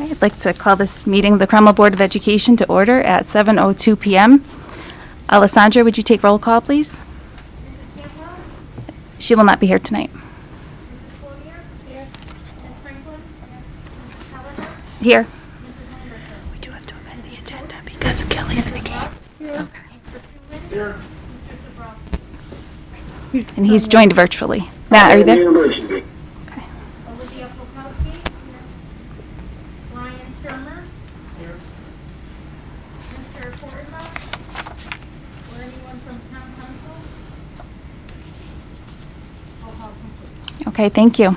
Okay, I'd like to call this meeting of the Cromwell Board of Education to order at 7:02 p.m. Alessandra, would you take roll call, please? Mrs. Campbell? She will not be here tonight. Mrs. Cloutier? Here. Ms. Franklin? Here. Mrs. Hellinger? Here. Mrs. Lamberton? We do have to amend the agenda because Kelly's in the game. Mr. Truman? Here. Mr. Sabrowski? And he's joined virtually. Matt, are you there? Okay. Olivia Polkowski? Here. Brian Sturmer? Here. Mr. Fortenbaugh? Or anyone from town council? Roll call complete. Okay, thank you.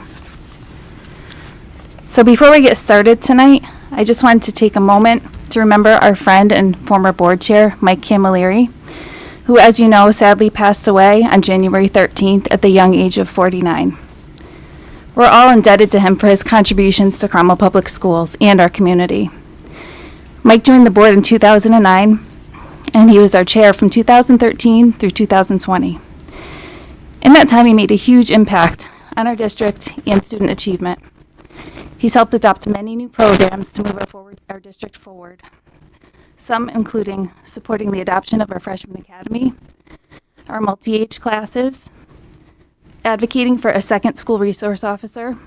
So before we get started tonight, I just wanted to take a moment to remember our friend and former board chair, Mike Camilleri, who, as you know, sadly passed away on January 13th at the young age of 49. We're all indebted to him for his contributions to Cromwell Public Schools and our community. Mike joined the board in 2009, and he was our chair from 2013 through 2020. In that time, he made a huge impact on our district and student achievement. He's helped adopt many new programs to move our district forward, some including supporting the adoption of our freshman academy, our multi-age classes, advocating for a second school resource officer,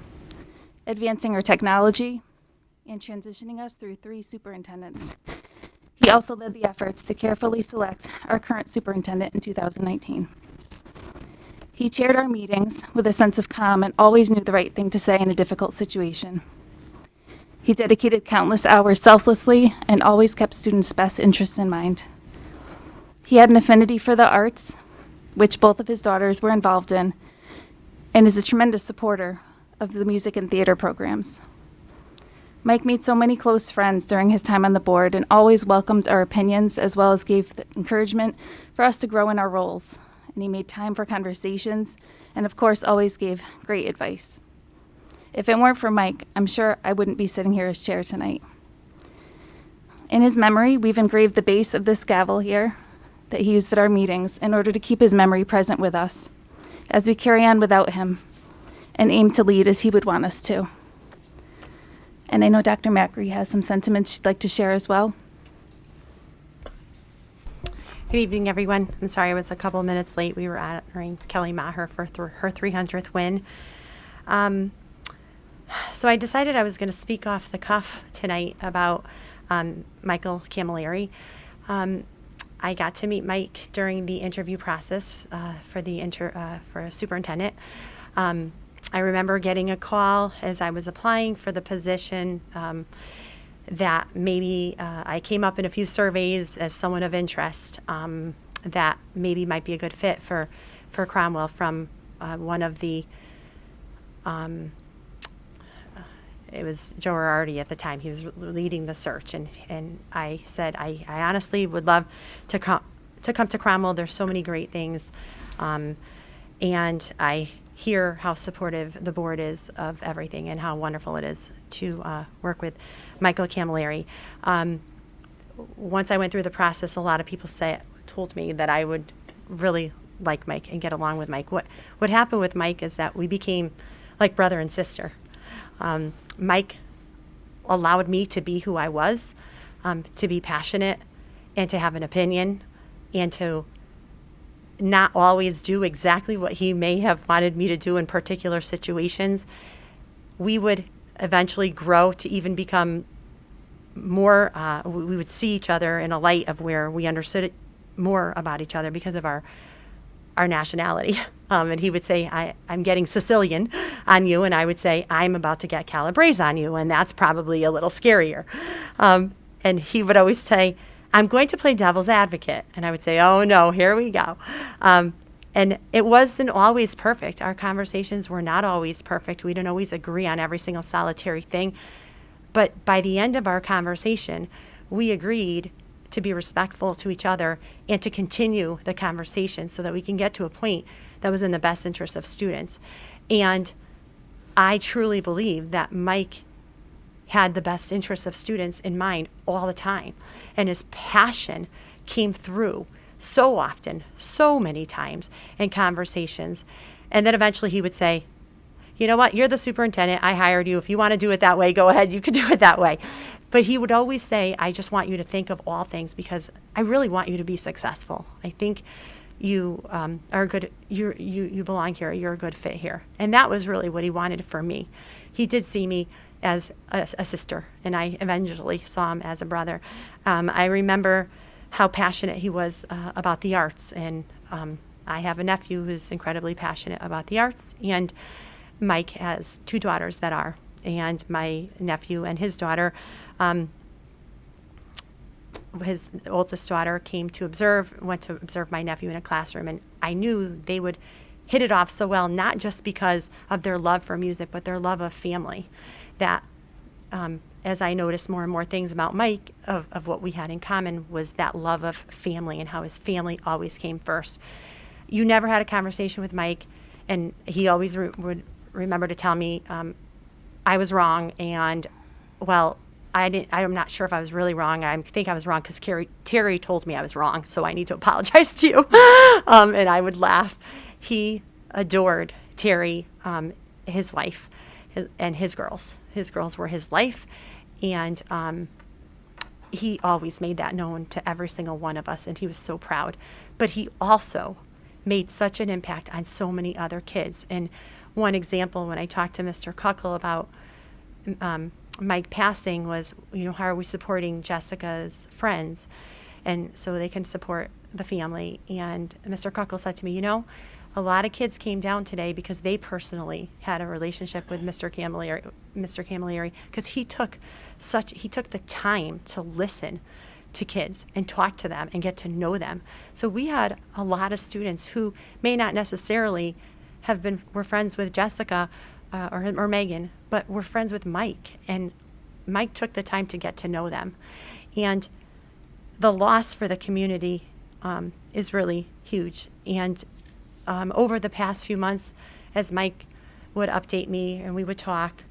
advancing our technology, and transitioning us through 3 superintendents. He also led the efforts to carefully select our current superintendent in 2019. He chaired our meetings with a sense of calm and always knew the right thing to say in a difficult situation. He dedicated countless hours selflessly and always kept students' best interests in mind. He had an affinity for the arts, which both of his daughters were involved in, and is a tremendous supporter of the music and theater programs. Mike made so many close friends during his time on the board and always welcomed our opinions as well as gave the encouragement for us to grow in our roles. And he made time for conversations and, of course, always gave great advice. If it weren't for Mike, I'm sure I wouldn't be sitting here as chair tonight. In his memory, we've engraved the base of this gavel here that he used at our meetings in order to keep his memory present with us as we carry on without him and aim to lead as he would want us to. And I know Dr. Macri has some sentiments she'd like to share as well. Good evening, everyone. I'm sorry I was a couple minutes late. We were honoring Kelly Maher for her 300th win. So I decided I was going to speak off the cuff tonight about Michael Camilleri. I got to meet Mike during the interview process for a superintendent. I remember getting a call as I was applying for the position that maybe I came up in a few surveys as someone of interest that maybe might be a good fit for Cromwell from one of the it was Joe Arardi at the time. He was leading the search, and I said I honestly would love to come to Cromwell. There's so many great things, and I hear how supportive the board is of everything and how wonderful it is to work with Michael Camilleri. Once I went through the process, a lot of people told me that I would really like Mike and get along with Mike. What happened with Mike is that we became like brother and sister. Mike allowed me to be who I was, to be passionate and to have an opinion and to not always do exactly what he may have wanted me to do in particular situations. We would eventually grow to even become more, we would see each other in a light of where we understood it more about each other because of our nationality. And he would say, I'm getting Sicilian on you, and I would say, I'm about to get Calabrese on you, and that's probably a little scarier. And he would always say, I'm going to play devil's advocate. And I would say, oh no, here we go. And it wasn't always perfect. Our conversations were not always perfect. We didn't always agree on every single solitary thing. But by the end of our conversation, we agreed to be respectful to each other and to continue the conversation so that we can get to a point that was in the best interest of students. And I truly believe that Mike had the best interests of students in mind all the time. And his passion came through so often, so many times in conversations. And then eventually he would say, you know what, you're the superintendent. I hired you. If you want to do it that way, go ahead. You could do it that way. But he would always say, I just want you to think of all things because I really want you to be successful. I think you are good. You belong here. You're a good fit here. And that was really what he wanted for me. He did see me as a sister, and I eventually saw him as a brother. I remember how passionate he was about the arts, and I have a nephew who's incredibly passionate about the arts, and Mike has 2 daughters that are, and my nephew and his daughter, his oldest daughter went to observe my nephew in a classroom, and I knew they would hit it off so well, not just because of their love for music, but their love of family. That as I noticed more and more things about Mike, of what we had in common, was that love of family and how his family always came first. You never had a conversation with Mike, and he always would remember to tell me I was wrong, and, well, I'm not sure if I was really wrong. I think I was wrong because Terry told me I was wrong, so I need to apologize to you. And I would laugh. He adored Terry, his wife, and his girls. His girls were his life, and he always made that known to every single one of us, and he was so proud. But he also made such an impact on so many other kids. And one example, when I talked to Mr. Kuckle about Mike passing, was, how are we supporting Jessica's friends, and so they can support the family. And Mr. Kuckle said to me, a lot of kids came down today because they personally had a relationship with Mr. Camilleri, because he took the time to listen to kids and talk to them and get to know them. So we had a lot of students who may not necessarily were friends with Jessica or Megan, but were friends with Mike, and Mike took the time to get to know them. And the loss for the community is really huge. And over the past few months, as Mike would update me and we would talk,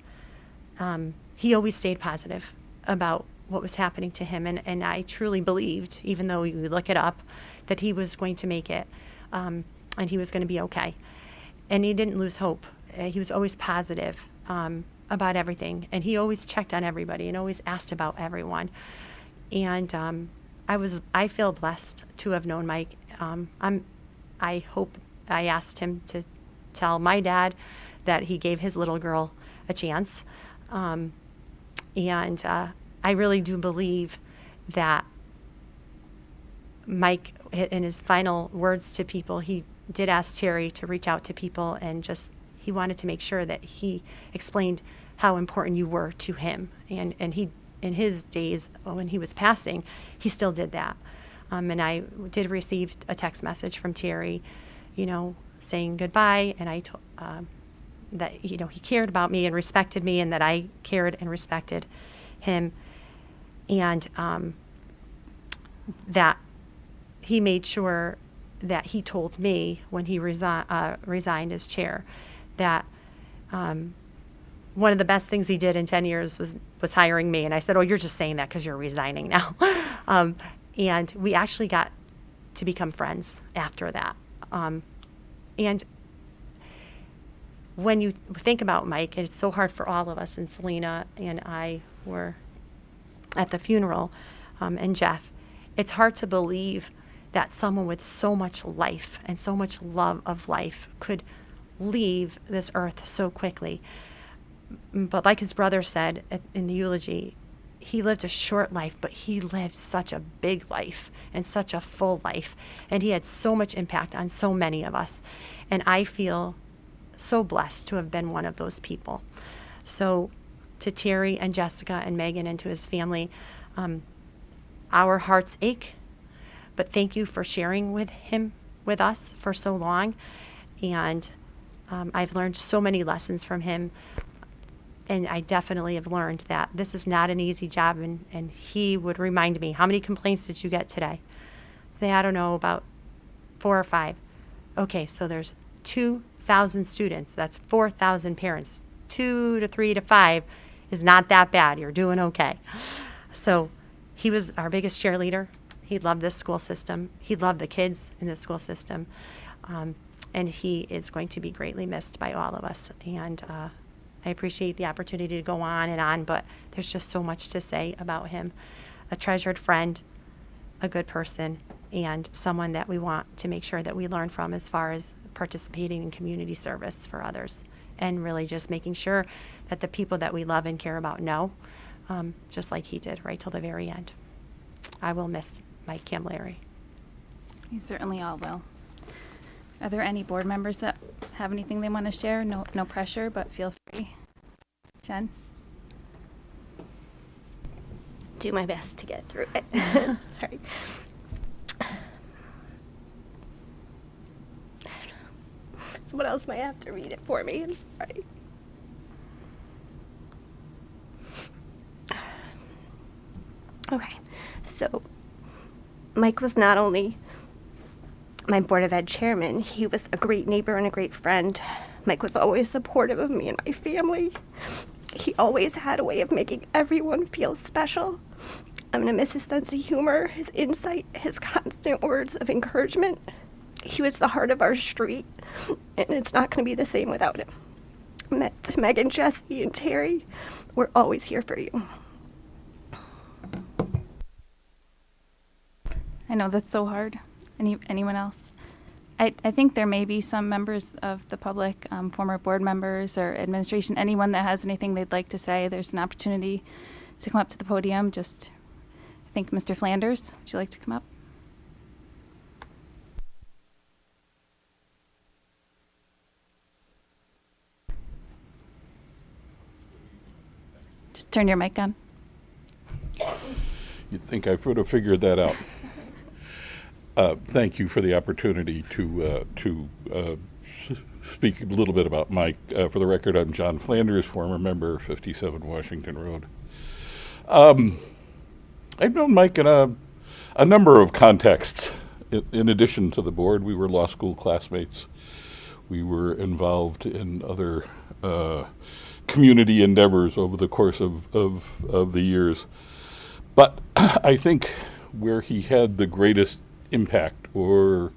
he always stayed positive about what was happening to him. And I truly believed, even though we look it up, that he was going to make it, and he was going to be okay. And he didn't lose hope. He was always positive about everything. And he always checked on everybody and always asked about everyone. And I feel blessed to have known Mike. I asked him to tell my dad that he gave his little girl a chance. And I really do believe that Mike, in his final words to people, he did ask Terry to reach out to people, and he wanted to make sure that he explained how important you were to him. And he, in his days when he was passing, he still did that. And I did receive a text message from Terry, saying goodbye, and I told that he cared about me and respected me, and that I cared and respected him, and that he made sure that he told me when he resigned as chair that one of the best things he did in 10 years was hiring me. And I said, "Oh, you're just saying that because you're resigning now." And we actually got to become friends after that. And when you think about Mike, and it's so hard for all of us, and Selena and I were at the funeral, and Jeff, it's hard to believe that someone with so much life and so much love of life could leave this earth so quickly. But like his brother said in the eulogy, he lived a short life, but he lived such a big life and such a full life. And he had so much impact on so many of us. And I feel so blessed to have been one of those people. So to Terry and Jessica and Megan and to his family, our hearts ache, but thank you for sharing with us for so long. And I've learned so many lessons from him. And I definitely have learned that this is not an easy job. And he would remind me, how many complaints did you get today? Say, I don't know, about 4 or 5. Okay, so there's 2,000 students. That's 4,000 parents. 2 to 3 to 5 is not that bad. You're doing okay. So he was our biggest cheerleader. He loved this school system. He loved the kids in the school system. and he is going to be greatly missed by all of us. And I appreciate the opportunity to go on, but there's just so much to say about him. A treasured friend, a good person, and someone that we want to make sure that we learn from as far as participating in community service for others, and really just making sure that the people that we love and care about know, just like he did right till the very end. I will miss Mike Camilleri. You certainly all will. Are there any board members that have anything they want to share? No pressure, but feel free. Jen? Do my best to get through it. Sorry. Someone else might have to read it for me. I'm sorry. Okay, so Mike was not only my Board of Ed chairman, he was a great neighbor and a great friend. Mike was always supportive of me and my family. He always had a way of making everyone feel special. I'm gonna miss his sense of humor, his insight, his constant words of encouragement. He was the heart of our street, and it's not gonna be the same without him. Megan, Jesse, and Terry, we're always here for you. I know that's so hard. Anyone else? I think there may be some members of the public, former board members or administration, anyone that has anything they'd like to say. There's an opportunity to come up to the podium. Just, I think, Mr. Flanders, would you like to come up? Just turn your mic on. You'd think I would have figured that out. Thank you for the opportunity to speak a little bit about Mike. For the record, I'm John Flanders, former member, 57 Washington Road. I've known Mike in a number of contexts. In addition to the board, we were law school classmates. We were involved in other community endeavors over the course of the years. But I think where he had the greatest impact or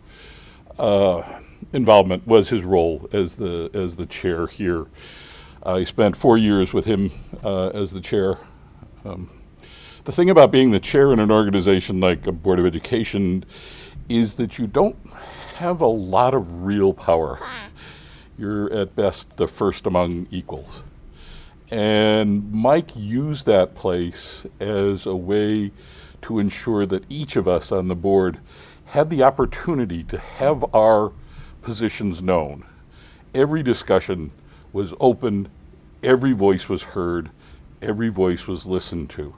involvement was his role as the chair here. I spent 4 years with him as the chair. The thing about being the chair in an organization like a Board of Education is that you don't have a lot of real power. You're at best the first among equals. And Mike used that place as a way to ensure that each of us on the board had the opportunity to have our positions known. Every discussion was open, every voice was heard, every voice was listened to.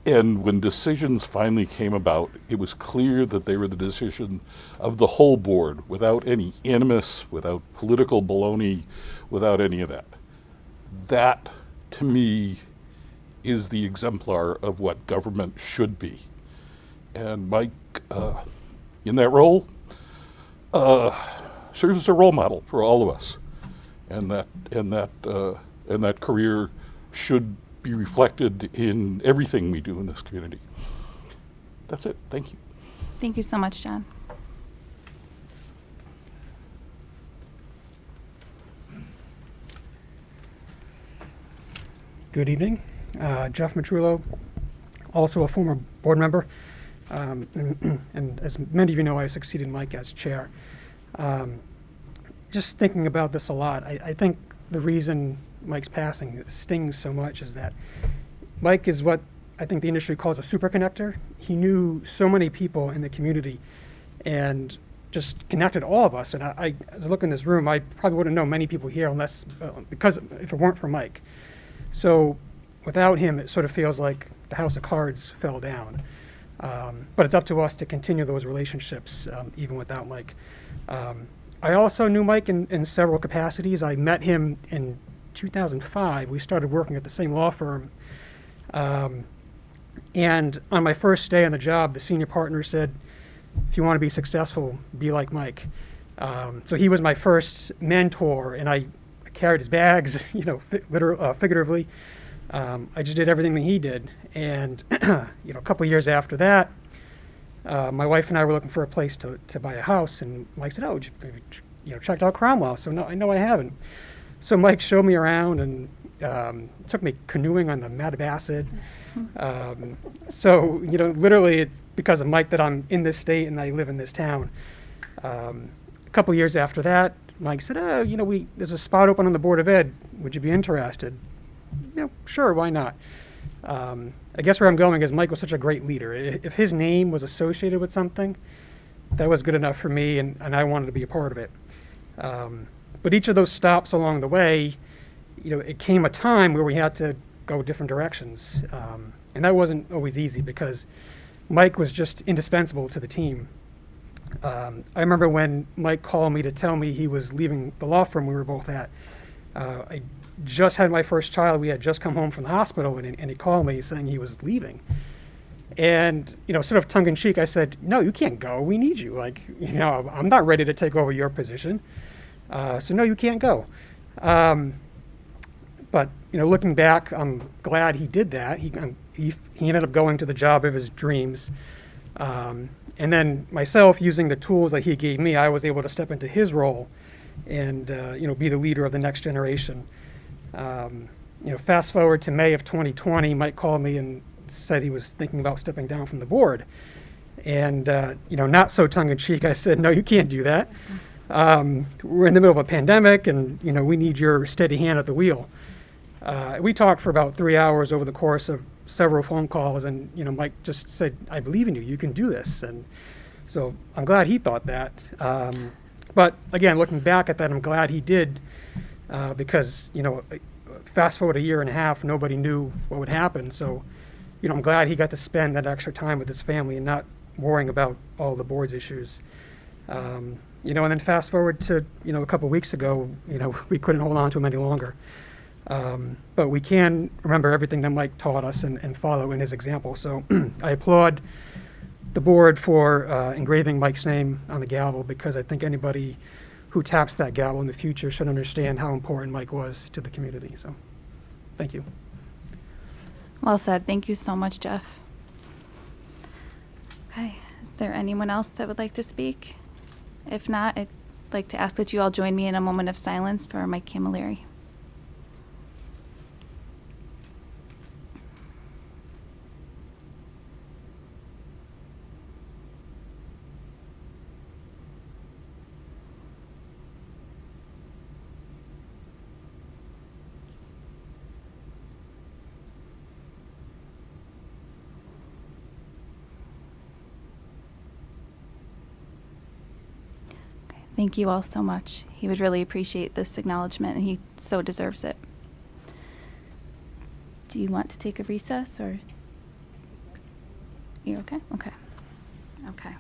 And when decisions finally came about, it was clear that they were the decision of the whole board, without any animus, without political baloney, without any of that. That, to me, is the exemplar of what government should be. And Mike, in that role, serves as a role model for all of us. And that career should be reflected in everything we do in this community. That's it. Thank you. Thank you so much, John. Good evening. Jeff Matrullo, also a former board member. And as many of you know, I succeeded Mike as chair. Just thinking about this a lot, I think the reason Mike's passing stings so much is that Mike is what I think the industry calls a super connector. He knew so many people in the community and just connected all of us. And as I look in this room, I probably wouldn't know many people here unless, because if it weren't for Mike. So without him, it sort of feels like the house of cards fell down. But it's up to us to continue those relationships even without Mike. I also knew Mike in several capacities. I met him in 2005. We started working at the same law firm. And on my first day on the job, the senior partner said, if you want to be successful, be like Mike. So he was my first mentor, and I carried his bags, figuratively. I just did everything that he did. And a couple of years after that, My wife and I were looking for a place to buy a house, and Mike said, "Oh, checked out Cromwell." So no, I haven't. So Mike showed me around and took me canoeing on the Mattabasset. So literally, it's because of Mike that I'm in this state and I live in this town. A couple years after that, Mike said, "Oh, there's a spot open on the Board of Ed. Would you be interested?" Sure, why not? I guess where I'm going is Mike was such a great leader. If his name was associated with something, that was good enough for me, and I wanted to be a part of it. But each of those stops along the way, it came a time where we had to go different directions. And that wasn't always easy because Mike was just indispensable to the team. I remember when Mike called me to tell me he was leaving the law firm we were both at. I just had my first child. We had just come home from the hospital, and he called me saying he was leaving. And, sort of tongue-in-cheek, I said, "No, you can't go. We need you. I'm not ready to take over your position. So no, you can't go." But, looking back, I'm glad he did that. He ended up going to the job of his dreams. And then myself, using the tools that he gave me, I was able to step into his role and, be the leader of the next generation. Fast forward to May of 2020, Mike called me and said he was thinking about stepping down from the board. And, not so tongue-in-cheek, I said, "No, you can't do that. We're in the middle of a pandemic, and, we need your steady hand at the wheel." We talked for about 3 hours over the course of several phone calls, and, Mike just said, "I believe in you. You can do this." And so I'm glad he thought that. But again, looking back at that, I'm glad he did, because, fast forward a year and a half, nobody knew what would happen. So, I'm glad he got to spend that extra time with his family and not worrying about all the board's issues. And then fast forward to, a couple weeks ago, we couldn't hold on to him any longer. But we can remember everything that Mike taught us and follow in his example. So I applaud the board for engraving Mike's name on the gavel, because I think anybody who taps that gavel in the future should understand how important Mike was to the community. So thank you. Well said. Thank you so much, Jeff. Okay. Is there anyone else that would like to speak? If not, I'd like to ask that you all join me in a moment of silence for Mike Camilleri. Thank you all so much. He would really appreciate this acknowledgement, and he so deserves it. Do you want to take a recess, or? You're okay? Okay. Okay.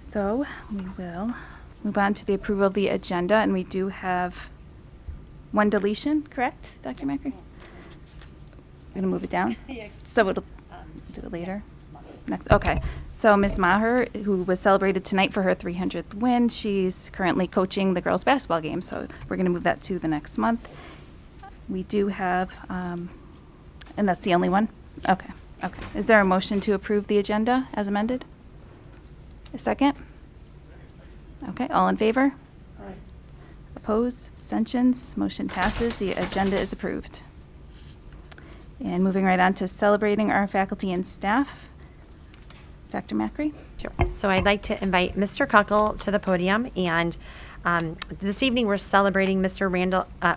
So we will move on to the approval of the agenda, and we do have one deletion, correct, Dr. Macri? We're going to move it down? So we'll do it later? Next, okay. So Ms. Maher, who was celebrated tonight for her 300th win, she's currently coaching the girls' basketball game, so we're going to move that to the next month. We do have, and that's the only one? Okay, okay. Is there a motion to approve the agenda as amended? A second? Okay, all in favor? Aye. Opposed? Abstentions? Motion passes. The agenda is approved. And moving right on to celebrating our faculty and staff. Dr. Macri? Sure. So I'd like to invite Mr. Kuckel to the podium, and this evening we're celebrating Mr.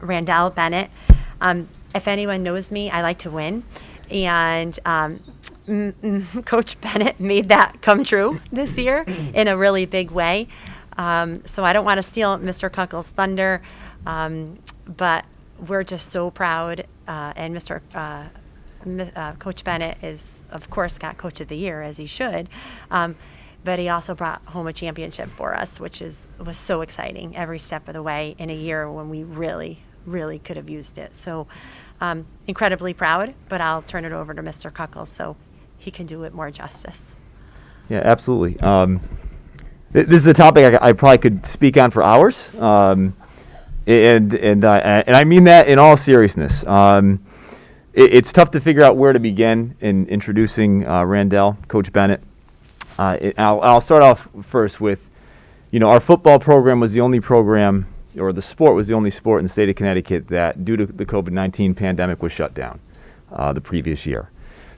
Randall Bennett. If anyone knows me, I like to win, and Coach Bennett made that come true this year in a really big way. So I don't want to steal Mr. Kuckel's thunder, but we're just so proud, and Coach Bennett is, of course, got Coach of the Year, as he should, but he also brought home a championship for us, which was so exciting every step of the way in a year when we really, really could have used it. So incredibly proud, but I'll turn it over to Mr. Kuckel so he can do it more justice. Yeah, absolutely. This is a topic I probably could speak on for hours, and I mean that in all seriousness. It's tough to figure out where to begin in introducing Randall, Coach Bennett. I'll start off first with, our football program was the only program, or the sport was the only sport in the state of Connecticut that, due to the COVID-19 pandemic, was shut down the previous year.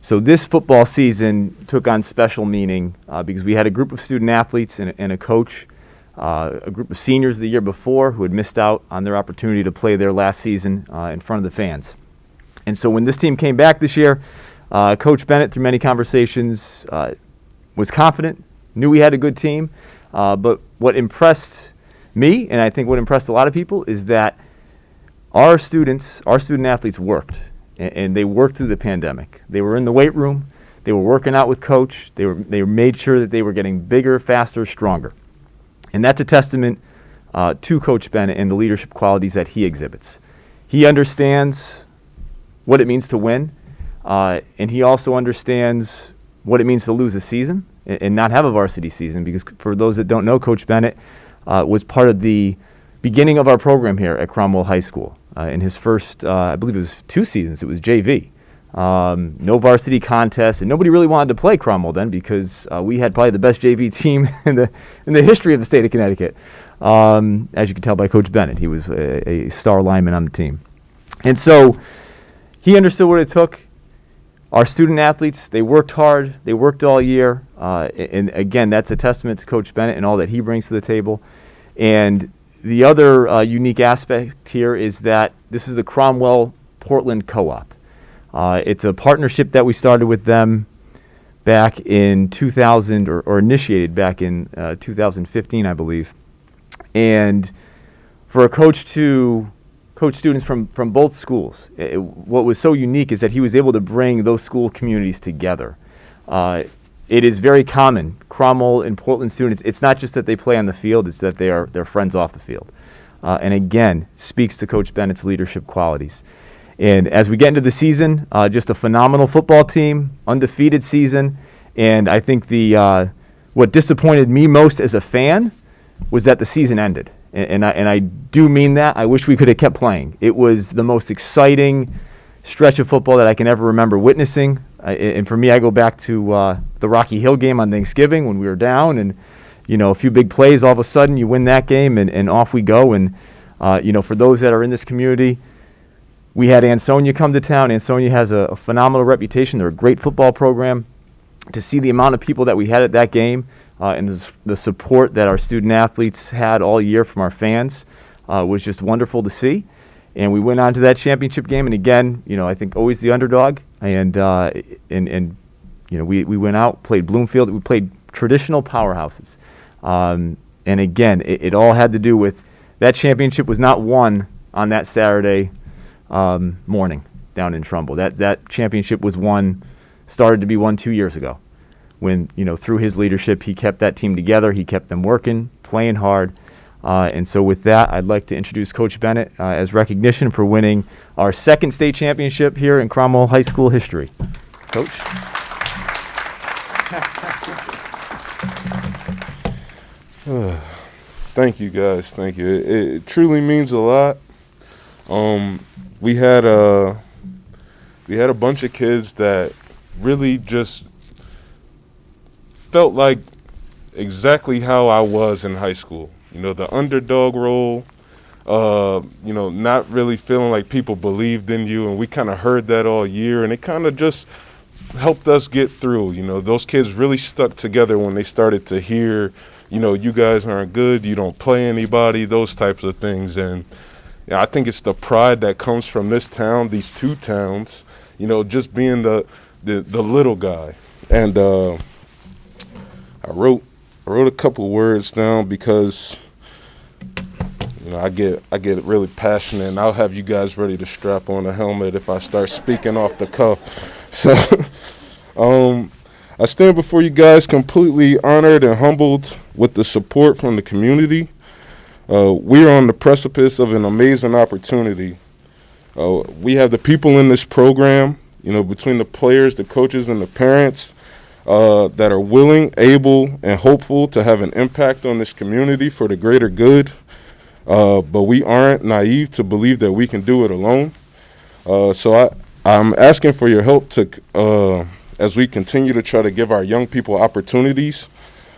So this football season took on special meaning because we had a group of student athletes and a coach, a group of seniors the year before who had missed out on their opportunity to play their last season in front of the fans. And so when this team came back this year, Coach Bennett, through many conversations, was confident, knew we had a good team, but what impressed me, and I think what impressed a lot of people, is that our student athletes worked, and they worked through the pandemic. They were in the weight room, they were working out with Coach, they made sure that they were getting bigger, faster, stronger. And that's a testament to Coach Bennett and the leadership qualities that he exhibits. He understands what it means to win, and he also understands what it means to lose a season and not have a varsity season, because for those that don't know, Coach Bennett was part of the beginning of our program here at Cromwell High School. In his first, I believe it was 2 seasons, it was JV. No varsity contest, and nobody really wanted to play Cromwell then because we had probably the best JV team in the history of the state of Connecticut. As you can tell by Coach Bennett, he was a star lineman on the team. And so he understood what it took. Our student athletes, they worked hard, they worked all year, and again, that's a testament to Coach Bennett and all that he brings to the table. And the other unique aspect here is that this is the Cromwell Portland Co-op. It's a partnership that we started with them back in 2000, or initiated back in 2015, I believe. And for a coach to coach students from both schools, what was so unique is that he was able to bring those school communities together. It is very common, Cromwell and Portland students, it's not just that they play on the field, it's that they're friends off the field. And again, speaks to Coach Bennett's leadership qualities. And as we get into the season, just a phenomenal football team, undefeated season. And I think what disappointed me most as a fan was that the season ended. And I do mean that. I wish we could have kept playing. It was the most exciting stretch of football that I can ever remember witnessing. And for me, I go back to the Rocky Hill game on Thanksgiving when we were down, and a few big plays. All of a sudden, you win that game, and off we go. And for those that are in this community, we had Ansonia come to town. Ansonia has a phenomenal reputation. They're a great football program. To see the amount of people that we had at that game and the support that our student athletes had all year from our fans was just wonderful to see. And we went on to that championship game. And again, I think always the underdog. And we went out, played Bloomfield. We played traditional powerhouses. And again, it all had to do with that championship was not won on that Saturday morning down in Trumbull. That championship was started to be won 2 years ago, when through his leadership he kept that team together, he kept them working, playing hard, and so with that, I'd like to introduce Coach Bennett as recognition for winning our second state championship here in Cromwell High School history. Coach. Thank you, guys. Thank you. It truly means a lot. We had a bunch of kids that really just felt like exactly how I was in high school. The underdog role, not really feeling like people believed in you, and we kind of heard that all year, and it kind of just helped us get through. Those kids really stuck together when they started to hear, you guys aren't good, you don't play anybody, those types of things. And I think it's the pride that comes from this town, these two towns, just being the little guy. And I wrote a couple words down because I get really passionate, and I'll have you guys ready to strap on a helmet if I start speaking off the cuff. So I stand before you guys completely honored and humbled with the support from the community. We are on the precipice of an amazing opportunity. We have the people in this program, between the players, the coaches, and the parents, that are willing, able, and hopeful to have an impact on this community for the greater good. But we aren't naive to believe that we can do it alone. So I'm asking for your help to as we continue to try to give our young people opportunities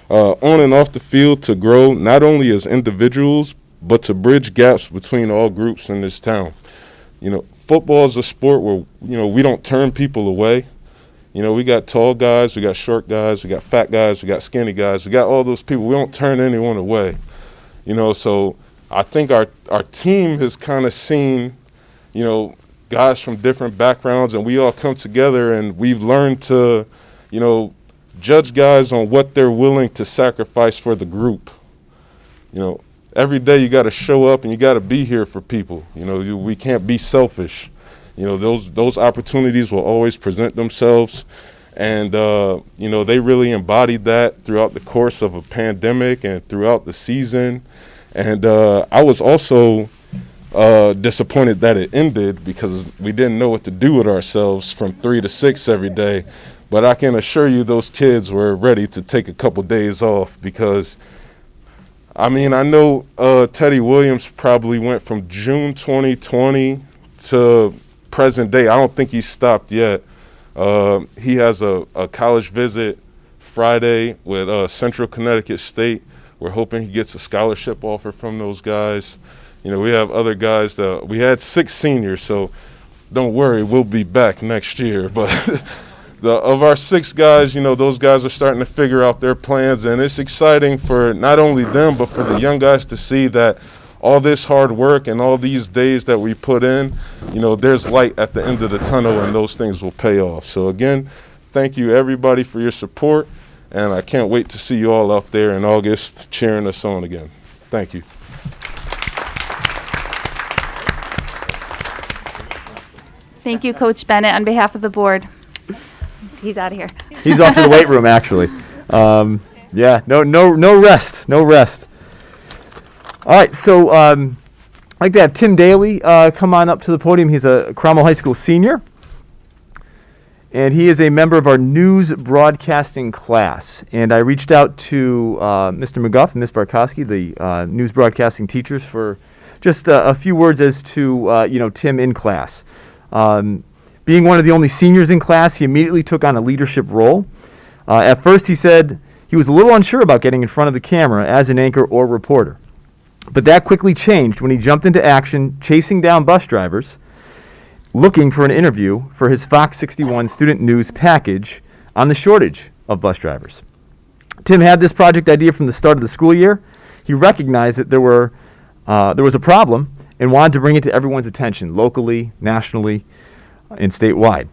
on and off the field to grow not only as individuals, but to bridge gaps between all groups in this town. You know, football is a sport where, you know, we don't turn people away. You know, we got tall guys, we got short guys, we got fat guys, we got skinny guys, we got all those people. We don't turn anyone away. You know, so I think our team has kind of seen, you know, guys from different backgrounds, and we all come together and we've learned to, you know, judge guys on what they're willing to sacrifice for the group. You know, every day you got to show up and you got to be here for people. You know, we can't be selfish. You know, those opportunities will always present themselves. And, you know, they really embodied that throughout the course of a pandemic and throughout the season. And I was also disappointed that it ended because we didn't know what to do with ourselves from 3 to 6 every day. But I can assure you those kids were ready to take a couple days off because, I mean, I know Teddy Williams probably went from June 2020 to present day. I don't think he's stopped yet. He has a college visit Friday with Central Connecticut State. We're hoping he gets a scholarship offer from those guys. You know, we have other guys that we had 6 seniors, so don't worry, we'll be back next year. But of our 6 guys, you know, those guys are starting to figure out their plans, and it's exciting for not only them, but for the young guys to see that all this hard work and all these days that we put in, you know, there's light at the end of the tunnel and those things will pay off. So again, thank you everybody for your support, and I can't wait to see you all out there in August cheering us on again. Thank you. Thank you, Coach Bennett, on behalf of the board. He's out of here. He's off to the weight room, actually. Yeah, no rest. All right, so I'd like to have Tim Daly come on up to the podium. He's a Cromwell High School senior, and he is a member of our news broadcasting class. And I reached out to Mr. McGuff and Ms. Barkowski, the news broadcasting teachers, for just a few words as to you know, Tim in class. Being one of the only seniors in class, he immediately took on a leadership role. At first, he said he was a little unsure about getting in front of the camera as an anchor or reporter. But that quickly changed when he jumped into action, chasing down bus drivers, looking for an interview for his Fox 61 student news package on the shortage of bus drivers. Tim had this project idea from the start of the school year. He recognized that there was a problem and wanted to bring it to everyone's attention, locally, nationally, and statewide.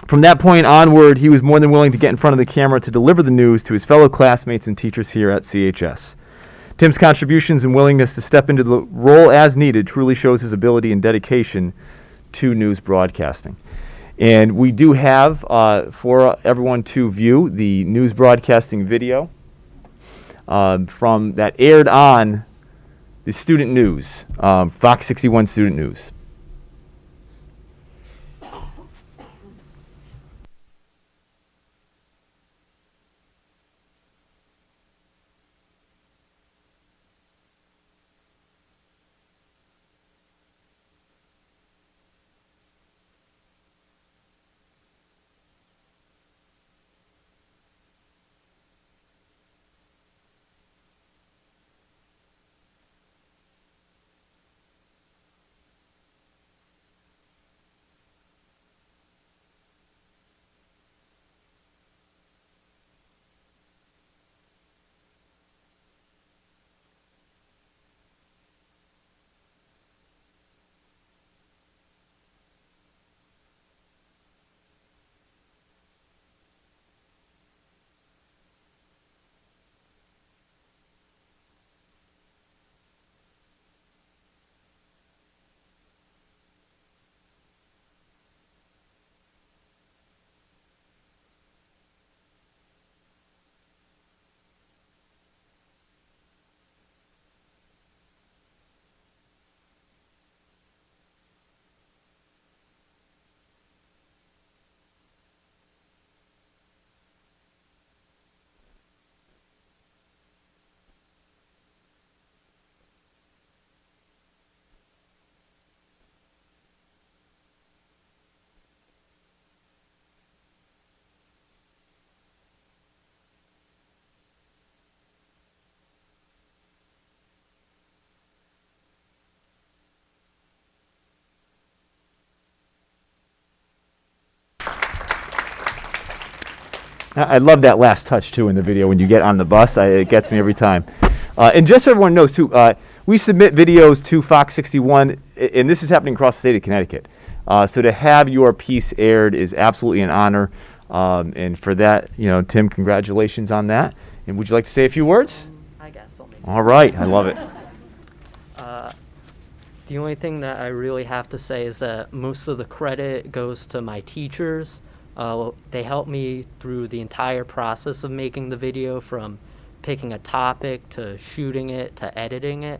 From that point onward, he was more than willing to get in front of the camera to deliver the news to his fellow classmates and teachers here at CHS. Tim's contributions and willingness to step into the role as needed truly shows his ability and dedication to news broadcasting. And we do have, for everyone to view, the news broadcasting video from that aired on the student news, Fox 61 student news. I love that last touch too in the video when you get on the bus. It gets me every time. And just so everyone knows too, we submit videos to Fox 61, and this is happening across the state of Connecticut. So to have your piece aired is absolutely an honor. And for that, Tim, congratulations on that. And would you like to say a few words? I guess I'll make All right, I love it. The only thing that I really have to say is that most of the credit goes to my teachers. They helped me through the entire process of making the video, from picking a topic to shooting it to editing it.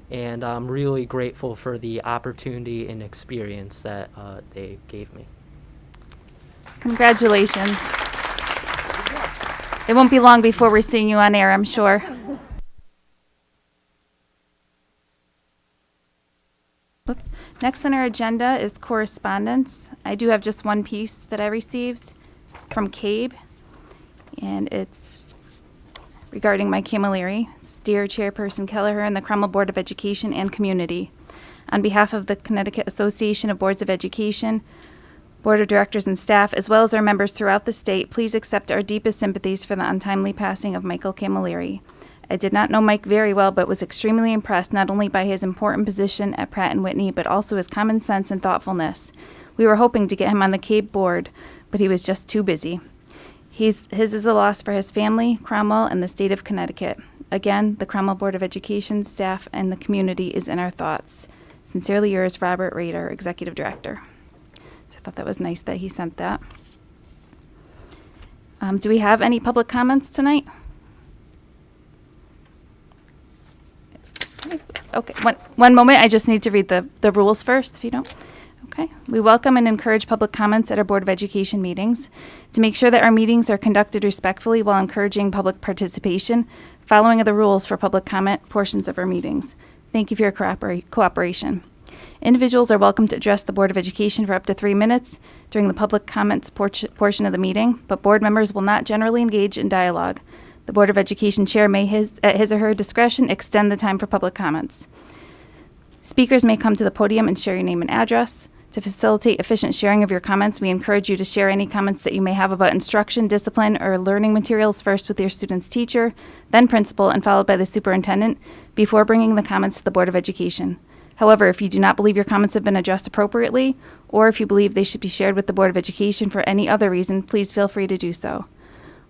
And I'm really grateful for the opportunity and experience that they gave me. Congratulations. It won't be long before we're seeing you on air, I'm sure. Oops. Next on our agenda is correspondence. I do have just one piece that I received from Cabe, and it's regarding Mike Camilleri. It's Dear Chairperson Kelleher and the Cromwell Board of Education and Community. On behalf of the Connecticut Association of Boards of Education, Board of Directors and staff, as well as our members throughout the state, please accept our deepest sympathies for the untimely passing of Michael Camilleri. I did not know Mike very well, but was extremely impressed not only by his important position at Pratt & Whitney, but also his common sense and thoughtfulness. We were hoping to get him on the Cape board, but he was just too busy. His is a loss for his family, Cromwell, and the state of Connecticut. Again, the Cromwell Board of Education, staff, and the community is in our thoughts. Sincerely yours, Robert Rader, Executive Director. So I thought that was nice that he sent that. Do we have any public comments tonight? Okay, one moment. I just need to read the rules first, if you don't. Okay. We welcome and encourage public comments at our Board of Education meetings. To make sure that our meetings are conducted respectfully while encouraging public participation, following are the rules for public comment portions of our meetings. Thank you for your cooperation. Individuals are welcome to address the Board of Education for up to 3 minutes during the public comments portion of the meeting, but board members will not generally engage in dialogue. The Board of Education chair may, at his or her discretion, extend the time for public comments. Speakers may come to the podium and share your name and address. To facilitate efficient sharing of your comments, we encourage you to share any comments that you may have about instruction, discipline, or learning materials first with your student's teacher, then principal, and followed by the superintendent, before bringing the comments to the Board of Education. However, if you do not believe your comments have been addressed appropriately, or if you believe they should be shared with the Board of Education for any other reason, please feel free to do so.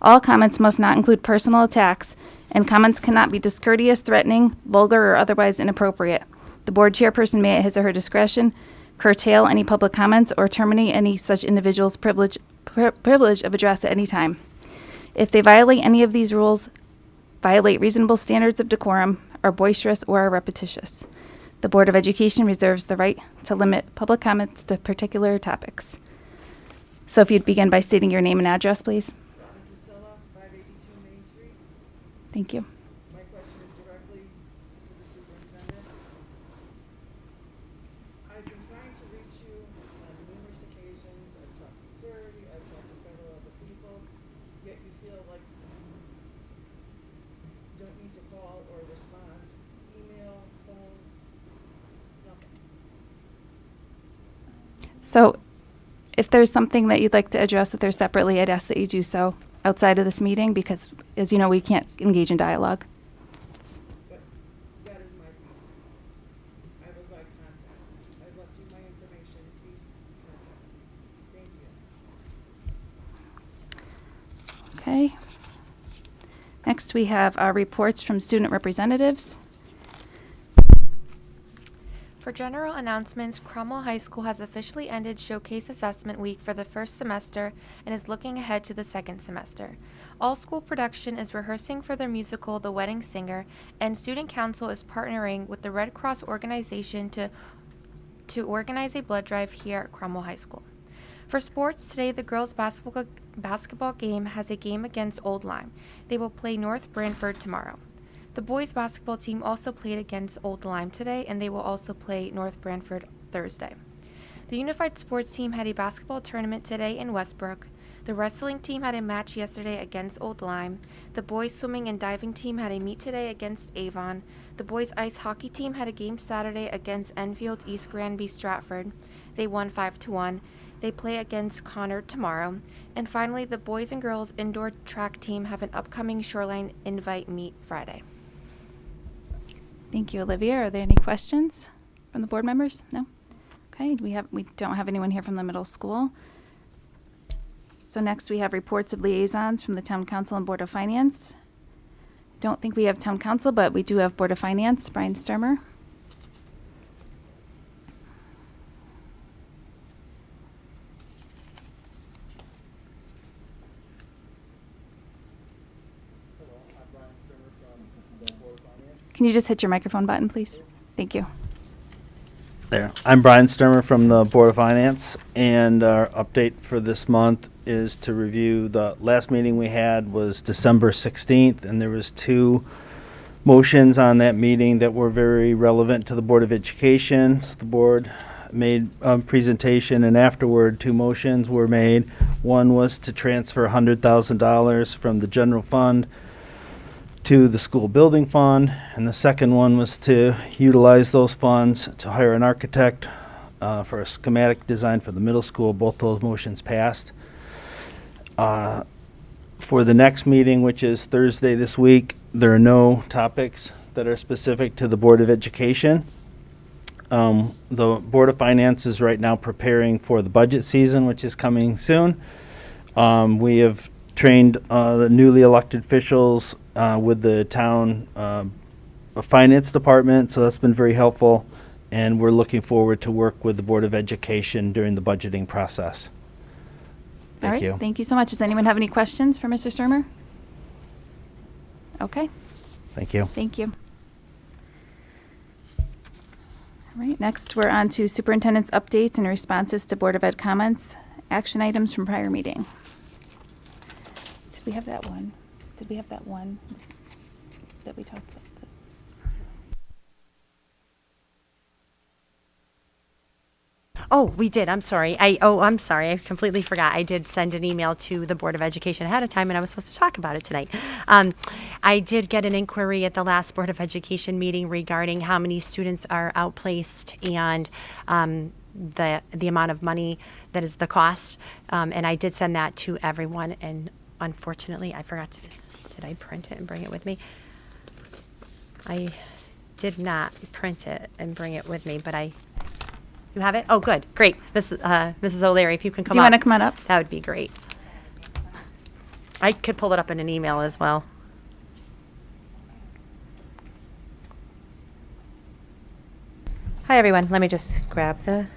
All comments must not include personal attacks, and comments cannot be discourteous, threatening, vulgar, or otherwise inappropriate. The board chairperson may, at his or her discretion, curtail any public comments or terminate any such individual's privilege of address at any time. If they violate any of these rules, violate reasonable standards of decorum, are boisterous, or are repetitious. The Board of Education reserves the right to limit public comments to particular topics. So if you'd begin by stating your name and address, please. 582 Main Street. Thank you. My question is directly to the superintendent. I've been trying to reach you on numerous occasions. I've talked to Surrey, I've talked to several other people, yet you feel like you don't need to call or respond. Email, phone, nothing. So if there's something that you'd like to address with her separately, I'd ask that you do so outside of this meeting because, as you know, we can't engage in dialogue. But that is my piece. I would like contact. I've left you my information. Please contact me. Thank you. Okay. Next, we have our reports from student representatives. For general announcements, Cromwell High School has officially ended Showcase Assessment Week for the first semester and is looking ahead to the second semester. All School Production is rehearsing for their musical, The Wedding Singer, and Student Council is partnering with the Red Cross organization to organize a blood drive here at Cromwell High School. For sports, today the girls' basketball game has a game against Old Lyme. They will play North Branford tomorrow. The boys' basketball team also played against Old Lyme today, and they will also play North Branford Thursday. The Unified Sports team had a basketball tournament today in Westbrook. The wrestling team had a match yesterday against Old Lyme. The boys' swimming and diving team had a meet today against Avon. The boys' ice hockey team had a game Saturday against Enfield East Granby Stratford. They won 5-1. They play against Conard tomorrow. And finally, the boys and girls indoor track team have an upcoming Shoreline invite meet Friday. Thank you, Olivia. Are there any questions from the board members? No? Okay, we don't have anyone here from the middle school. So next we have reports of liaisons from the Town Council and Board of Finance. Don't think we have Town Council, but we do have Board of Finance. Brian Sturmer. Can you just hit your microphone button, please? Thank you. There. I'm Brian Sturmer from the Board of Finance, and our update for this month is to review the last meeting we had was December 16th, and there was 2 motions on that meeting that were very relevant to the Board of Education. So the board made a presentation, and afterward 2 motions were made. One was to transfer $100,000 from the general fund to the school building fund, and the second one was to utilize those funds to hire an architect for a schematic design for the middle school. Both those motions passed. For the next meeting, which is Thursday this week, there are no topics that are specific to the Board of Education. The Board of Finance is right now preparing for the budget season, which is coming soon. We have trained the newly elected officials with the town finance department, so that's been very helpful, and we're looking forward to work with the Board of Education during the budgeting process. All right, Thank you. thank you so much. Does anyone have any questions for Mr. Sturmer? Okay, Thank you. thank you. All right, next we're on to superintendent's updates and responses to Board of Ed comments, action items from prior meeting. Did we have that one? Did we have that one that we talked about? Oh, we did. I'm sorry. I'm sorry. I completely forgot. I did send an email to the Board of Education ahead of time, and I was supposed to talk about it tonight. I did get an inquiry at the last Board of Education meeting regarding how many students are outplaced and the amount of money that is the cost. And I did send that to everyone, and unfortunately, I forgot to. Did I print it and bring it with me? I did not print it and bring it with me, but you have it? Oh, good. Great. Mrs. O'Leary, if you can come up. Do you want to come on up? That would be great. I could pull it up in an email as well. Hi, everyone. Let me just grab the...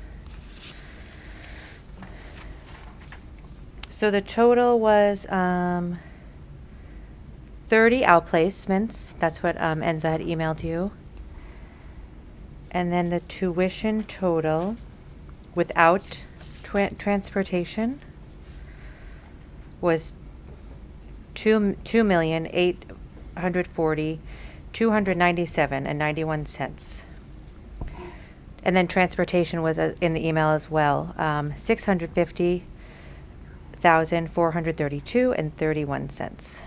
So the total was 30 outplacements. That's what Enza had emailed you. And then the tuition total without transportation was $2,840,297.91. And then transportation was in the email as well, $650,432.31.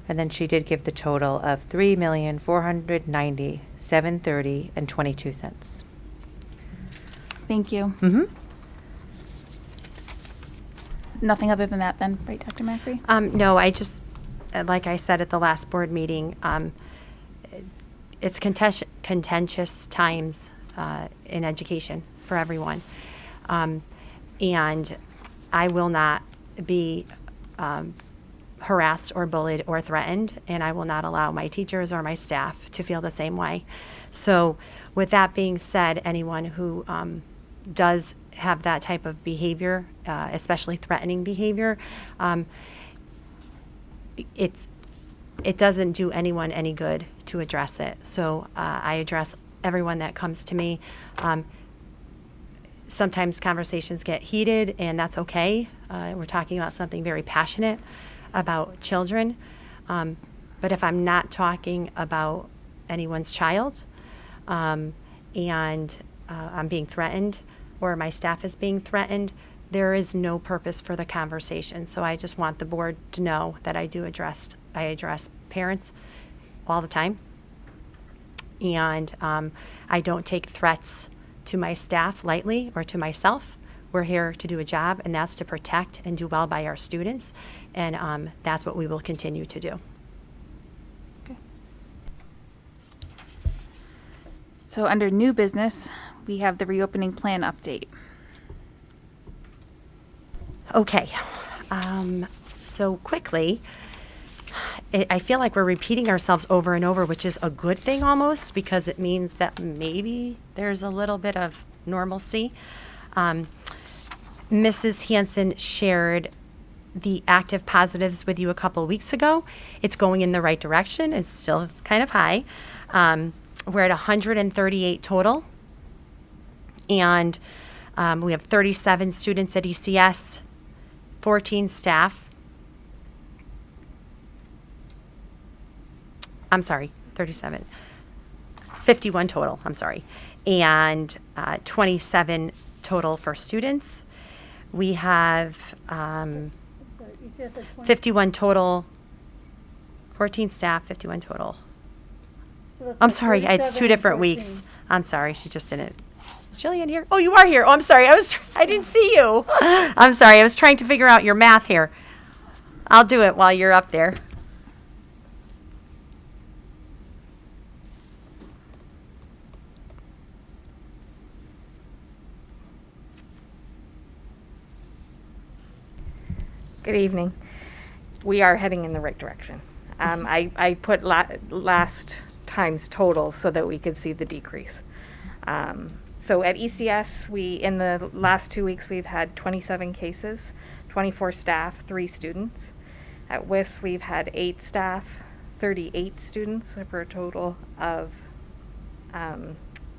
And then she did give the total of $3,490,730.22. Thank you. Mm-hmm. Nothing other than that then, right, Dr. Macri? No, I just, like I said at the last board meeting, it's contentious times in education for everyone. And I will not be harassed or bullied or threatened, and I will not allow my teachers or my staff to feel the same way. So with that being said, anyone who does have that type of behavior, especially threatening behavior, it doesn't do anyone any good to address it. So I address everyone that comes to me. Sometimes conversations get heated, and that's okay. We're talking about something very passionate about children. But if I'm not talking about anyone's child, and I'm being threatened, or my staff is being threatened, there is no purpose for the conversation. So I just want the board to know that I address parents all the time. And I don't take threats to my staff lightly or to myself we're here to do a job, and that's to protect and do well by our students, and that's what we will continue to do. So under new business, we have the reopening plan update. Okay, so quickly, I feel like we're repeating ourselves over and over, which is a good thing almost, because it means that maybe there's a little bit of normalcy. Mrs. Hansen shared the active positives with you a couple weeks ago. It's going in the right direction. It's still kind of high. We're at 138 total, and we have 37 students at ECS, 14 staff. I'm sorry, 37. 51 total, I'm sorry. And 27 total for students. We have 51 total, 14 staff, 51 total. I'm sorry, it's 2 different weeks. I'm sorry, she just didn't. Is Jillian here? Oh, you are here. Oh, I'm sorry. I didn't see you. I'm sorry. I was trying to figure out your math here. I'll do it while you're up there. Good evening. We are heading in the right direction. I put last time's total so that we could see the decrease. So at ECS, in the last 2 weeks, we've had 27 cases, 24 staff, 3 students. At WIS, we've had 8 staff, 38 students, for a total of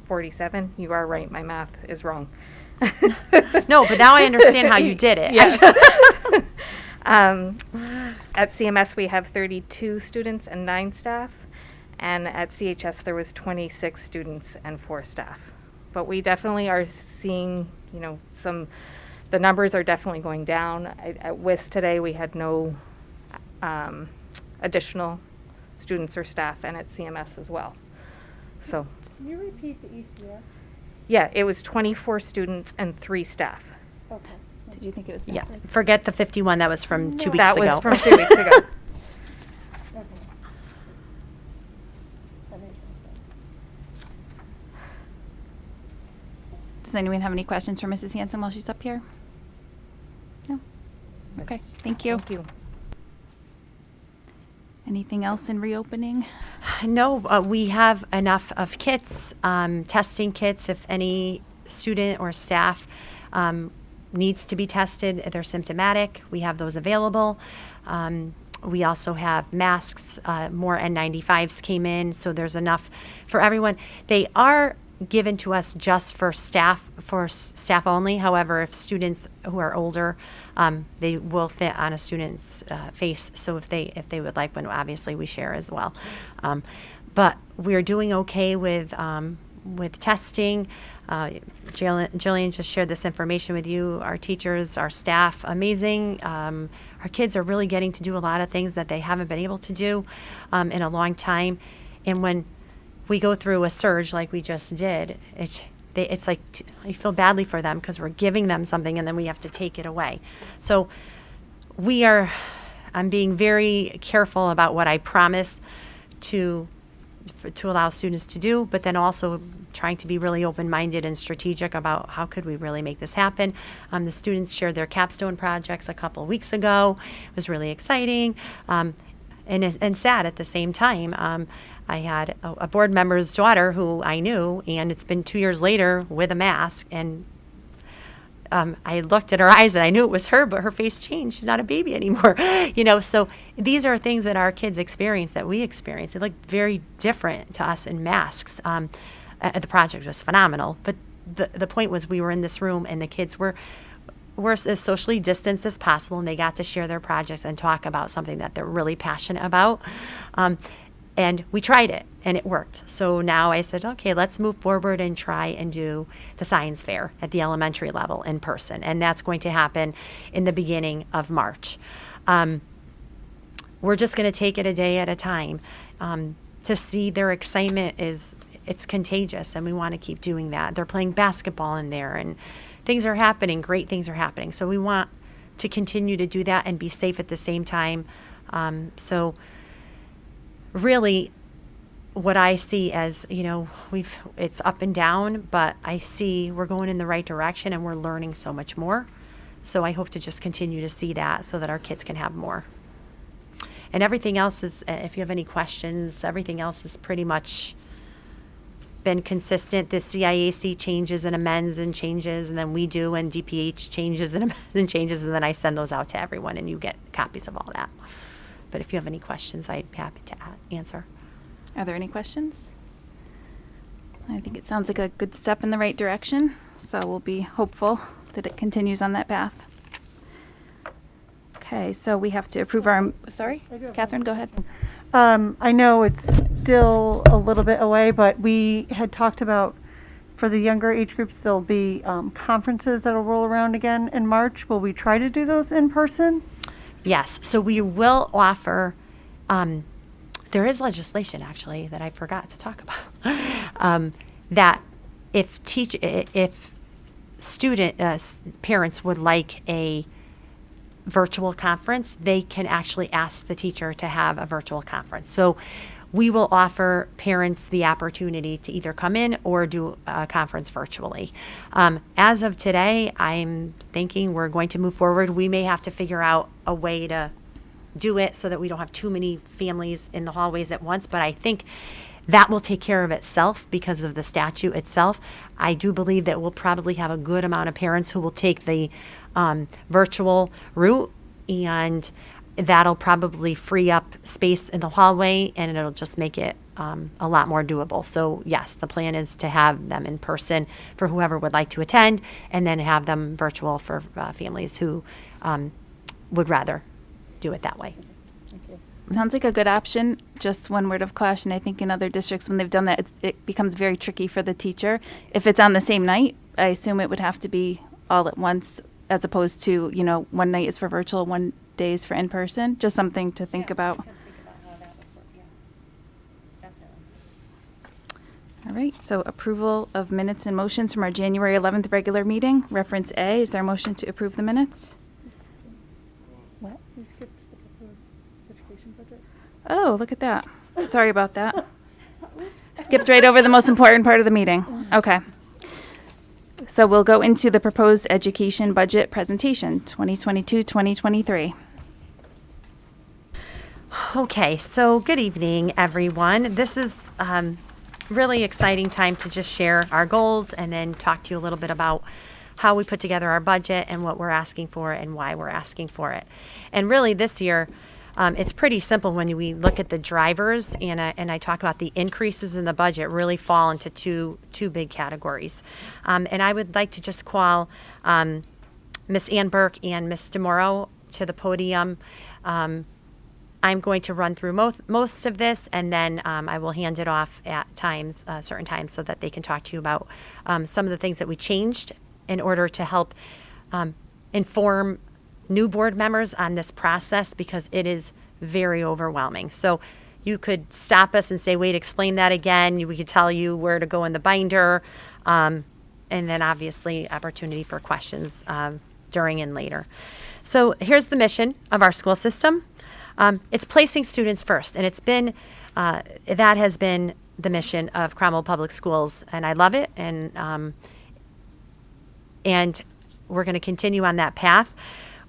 47. You are right, my math is wrong. No, but now I understand how you did it. Yes. At CMS, we have 32 students and 9 staff. And at CHS, there was 26 students and 4 staff. But we definitely are seeing, the numbers are definitely going down. At WIS today, we had no additional students or staff, and at CMS as well. So. Can you repeat the ECF? Yeah, it was 24 students and 3 staff. Okay. Did you think it was? Yeah, forget the 51. That was from 2 weeks That ago. was from 2 weeks ago. Okay. That makes sense. Does anyone have any questions for Mrs. Hansen while she's up here? No? Okay, thank you. Thank you. Anything else in reopening? No, we have enough of kits, testing kits. If any student or staff needs to be tested, they're symptomatic, we have those available. We also have masks, more N95s came in, so there's enough for everyone. They are given to us just for staff only. However, if students who are older, they will fit on a student's face. So if they would like one, obviously we share as well. But we're doing okay with testing. Jillian just shared this information with you. Our teachers, our staff, amazing. Our kids are really getting to do a lot of things that they haven't been able to do in a long time. And when we go through a surge like we just did, it's like I feel badly for them because we're giving them something and then we have to take it away. So I'm being very careful about what I promise to allow students to do, but then also trying to be really open-minded and strategic about how could we really make this happen. The students shared their capstone projects a couple weeks ago. It was really exciting and sad at the same time. I had a board member's daughter who I knew, and it's been 2 years later with a mask, and I looked at her eyes and I knew it was her, but her face changed. She's not a baby anymore. So these are things that our kids experience, that we experience. They look very different to us in masks. The project was phenomenal, but the point was we were in this room and the kids were as socially distanced as possible, and they got to share their projects and talk about something that they're really passionate about. And we tried it, and it worked. So now I said, okay, let's move forward and try and do the science fair at the elementary level in person. And that's going to happen in the beginning of March. We're just going to take it a day at a time. To see their excitement it's contagious, and we want to keep doing that. They're playing basketball in there, and things are happening, great things are happening. So we want to continue to do that and be safe at the same time. So really, what I see as, it's up and down, but I see we're going in the right direction and we're learning so much more. So I hope to just continue to see that so that our kids can have more. And everything else is, if you have any questions, everything else has pretty much been consistent. The CIAC changes and amends and changes, and then we do, and DPH changes and amends and changes, and then I send those out to everyone, and you get copies of all that. But if you have any questions, I'd be happy to answer. Are there any questions? I think it sounds like a good step in the right direction, so we'll be hopeful that it continues on that path. Okay, so we have to approve our, sorry, Catherine, go ahead. I know it's still a little bit away, but we had talked about for the younger age groups, there'll be conferences that'll roll around again in March. Will we try to do those in person? Yes, so we will offer, there is legislation actually that I forgot to talk about, that if parents would like a virtual conference, they can actually ask the teacher to have a virtual conference. So we will offer parents the opportunity to either come in or do a conference virtually. As of today, I'm thinking we're going to move forward. We may have to figure out a way to do it so that we don't have too many families in the hallways at once, but I think that will take care of itself because of the statute itself. I do believe that we'll probably have a good amount of parents who will take the virtual route, and that'll probably free up space in the hallway, and it'll just make it a lot more doable. So yes, the plan is to have them in person for whoever would like to attend, and then have them virtual for families who would rather do it that way. Sounds like a good option. Just one word of caution. I think in other districts, when they've done that, it becomes very tricky for the teacher. If it's on the same night, I assume it would have to be all at once, as opposed to, one night is for virtual, one day is for in-person. Just something to think about. All right, so approval of minutes and motions from our January 11th regular meeting. Reference A, is there a motion to approve the minutes? What? You skipped the proposed education budget? Oh, look at that. Sorry about that. Skipped right over the most important part of the meeting. Okay. So we'll go into the proposed education budget presentation, 2022-2023. Okay, so good evening, everyone. This is really exciting time to just share our goals and then talk to you a little bit about how we put together our budget and what we're asking for and why we're asking for it. And really this year, it's pretty simple when we look at the drivers, and I talk about the increases in the budget really fall into two big categories. And I would like to just call Miss Ann Burke and Miss DeMoro to the podium. I'm going to run through most of this, and then I will hand it off at certain times, so that they can talk to you about some of the things that we changed in order to help inform new board members on this process, because it is very overwhelming. So you could stop us and say, wait, explain that again. We could tell you where to go in the binder. And then obviously opportunity for questions during and later. So here's the mission of our school system. It's placing students first, and it's been, that has been the mission of Cromwell Public Schools, and I love it, and we're going to continue on that path.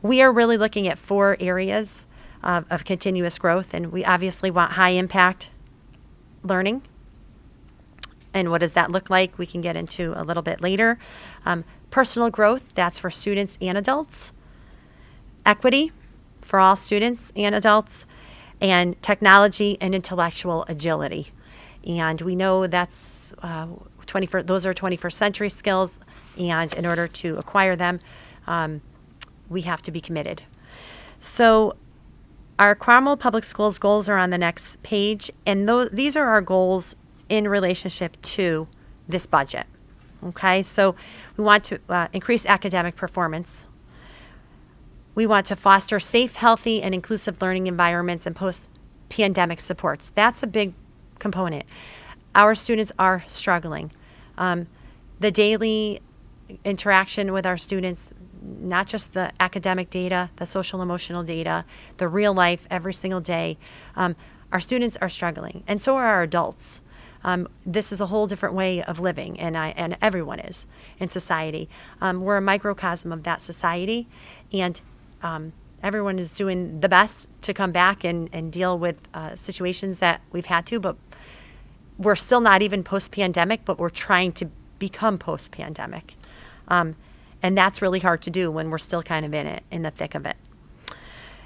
We are really looking at 4 areas of continuous growth, and we obviously want high impact learning. And what does that look like? We can get into a little bit later. Personal growth, that's for students and adults. Equity for all students and adults. And technology and intellectual agility. And we know that's those are 21st century skills, and in order to acquire them, we have to be committed. So our Cromwell Public Schools goals are on the next page, and these are our goals in relationship to this budget. Okay, so we want to increase academic performance. We want to foster safe, healthy, and inclusive learning environments and post-pandemic supports. That's a big component. Our students are struggling. The daily interaction with our students, not just the academic data, the social emotional data, the real life every single day. Our students are struggling, and so are our adults. This is a whole different way of living, and everyone is in society. We're a microcosm of that society, and everyone is doing the best to come back and deal with situations that we've had to, but we're still not even post-pandemic, but we're trying to become post-pandemic. And that's really hard to do when we're still kind of in the thick of it.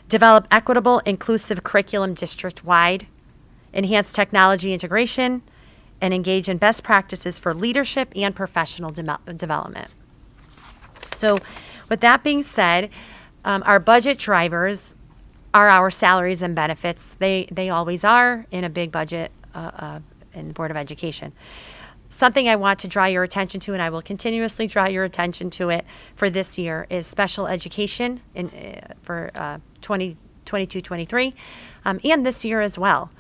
Develop equitable, inclusive curriculum district-wide, enhance technology integration, and engage in best practices for leadership and professional development. So with that being said, our budget drivers are our salaries and benefits. They always are in a big budget in the Board of Education. Something I want to draw your attention to, and I will continuously draw your attention to it for this year, is special education for 2022-23, and this year as well.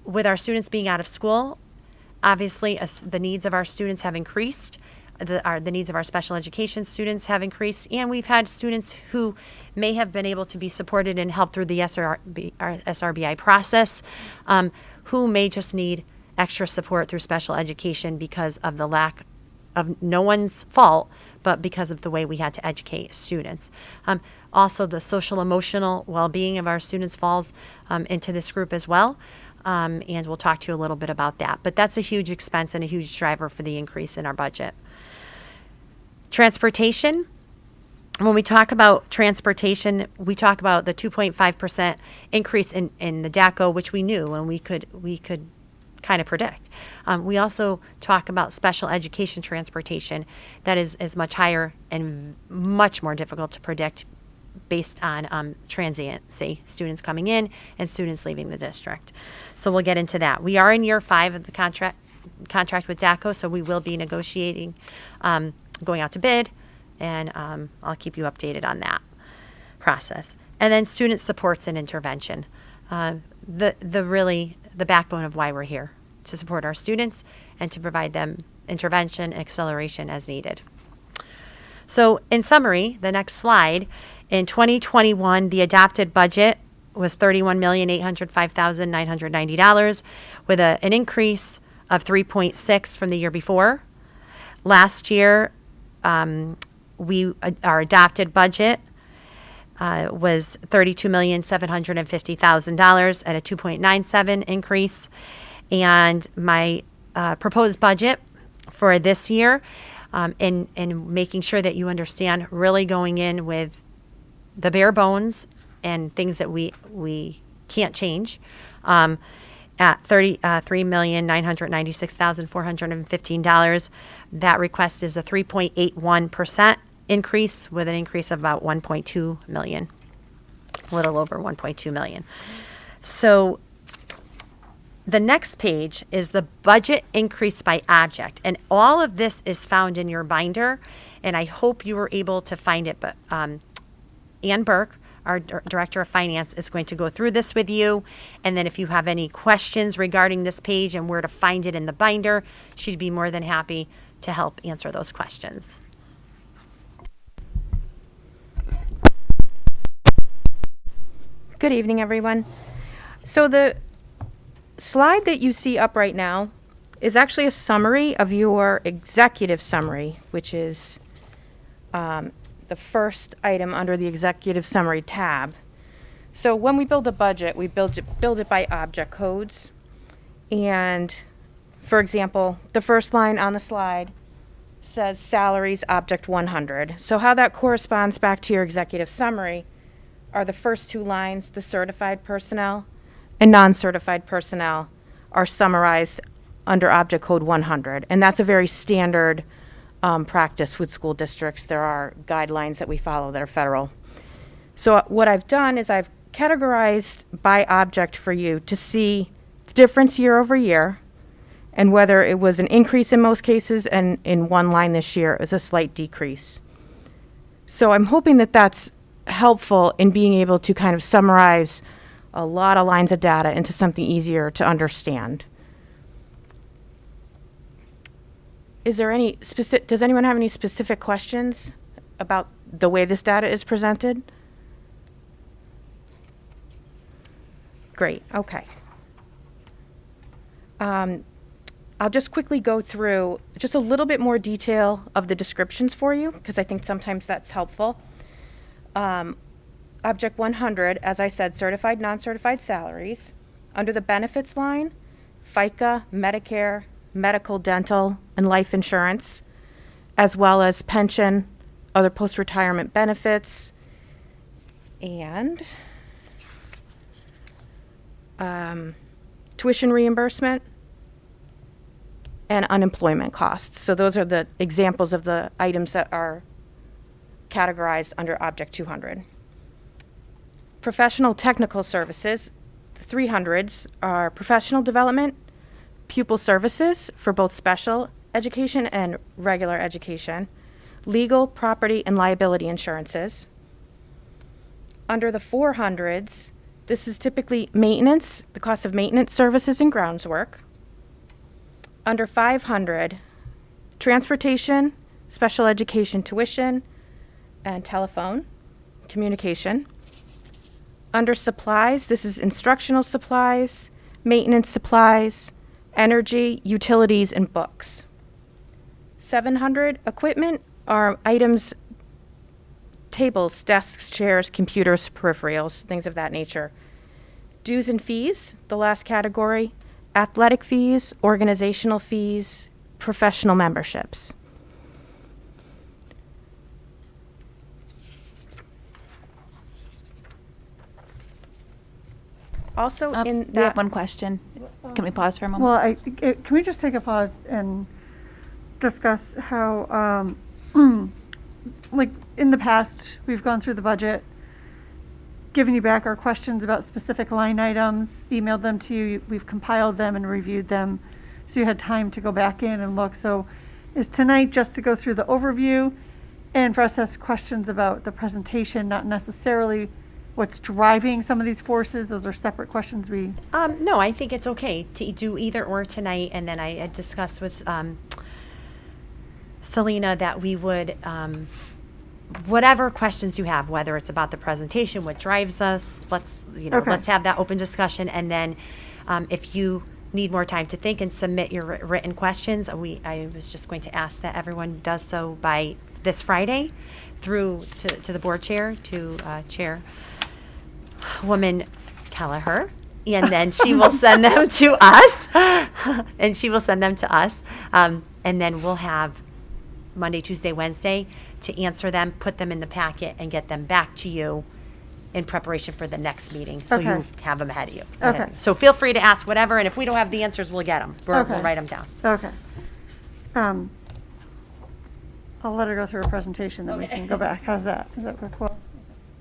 With our students being out of school, obviously the needs of our students have increased. The needs of our special education students have increased, and we've had students who may have been able to be supported and helped through the SRBI process, who may just need extra support through special education because of the lack of no one's fault, but because of the way we had to educate students. Also, the social emotional well-being of our students falls into this group as well, and we'll talk to you a little bit about that. But that's a huge expense and a huge driver for the increase in our budget. Transportation. When we talk about transportation, we talk about the 2.5% increase in the DACO, which we knew and we could kind of predict. We also talk about special education transportation that is much higher and much more difficult to predict based on transiency, students coming in and students leaving the district. So we'll get into that. We are in year 5 of the contract with DACO, so we will be negotiating, going out to bid, and I'll keep you updated on that process. And then student supports and intervention. The backbone of why we're here, to support our students and to provide them intervention and acceleration as needed. So in summary, the next slide, in 2021, the adopted budget was $31,805,990 with an increase of 3.6 from the year before. Last year, our adopted budget was $32,750,000 at a 2.97 increase. And my proposed budget for this year, in making sure that you understand, really going in with the bare bones and things that we can't change, at $3,996,415. That request is a 3.81% increase with an increase of about 1.2 million, a little over 1.2 million. So the next page is the budget increase by object, and all of this is found in your binder, and I hope you were able to find it. But Ann Burke, our Director of Finance, is going to go through this with you, and then if you have any questions regarding this page and where to find it in the binder, she'd be more than happy to help answer those questions. Good evening, everyone. So the slide that you see up right now is actually a summary of your executive summary, which is the first item under the executive summary tab. So when we build a budget, we build it by object codes. And for example, the first line on the slide says salaries object 100. So how that corresponds back to your executive summary are the first two lines, the certified personnel and non-certified personnel are summarized under object code 100. And that's a very standard practice with school districts. There are guidelines that we follow that are federal. So what I've done is I've categorized by object for you to see the difference year over year and whether it was an increase in most cases, and in one line this year is a slight decrease. So I'm hoping that that's helpful in being able to kind of summarize a lot of lines of data into something easier to understand. is there any specific, does anyone have any specific questions about the way this data is presented? Great, okay. I'll just quickly go through just a little bit more detail of the descriptions for you, because I think sometimes that's helpful. Object 100, as I said, certified, non-certified salaries. Under the benefits line, FICA, Medicare, medical, dental, and life insurance, as well as pension, other post-retirement benefits, and tuition reimbursement, and unemployment costs. So those are the examples of the items that are categorized under Object 200. Professional technical services, the 300s are professional development, pupil services for both special education and regular education, legal, property, and liability insurances. Under the 400s, this is typically maintenance, the cost of maintenance services and grounds work. Under 500, transportation, special education tuition, and telephone, communication. Under supplies, this is instructional supplies, maintenance supplies, energy, utilities, and books. 700, equipment are items, tables, desks, chairs, computers, peripherals, things of that nature. Dues and fees, the last category, athletic fees, organizational fees, professional memberships. Also in We have one question. Can we pause for a moment? Well, can we just take a pause and discuss how, like, in the past, we've gone through the budget, given you back our questions about specific line items, emailed them to you, we've compiled them and reviewed them, so you had time to go back in and look. So is tonight just to go through the overview and for us to ask questions about the presentation, not necessarily what's driving some of these forces? Those are separate questions we... No, I think it's okay to do either or tonight, and then I had discussed with Selena that we would, whatever questions you have, whether it's about the presentation, what drives us, let's have that open discussion, and then if you need more time to think and submit your written questions, I was just going to ask that everyone does so by this Friday through to the board chair, to Chairwoman Kelleher, and then she will send them to us, and then we'll have Monday, Tuesday, Wednesday to answer them, put them in the packet, and get them back to you in preparation for the next meeting, so you have them ahead of you. Okay. So feel free to ask whatever, and if we don't have the answers, we'll get them. We'll write them down. Okay. I'll let her go through her presentation, then we can go back. How's that? Does that work well?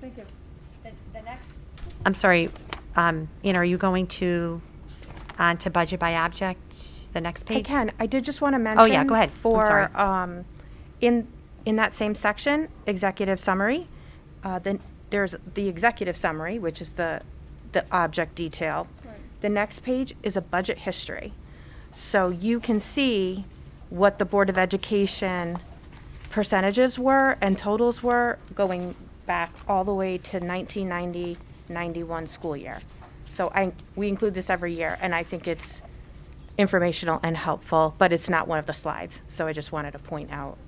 Thank you. The next. I'm sorry, Anna, are you going to on to budget by object, the next page? I can. I did just want to mention. Oh, yeah, go ahead. For I'm sorry. In that same section, executive summary, then there's the executive summary, which is the object detail. Right. The next page is a budget history. So you can see what the Board of Education percentages were and totals were going back all the way to 1990-91 school year. So we include this every year, and I think it's informational and helpful, but it's not one of the slides. So I just wanted to point out.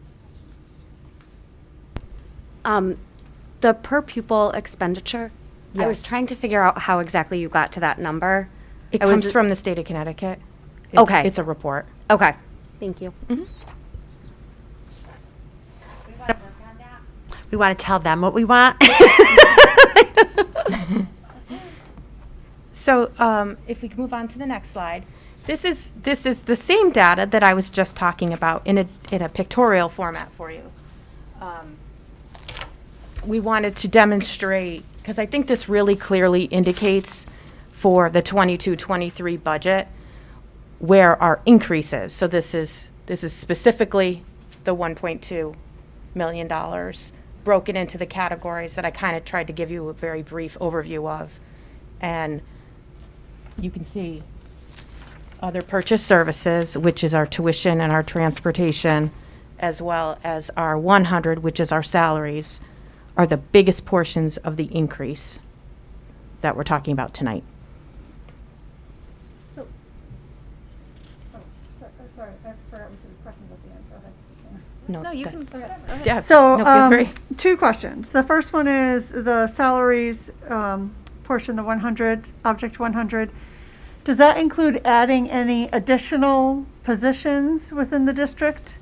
The per pupil expenditure, I was Yes. trying to figure out how exactly you got to that number. It I was- comes from the state of Connecticut. Okay. It's a report. Okay, thank you. We want to tell them what we want. So if we can move on to the next slide. This is the same data that I was just talking about in a pictorial format for you. We wanted to demonstrate, because I think this really clearly indicates for the 22-23 budget where our increase is. So this is specifically the $1.2 million broken into the categories that I kind of tried to give you a very brief overview of. And you can see other purchase services, which is our tuition and our transportation, as well as our 100, which is our salaries, are the biggest portions of the increase that we're talking about tonight. So, sorry, I forgot we said questions at the end. Go ahead. No, you that- can. Go ahead. Yeah, So, no, feel free. 2 questions. The first one is the salaries portion, the 100, Object 100. Does that include adding any additional positions within the district?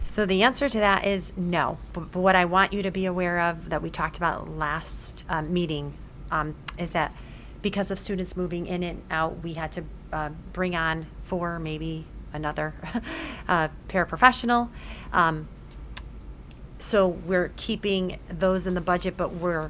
So the answer to that is no. But what I want you to be aware of that we talked about last meeting is that because of students moving in and out, we had to bring on 4, maybe another paraprofessional. So we're keeping those in the budget, but we're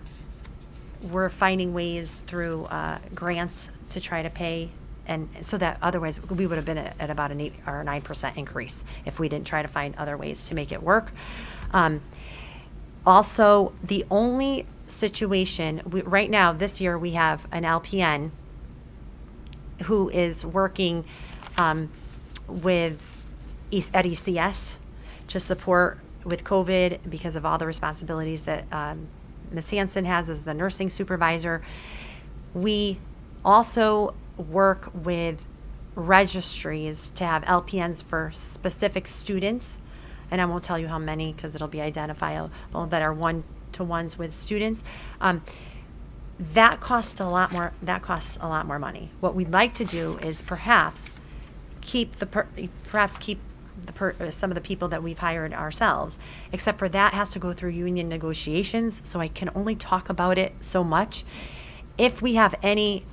finding ways through grants to try to pay, and so that otherwise we would have been at about an 8 or 9% increase if we didn't try to find other ways to make it work. Also, the only situation right now this year we have an LPN who is working with at ECS to support with COVID because of all the responsibilities that Ms. Hansen has as the nursing supervisor. We also work with registries to have LPNs for specific students, and I won't tell you how many because it'll be identifiable, that are one-to-ones with students. That costs a lot more. That costs a lot more money. What we'd like to do is perhaps keep some of the people that we've hired ourselves, except for that has to go through union negotiations, so I can only talk about it so much. If we have any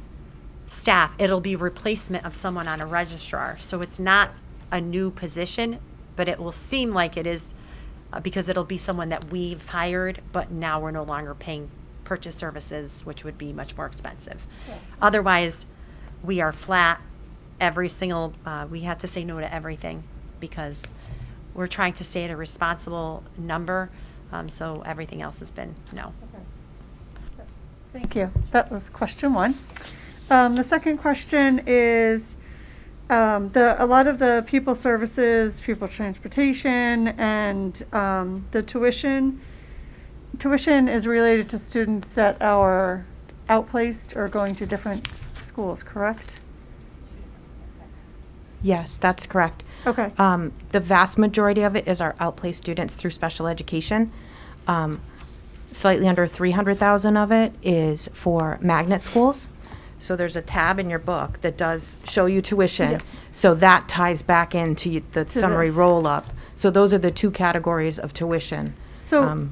staff, it'll be replacement of someone on a registrar, so it's not a new position, but it will seem like it is because it'll be someone that we've hired, but now we're no longer paying purchase services, which would be much more expensive. Yeah. Otherwise, we are flat every single, we had to say no to everything because we're trying to stay at a responsible number, so everything else has been no. Okay. Thank you. That was question 1. The second question is a lot of the pupil services, pupil transportation, and the tuition. Tuition is related to students that are outplaced or going to different schools, correct? Yes, that's correct. Okay. The vast majority of it is our outplaced students through special education. Slightly under 300,000 of it is for magnet schools. So there's a tab in your book that does show you tuition. Yeah. So that ties back into the summary this. roll-up. So those are the 2 categories of tuition. So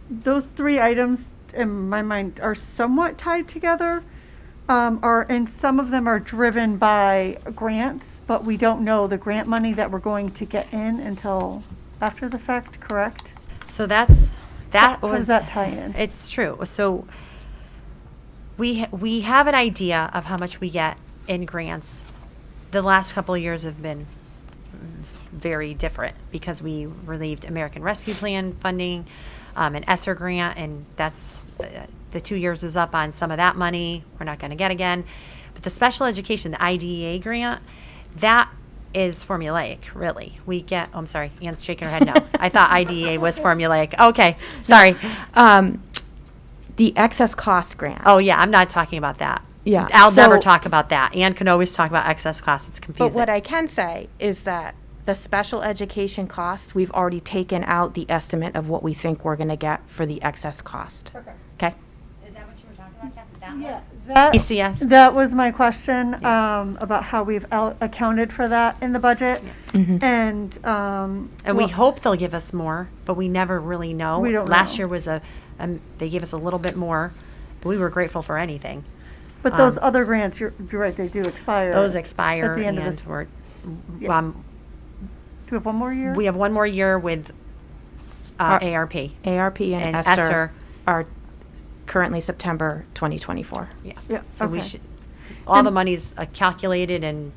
those 3 items in my mind are somewhat tied together. And some of them are driven by grants, but we don't know the grant money that we're going to get in until after the fact, correct? So how does that tie in? It's true. So we have an idea of how much we get in grants. The last couple of years have been very different because we relieved American Rescue Plan funding, an ESSER grant, and that's the 2 years is up on some of that money. We're not going to get again. But the special education, the IDEA grant, that is formulaic, really. We get, I'm sorry, Ann's shaking her head no. I thought IDEA was formulaic. Okay, sorry. The excess cost grant. Oh, yeah, I'm not talking about that. Yeah. I'll so- never talk about that. Ann can always talk about excess costs. It's But confusing. what I can say is that the special education costs, we've already taken out the estimate of what we think we're going to get for the excess cost. Okay. Okay? Is that what you were talking about, Kathy? Yeah. ECS? That was my question, about how we've accounted for that in the budget. And, And we hope they'll give us more, but we never really know. We don't Last know. year was they gave us a little bit more, but we were grateful for anything. But those other grants, you're right, they do expire. Those expire at the end of and this. we're, Yeah. Do we have one more year? we have one more year with ARP. ARP and ESSER are currently September 2024. Yeah. Yeah, So we okay. should, all the And- money's calculated and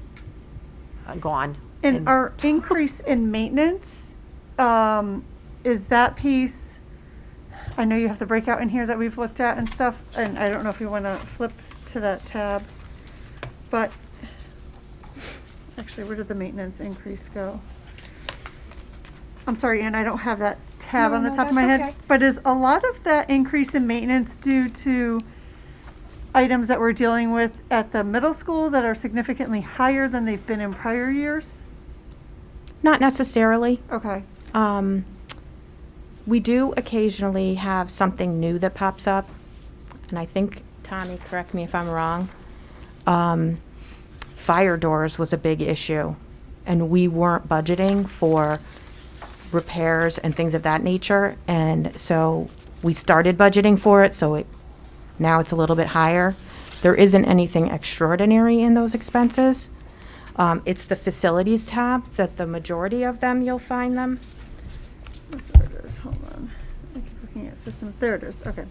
gone. And our increase in maintenance, is that piece, I know you have the breakout in here that we've looked at and stuff, and I don't know if you want to flip to that tab, but Actually, where did the maintenance increase go? I'm sorry, Ann, I don't have that tab on the top of my head. But is a lot of that increase in maintenance due to items that we're dealing with at the middle school that are significantly higher than they've been in prior years? Not necessarily. Okay. We do occasionally have something new that pops up, and I think, Tommy, correct me if I'm wrong, fire doors was a big issue, and we weren't budgeting for repairs and things of that nature, and so we started budgeting for it, so now it's a little bit higher. There isn't anything extraordinary in those expenses. It's the facilities tab that the majority of them, you'll find them. There it is, hold on. I keep looking at systems, there it is, okay.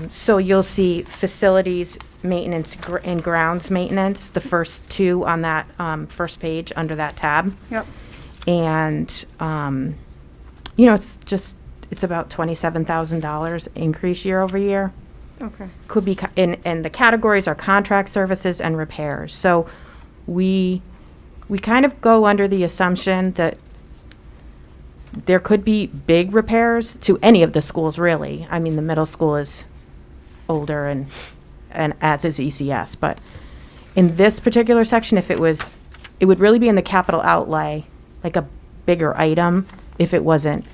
So you'll see facilities maintenance and grounds maintenance, the first two on that first page under that tab. Yep. And, it's about $27,000 increase year over year. Okay. Could be, and the categories are contract services and repairs. So we kind of go under the assumption that there could be big repairs to any of the schools, really. I mean, the middle school is older and as is ECS. But in this particular section, it would really be in the capital outlay, like a bigger item, if it wasn't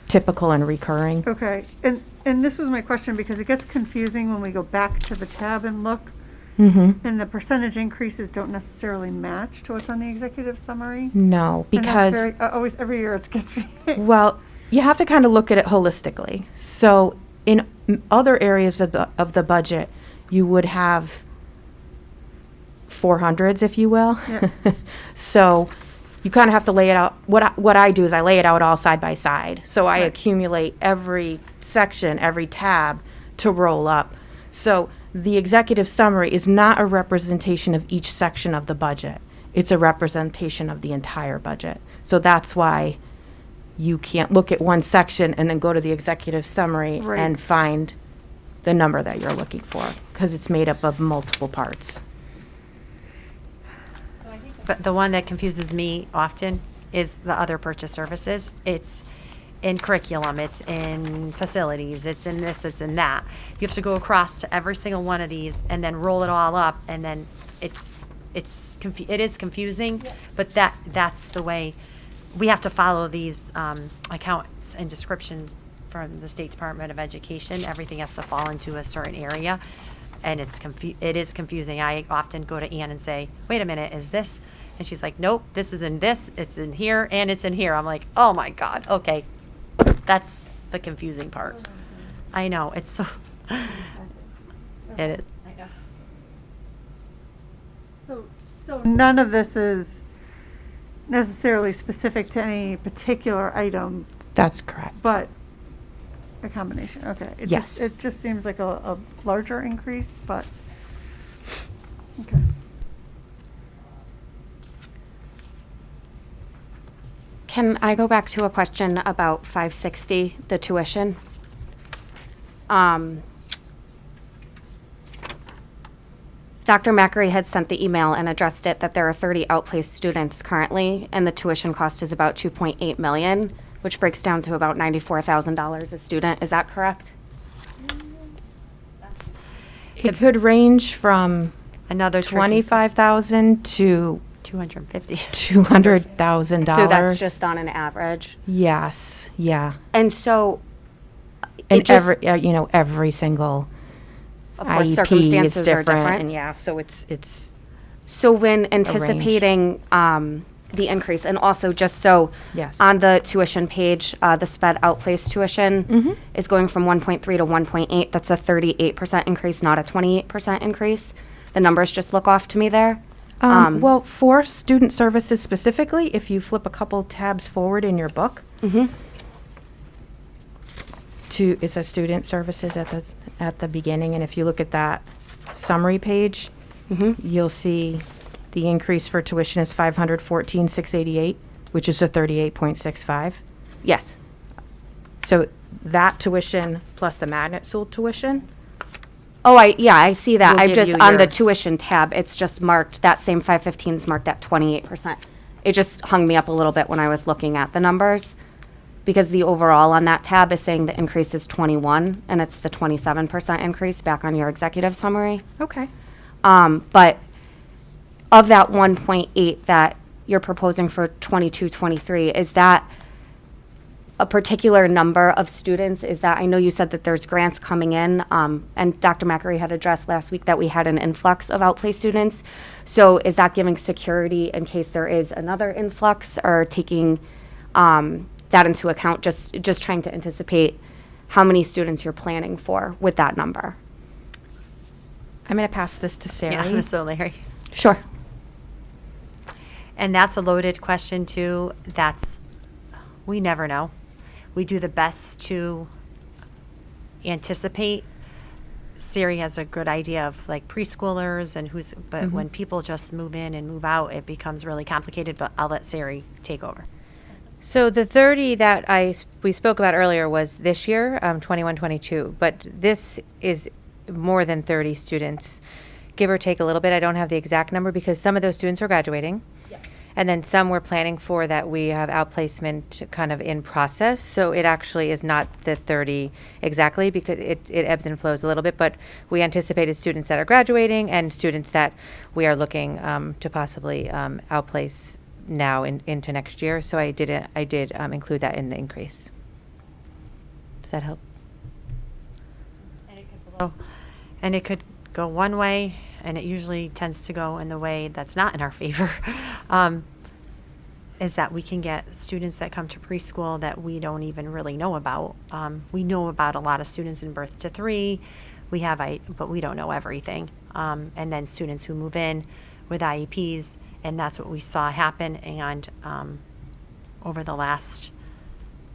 typical and recurring. Okay, and this was my question because it gets confusing when we go back to the tab and look. Mm-hmm. And the percentage increases don't necessarily match to what's on the executive summary. No, And that's because always every year it gets me. well, you have to kind of look at it holistically. So in other areas of the budget, you would have 400s, if you will. Yeah. So you kind of have to lay it out. What I do is I lay it out all side by side. So I accumulate every section, every tab to roll up. So the executive summary is not a representation of each section of the budget. It's a representation of the entire budget. So that's why you can't look at one section and then go to the executive summary Right. and find the number that you're looking for, because it's made up of multiple parts. But the one that confuses me often is the other purchase services. It's in curriculum, it's in facilities, it's in this, it's in that. You have to go across to every single one of these and then roll it all up, and then it is confusing, but that's the way we have to follow these accounts and descriptions from the State Department of Education. Everything has to fall into a certain area, and it is confusing. I often go to Ann and say, wait a minute, is this? And she's like, nope, this is in this, it's in here, and it's in here. I'm like, oh my God, okay. That's the confusing part. I know, it's so, it is. So none of this is necessarily specific to any particular item, That's correct. but a combination, okay. Yes. It just seems like a larger increase, but, okay. Can I go back to a question about 560, the tuition? Dr. Macri had sent the email and addressed it that there are 30 outplaced students currently, and the tuition cost is about 2.8 million, which breaks down to about $94,000 a student. Is that correct? It could range from Another tricky- 25,000 to 250. $200,000. So that's just on an average. Yes, yeah. And so, And it just, every single of course, IEP circumstances is are different. different. And yeah, so it's So when anticipating the increase, and also just so Yes. on the tuition page, the sped outplaced tuition is going from 1.3 to 1.8. That's a 38% increase, not a 28% increase. The numbers just look off to me there. well, for student services specifically, if you flip a couple tabs forward in your book, it says student services at the beginning, and if you look at that summary page, you'll see the increase for tuition is $514,688, which is a 38.65. Yes. So that tuition plus the magnet school tuition Oh, I see that. We'll I give just, you on the your- tuition tab, it's just marked, that same 515 is marked at 28%. It just hung me up a little bit when I was looking at the numbers, because the overall on that tab is saying the increase is 21, and it's the 27% increase back on your executive summary. Okay. But of that 1.8 that you're proposing for 22-23, is that a particular number of students? Is that, I know you said that there's grants coming in, and Dr. McAree had addressed last week that we had an influx of outplaced students. So is that giving security in case there is another influx, or taking that into account, just trying to anticipate how many students you're planning for with that number? I'm going to pass this to Sarah. Yeah, so Larry. Sure. And that's a loaded question too. We never know. We do the best to anticipate. Siri has a good idea of like preschoolers and but when people just move in and move out, it becomes really complicated, but I'll let Siri take over. So the 30 that we spoke about earlier was this year, 21-22, but this is more than 30 students, give or take a little bit. I don't have the exact number because some of those students are graduating. And then some we're planning for that we have outplacement kind of in process. So it actually is not the 30 exactly, because it ebbs and flows a little bit. But we anticipated students that are graduating and students that we are looking to possibly outplace now into next year. So I did include that in the increase. Does that help? And it could go one way, and it usually tends to go in the way that's not in our favor, is that we can get students that come to preschool that we don't even really know about. We know about a lot of students in birth to 3. But we don't know everything. And then students who move in with IEPs, and that's what we saw happen. And over the last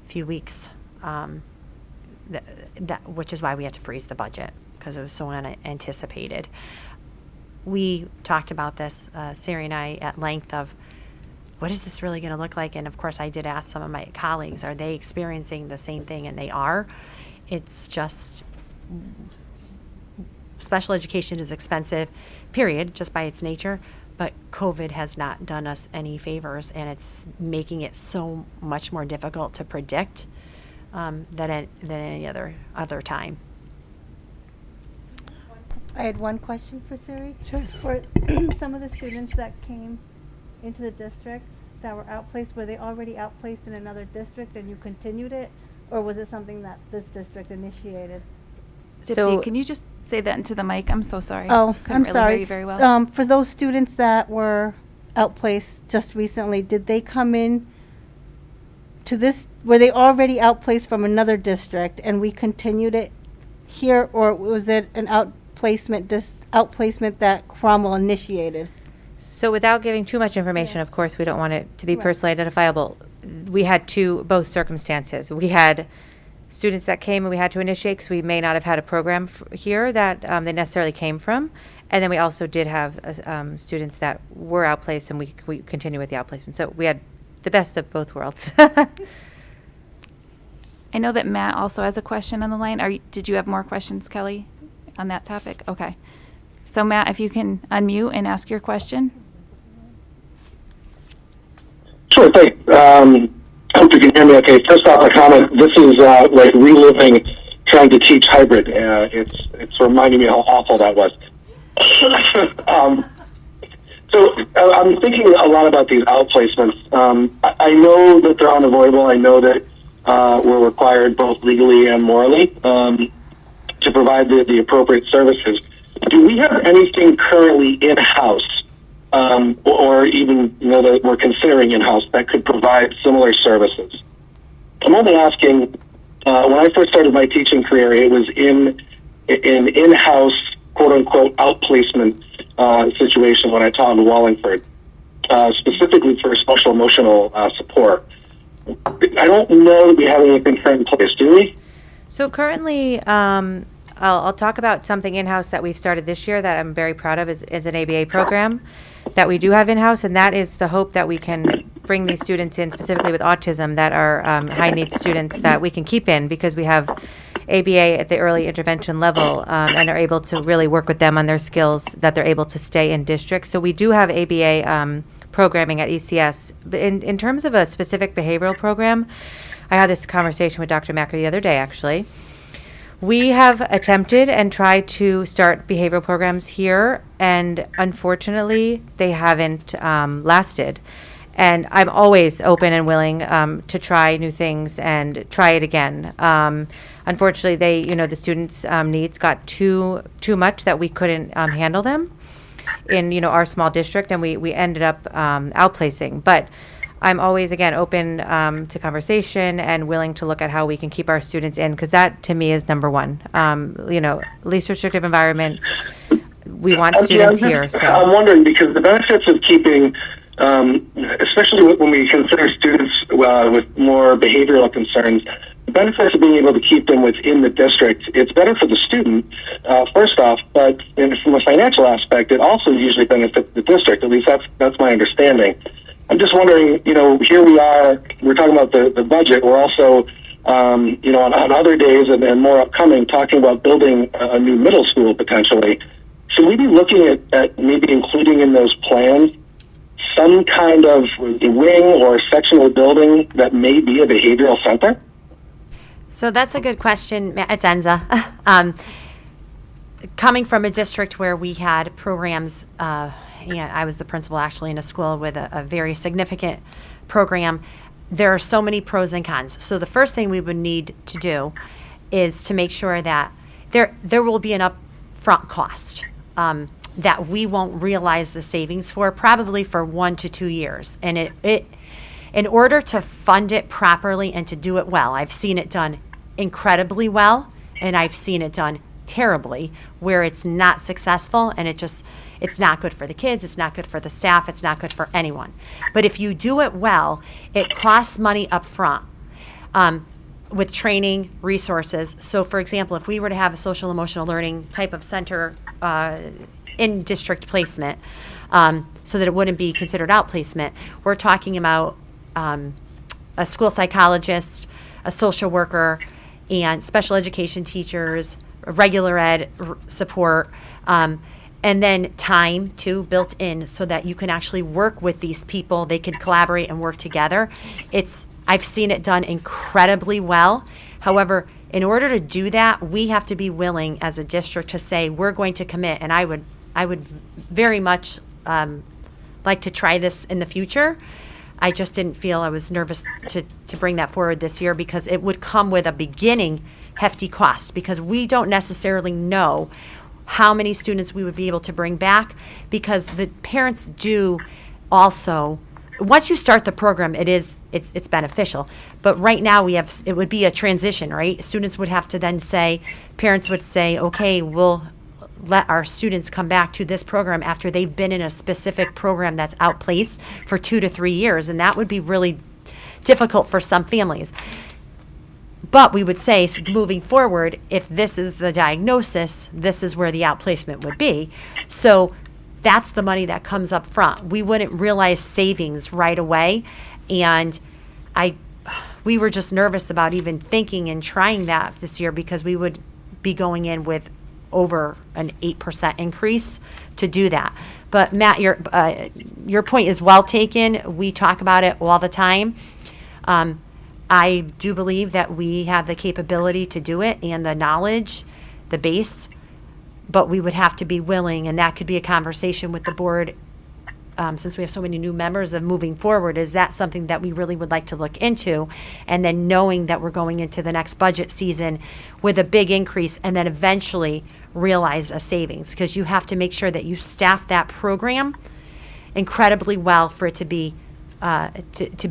few weeks, which is why we had to freeze the budget, because it was so unanticipated. We talked about this, Sari and I, at length of what is this really going to look like? And of course, I did ask some of my colleagues, are they experiencing the same thing? And they are. It's just, special education is expensive, period, just by its nature. But COVID has not done us any favors, and it's making it so much more difficult to predict than any other time. I had one question for Siri. Sure. For some of the students that came into the district that were outplaced, were they already outplaced in another district and you continued it? Or was it something that this district initiated? Dipti, can you just say that into the mic? I'm so sorry. Oh, Couldn't I'm really sorry. hear you very well. For those students that were outplaced just recently, did they come in to this, were they already outplaced from another district and we continued it here, or was it an outplacement that Cromwell initiated? So without giving too much information, of course, we don't want it to be Right. personally identifiable. We had both circumstances. We had students that came and we had to initiate because we may not have had a program here that they necessarily came from. And then we also did have students that were outplaced, and we continue with the outplacement. So we had the best of both worlds. I know that Matt also has a question on the line. Did you have more questions, Kelly, on that topic? Okay. So Matt, if you can unmute and ask your question. Sure, thanks. Hope you can hear me okay. First off, a comment. This is like reliving trying to teach hybrid. It's reminding me how awful that was. So I'm thinking a lot about these outplacements. I know that they're unavoidable. I know that we're required both legally and morally to provide the appropriate services. Do we have anything currently in-house, or even that we're considering in-house, that could provide similar services? I'm only asking. When I first started my teaching career, it was in an in-house, quote-unquote, outplacement situation when I taught in Wallingford, specifically for social emotional support. I don't know that we have anything current in place, do we? So currently, I'll talk about something in-house that we've started this year that I'm very proud of is an ABA program that we do have in-house, and that is the hope that we can bring these students in, specifically with autism, that are high-need students that we can keep in, because we have ABA at the early intervention level and are able to really work with them on their skills that they're able to stay in district. So we do have ABA programming at ECS. But in terms of a specific behavioral program, I had this conversation with Dr. Macker the other day, actually. We have attempted and tried to start behavioral programs here, and unfortunately, they haven't lasted. And I'm always open and willing to try new things and try it again. Unfortunately, the students' needs got too much that we couldn't handle them in our small district, and we ended up outplacing. But I'm always, again, open to conversation and willing to look at how we can keep our students in, because that, to me, is number one. Least restrictive environment, we want students here. So I'm wondering, because the benefits of keeping, especially when we consider students with more behavioral concerns, the benefits of being able to keep them within the district, it's better for the student, first off, but from a financial aspect, it also usually benefits the district. At least that's my understanding. I'm just wondering, here we are, we're talking about the budget. We're also, on other days and more upcoming, talking about building a new middle school potentially. Should we be looking at maybe including in those plans some kind of wing or section of the building that may be a behavioral center? So that's a good question. It's Enza. Coming from a district where we had programs, I was the principal actually in a school with a very significant program. There are so many pros and cons. So the first thing we would need to do is to make sure that there will be an upfront cost that we won't realize the savings for, probably for 1 to 2 years. And it in order to fund it properly and to do it well, I've seen it done incredibly well, and I've seen it done terribly where it's not successful, and it's not good for the kids, it's not good for the staff, it's not good for anyone. But if you do it well, it costs money up front with training, resources. So for example, if we were to have a social emotional learning type of center in district placement, so that it wouldn't be considered outplacement, we're talking about a school psychologist, a social worker, and special education teachers, regular ed support, and then time too built in so that you can actually work with these people. They can collaborate and work together. I've seen it done incredibly well. However, in order to do that, we have to be willing as a district to say we're going to commit. And I would very much like to try this in the future. I just didn't feel I was nervous to bring that forward this year because it would come with a beginning hefty cost, because we don't necessarily know how many students we would be able to bring back, because the parents do also, once you start the program, it's beneficial. But right now it would be a transition, right? Students would have to then say, parents would say, okay, we'll let our students come back to this program after they've been in a specific program that's outplaced for 2 to 3 years. And that would be really difficult for some families. But we would say, moving forward, if this is the diagnosis, this is where the outplacement would be. So that's the money that comes up front. We wouldn't realize savings right away. And we were just nervous about even thinking and trying that this year, because we would be going in with over an 8% increase to do that. But Matt, your point is well taken. We talk about it all the time. I do believe that we have the capability to do it and the knowledge, the base, but we would have to be willing, and that could be a conversation with the board, since we have so many new members, of moving forward. Is that something that we really would like to look into? And then knowing that we're going into the next budget season with a big increase, and then eventually realize a savings, because you have to make sure that you staff that program incredibly well for it to be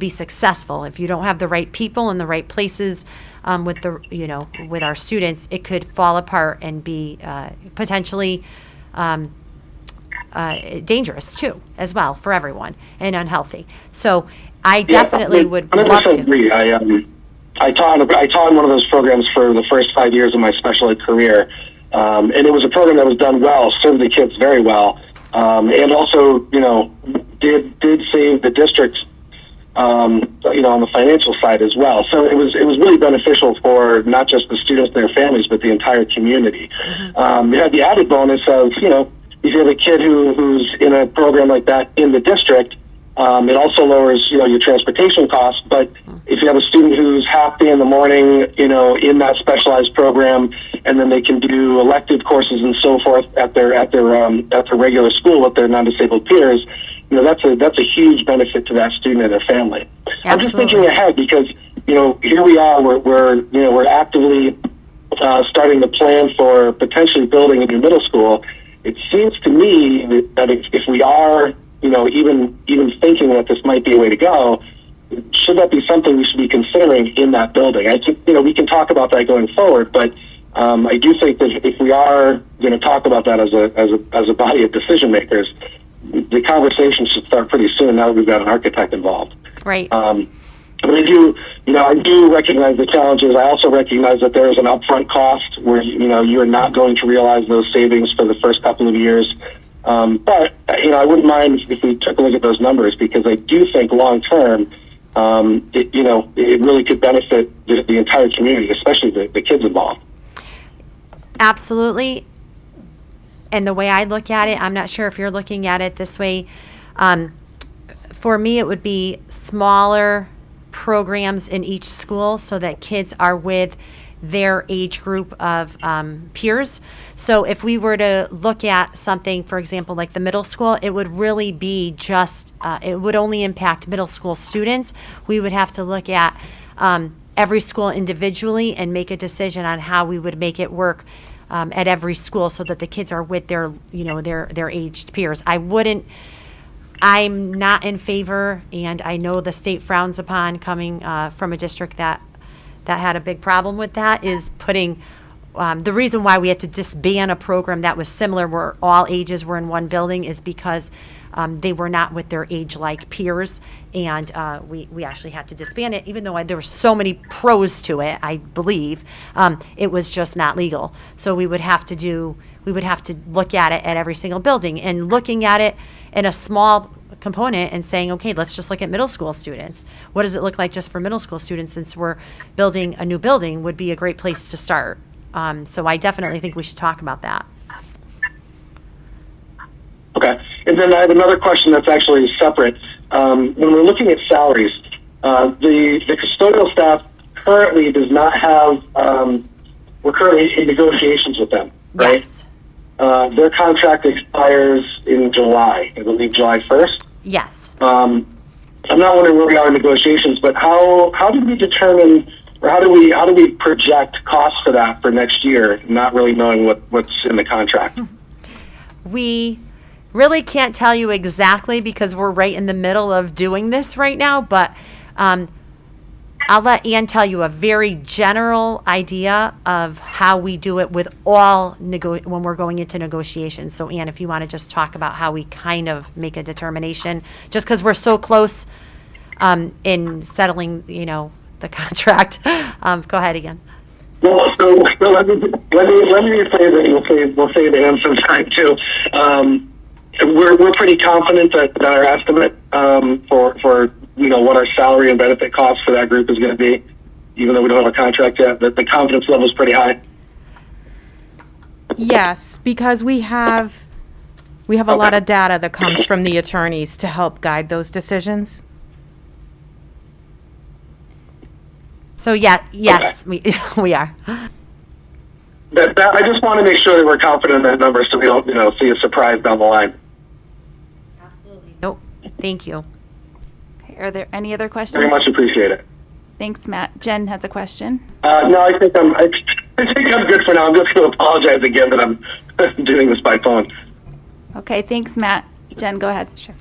successful. If you don't have the right people in the right places with our students, it could fall apart and be potentially dangerous too, as well, for everyone, and unhealthy. So I definitely would love to. Agree. I taught in one of those programs for the first 5 years of my special ed career, and it was a program that was done well, served the kids very well, and also did save the district on the financial side as well. So it was really beneficial for not just the students and their families, but the entire community. You had the added bonus of, if you have a kid who's in a program like that in the district, it also lowers, your transportation costs. But if you have a student who's half day in the morning, in that specialized program, and then they can do elective courses and so forth at their regular school with their non-disabled peers, that's a huge benefit to that student and their family. Absolutely. I'm just thinking ahead because, here we are, we're actively starting to plan for potentially building a new middle school. It seems to me that if we are, even thinking that this might be a way to go, should that be something we should be considering in that building? I think, we can talk about that going forward, but I do think that if we are going to talk about that as a body of decision makers, the conversation should start pretty soon now that we've got an architect involved. Right. But I do recognize the challenges. I also recognize that there is an upfront cost where, you're not going to realize those savings for the first couple of years. But, I wouldn't mind if we took a look at those numbers because I do think long term, it really could benefit the entire community, especially the kids involved. Absolutely. And the way I look at it, I'm not sure if you're looking at it this way. For me, it would be smaller programs in each school so that kids are with their age group of peers. So if we were to look at something, for example, like the middle school, it would really be just, it would only impact middle school students. We would have to look at every school individually and make a decision on how we would make it work at every school so that the kids are with their, their aged peers. I'm not in favor, and I know the state frowns upon coming from a district that had a big problem with that, is putting, the reason why we had to disband a program that was similar where all ages were in one building is because they were not with their age-like peers, and we actually had to disband it, even though there were so many pros to it, I believe. It was just not legal. So we would have to look at it at every single building, and looking at it in a small component and saying, okay, let's just look at middle school students. What does it look like just for middle school students, since we're building a new building, would be a great place to start. So I definitely think we should talk about that. Okay. And then I have another question that's actually separate. When we're looking at salaries, the custodial staff currently does not have, we're currently in negotiations with them, right? Yes. Their contract expires in July, I believe July 1st. Yes. I'm not wondering where we are in negotiations, but how did we determine, or how do we project costs for that for next year, not really knowing what's in the contract? We really can't tell you exactly because we're right in the middle of doing this right now, but I'll let Ann tell you a very general idea of how we do it with all when we're going into negotiations. So Ann, if you want to just talk about how we kind of make a determination, just because we're so close in settling, the contract. Go ahead again. Well, so let me rephrase it. We'll save Ann some time too. We're pretty confident that our estimate for what our salary and benefit costs for that group is going to be, even though we don't have a contract yet, that the confidence level is pretty high. Yes, because we have a lot of data that comes from the attorneys to help guide those decisions. So yes, okay. we are. I just want to make sure that we're confident in that number so we don't, see a surprise down the line. Absolutely. Nope. Thank you. Okay, are there any other questions? Very much appreciate it. Thanks, Matt. Jen has a question. No, I think I'm good for now. I'm just going to apologize again that I'm doing this by phone. Okay, thanks, Matt. Jen, go ahead. Sure.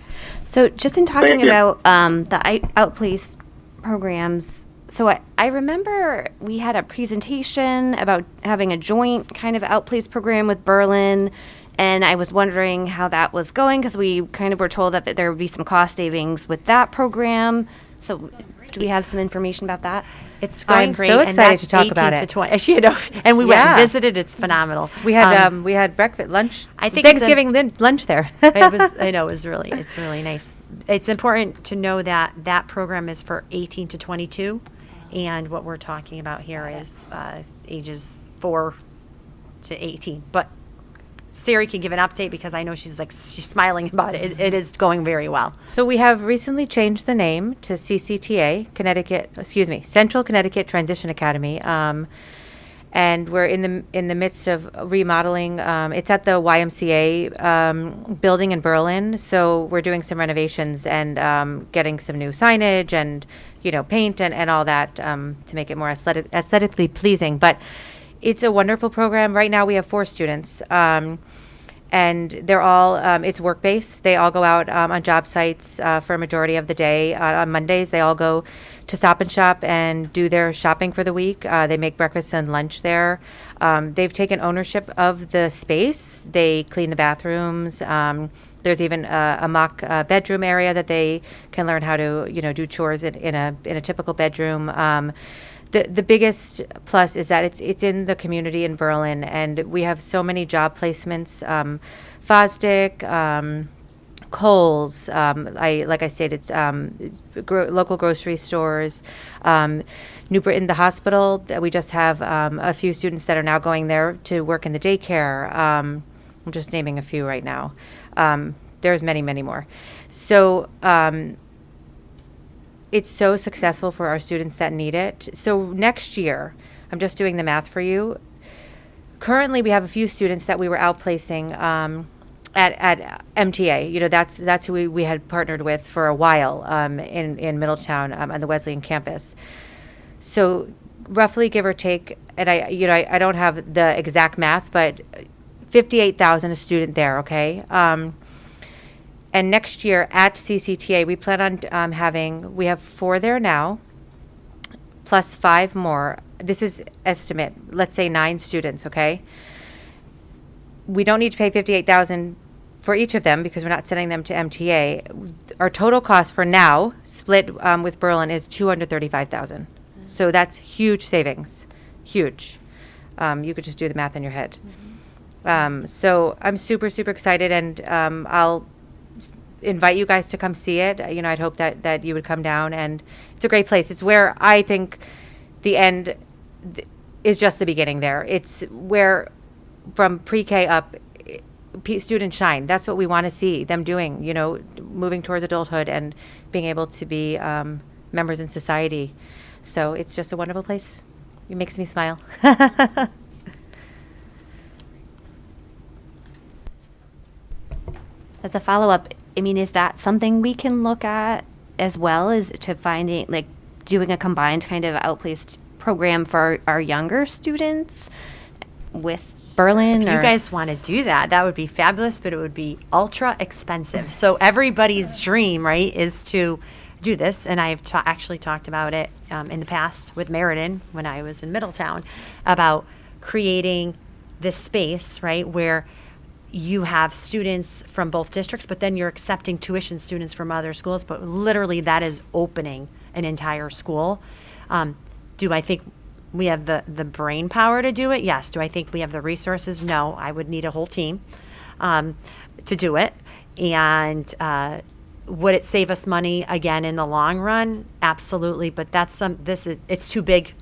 So just in talking about the outplace programs, so I remember we had a presentation about having a joint kind of outplace program with Berlin, and I was wondering how that was going because we kind of were told that there would be some cost savings with that program. So do we have some information about that? It's going I'm great. so and excited that's to talk 18 about to it. 20. And we went and visited. It's phenomenal. We had breakfast, lunch. I think Thanksgiving lunch there. It was. I know it's really nice. it's important to know that that program is for 18 to 22, and what we're talking about here is ages 4 to 18. But Sari can give an update because I know she's smiling about it. It is going very well. So we have recently changed the name to CCTA, Central Connecticut Transition Academy. And we're in the midst of remodeling. It's at the YMCA building in Berlin. So we're doing some renovations and getting some new signage and paint and all that to make it more aesthetically pleasing. But it's a wonderful program. Right now we have 4 students. And they're all, it's work-based. They all go out on job sites for a majority of the day. On Mondays, they all go to Stop and Shop and do their shopping for the week. They make breakfast and lunch there. They've taken ownership of the space. They clean the bathrooms. There's even a mock bedroom area that they can learn how to, do chores in a typical bedroom. The biggest plus is that it's in the community in Berlin, and we have so many job placements. Fosdick, Kohl's, like I stated, local grocery stores, New Britain, the hospital. We just have a few students that are now going there to work in the daycare. I'm just naming a few right now. There's many, many more. So it's so successful for our students that need it. So next year, I'm just doing the math for you. Currently, we have a few students that we were outplacing at MTA. That's who we had partnered with for a while in Middletown on the Wesleyan campus. So roughly, give or take, and I don't have the exact math, but 58,000 a student there. Okay. And next year at CCTA, we plan on we have 4 there now, plus 5 more. This is estimate, let's say 9 students, okay? We don't need to pay $58,000 for each of them because we're not sending them to MTA. Our total cost for now, split with Berlin, is $235,000. So that's huge savings, huge. You could just do the math in your head. So I'm super, super excited, and I'll invite you guys to come see it. I'd hope that you would come down, and it's a great place. It's where I think the end is just the beginning there. It's where from pre-K up, students shine. That's what we want to see them doing, moving towards adulthood and being able to be members in society. So it's just a wonderful place. It makes me smile. As a follow-up, is that something we can look at as well as to finding, doing a combined kind of outplaced program for our younger students with Berlin? If you guys want to do that, that would be fabulous, but it would be ultra expensive. So everybody's dream, right, is to do this, and I've actually talked about it in the past with Meriden when I was in Middletown about creating this space, right, where you have students from both districts, but then you're accepting tuition students from other schools. But literally, that is opening an entire school. Do I think we have the brain power to do it? Yes. Do I think we have the resources? No. I would need a whole team to do it. And would it save us money again in the long run? Absolutely. But it's too big.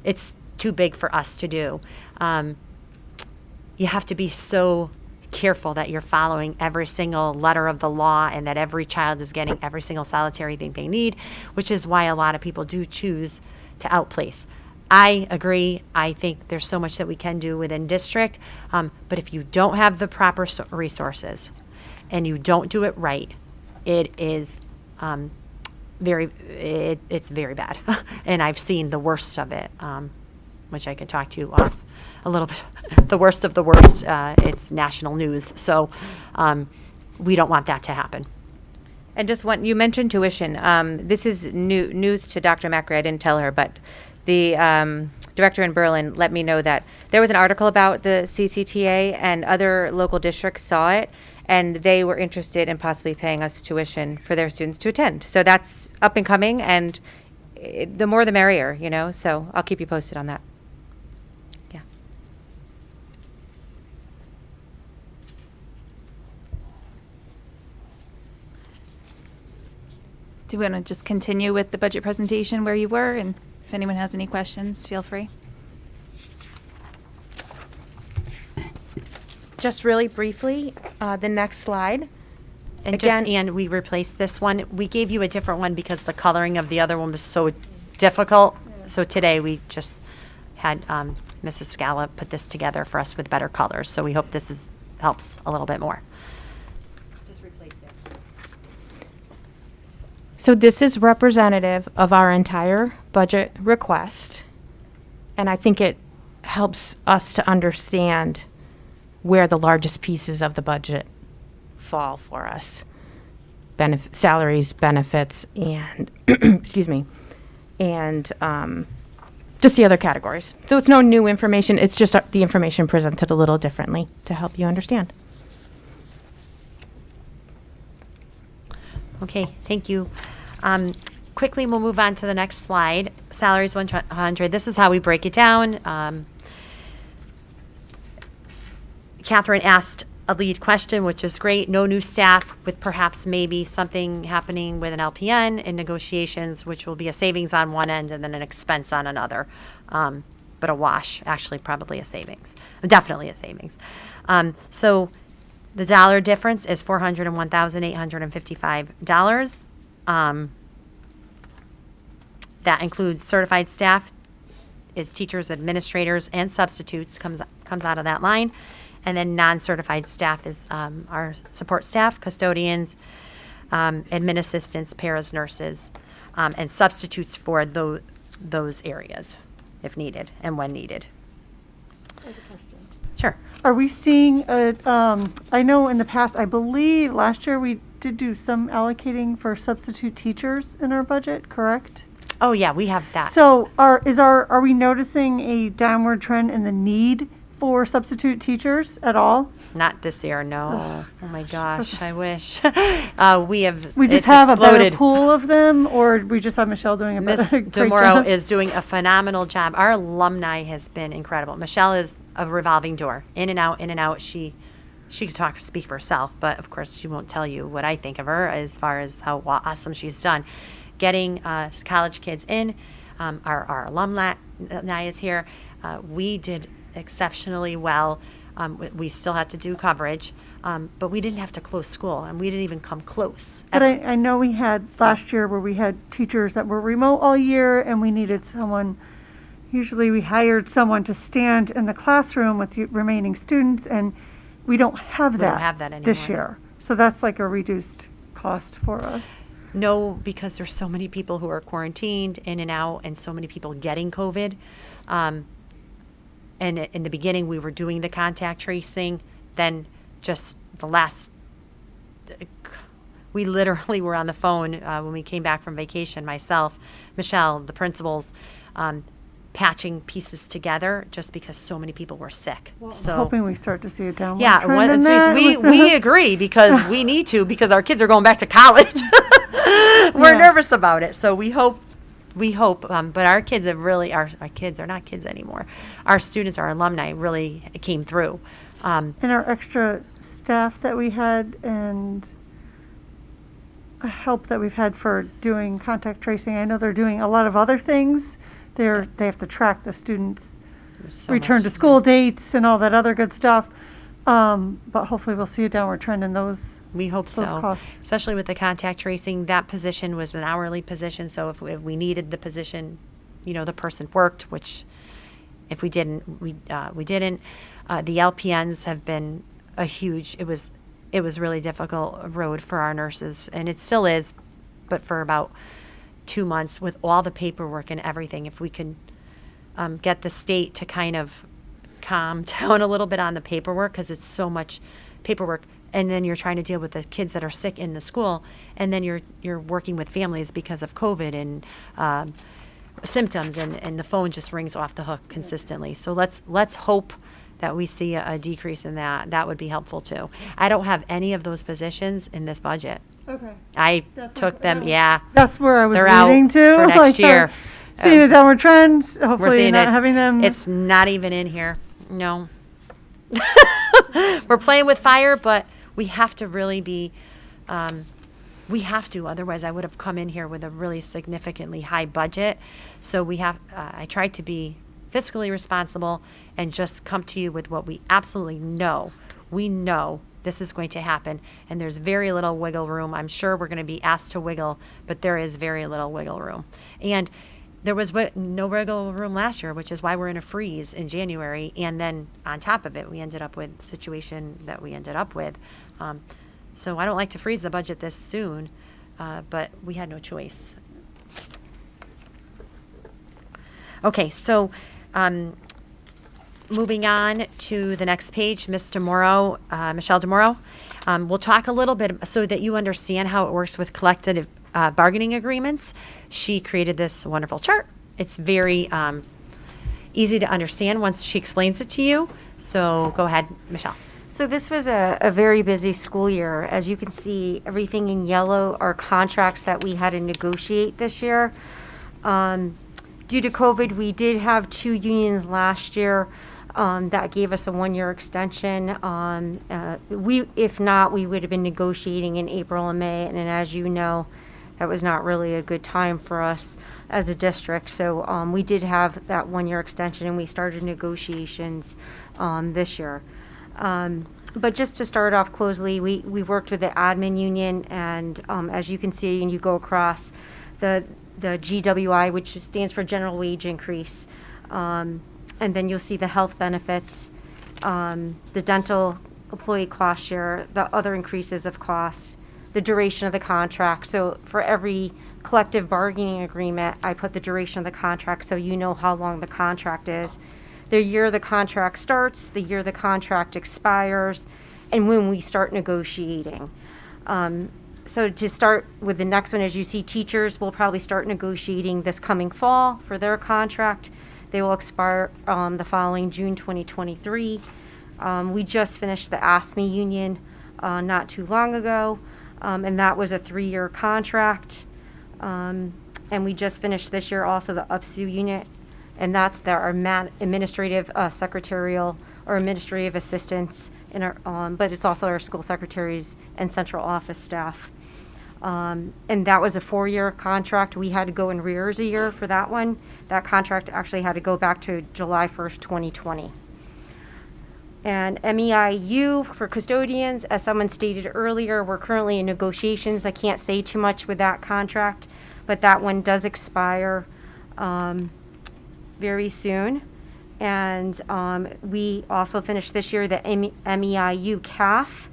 It's too big for us to do. You have to be so careful that you're following every single letter of the law and that every child is getting every single solitary thing they need, which is why a lot of people do choose to outplace. I agree. I think there's so much that we can do within district, but if you don't have the proper resources and you don't do it right, it is it's very bad. And I've seen the worst of it, which I can talk to you off a little bit. The worst of the worst. It's national news. So we don't want that to happen. And just one, you mentioned tuition. This is news to Dr. Macri. I didn't tell her, but the director in Berlin let me know that there was an article about the CCTA and other local districts saw it, and they were interested in possibly paying us tuition for their students to attend. So that's up and coming, and the more the merrier, so I'll keep you posted on that. Do we want to just continue with the budget presentation where you were? And if anyone has any questions, feel free. Just really briefly, the next slide. And Again- just, and we replaced this one. We gave you a different one because the coloring of the other one was so difficult. So today we just had Mrs. Scala put this together for us with better colors. So we hope this helps a little bit more. Just replace it. So this is representative of our entire budget request. And I think it helps us to understand where the largest pieces of the budget fall for us. Salaries, benefits, and, excuse me, and just the other categories. So it's no new information, it's just the information presented a little differently to help you understand. Okay, thank you. Quickly, we'll move on to the next slide. Salaries 100. This is how we break it down. Catherine asked a lead question, which is great. No new staff, with perhaps maybe something happening with an LPN in negotiations, which will be a savings on one end and then an expense on another. But a wash, actually probably a savings. Definitely a savings. So the dollar difference is $401,855. That includes certified staff, is teachers, administrators, and substitutes comes out of that line. And then non-certified staff is our support staff, custodians, admin assistants, paras, nurses, and substitutes for those areas if needed and when needed. Sure. Are we seeing, I know in the past, I believe last year we did do some allocating for substitute teachers in our budget, correct? Oh, yeah, we have that. So are we noticing a downward trend in the need for substitute teachers at all? Not this year, no. Oh my gosh, I wish. We just it's have exploded. A better pool of them, or we just have Michelle doing a Miss better great DeMoro job? is doing a phenomenal job. Our alumni has been incredible. Michelle is a revolving door, in and out, in and out. She can speak for herself, but of course she won't tell you what I think of her as far as how awesome she's done. Getting college kids in, our alumni is here. We did exceptionally well. We still had to do coverage, but we didn't have to close school, and we didn't even come close. But I know we had last year where we had teachers that were remote all year, and we needed someone. Usually we hired someone to stand in the classroom with the remaining students, and we don't have that this year. So that's like a reduced cost for us. No, because there's so many people who are quarantined in and out, and so many people getting COVID. And in the beginning, we were doing the contact tracing. Then just we literally were on the phone when we came back from vacation, myself, Michelle, the principals, patching pieces together just because so many people were sick. Well, so I'm hoping we start to see a downward yeah, trend in that. we agree because we need to, because our kids are going back to college. We're nervous about it. So we hope, but our kids have really, our kids are not kids anymore. Our students, our alumni really came through. And our extra staff that we had and help that we've had for doing contact tracing. I know they're doing a lot of other things. They have to track the students' return to school dates and all that other good stuff. But hopefully we'll see a downward trend in those. We hope so, costs. Especially with the contact tracing. That position was an hourly position, so if we needed the position, the person worked, which if we didn't, we didn't. The LPNs have been a huge, it was really difficult road for our nurses, and it still is, but for about 2 months with all the paperwork and everything, if we could get the state to kind of calm down a little bit on the paperwork, because it's so much paperwork. And then you're trying to deal with the kids that are sick in the school, and then you're working with families because of COVID and symptoms, and the phone just rings off the hook consistently. So let's hope that we see a decrease in that. That would be helpful too. I don't have any of those positions in this budget. Okay. I took them. Yeah. That's where I was They're leading out to. for next year. Seeing a downward trend. Hopefully, We're seeing not having them. It's not even in here. No. We're playing with fire, but we have to really be we have to, otherwise I would have come in here with a really significantly high budget. So we have, I tried to be fiscally responsible and just come to you with what we absolutely know. We know this is going to happen, and there's very little wiggle room. I'm sure we're going to be asked to wiggle, but there is very little wiggle room. And there was no wiggle room last year, which is why we're in a freeze in January. And then on top of it, we ended up with the situation that we ended up with. So I don't like to freeze the budget this soon, but we had no choice. Okay, so moving on to the next page, Michelle DeMoro. We'll talk a little bit so that you understand how it works with collective bargaining agreements. She created this wonderful chart. It's very easy to understand once she explains it to you. So go ahead, Michelle. So this was a very busy school year. As you can see, everything in yellow are contracts that we had to negotiate this year. Due to COVID, we did have 2 unions last year that gave us a 1-year extension. If not, we would have been negotiating in April and May. And as you know, that was not really a good time for us as a district. So we did have that 1-year extension, and we started negotiations this year. But just to start off closely, we worked with the admin union, and as you can see, and you go across the GWI, which stands for General Wage Increase, and then you'll see the health benefits, the dental employee cost share, the other increases of cost, the duration of the contract. So for every collective bargaining agreement, I put the duration of the contract so you know how long the contract is, the year the contract starts, the year the contract expires, and when we start negotiating. So to start with the next one, as you see, teachers will probably start negotiating this coming fall for their contract. They will expire the following June 2023. We just finished the ASME union not too long ago, and that was a 3-year contract. And we just finished this year also the UPSU unit, and that's our administrative secretarial or administrative assistants, in our, but it's also our school secretaries and central office staff. And that was a 4-year contract. We had to go in arrears a year for that one. That contract actually had to go back to July 1st, 2020. And MEIU for custodians, as someone stated earlier, we're currently in negotiations. I can't say too much with that contract, but that one does expire very soon. And we also finished this year the MEIU CAF,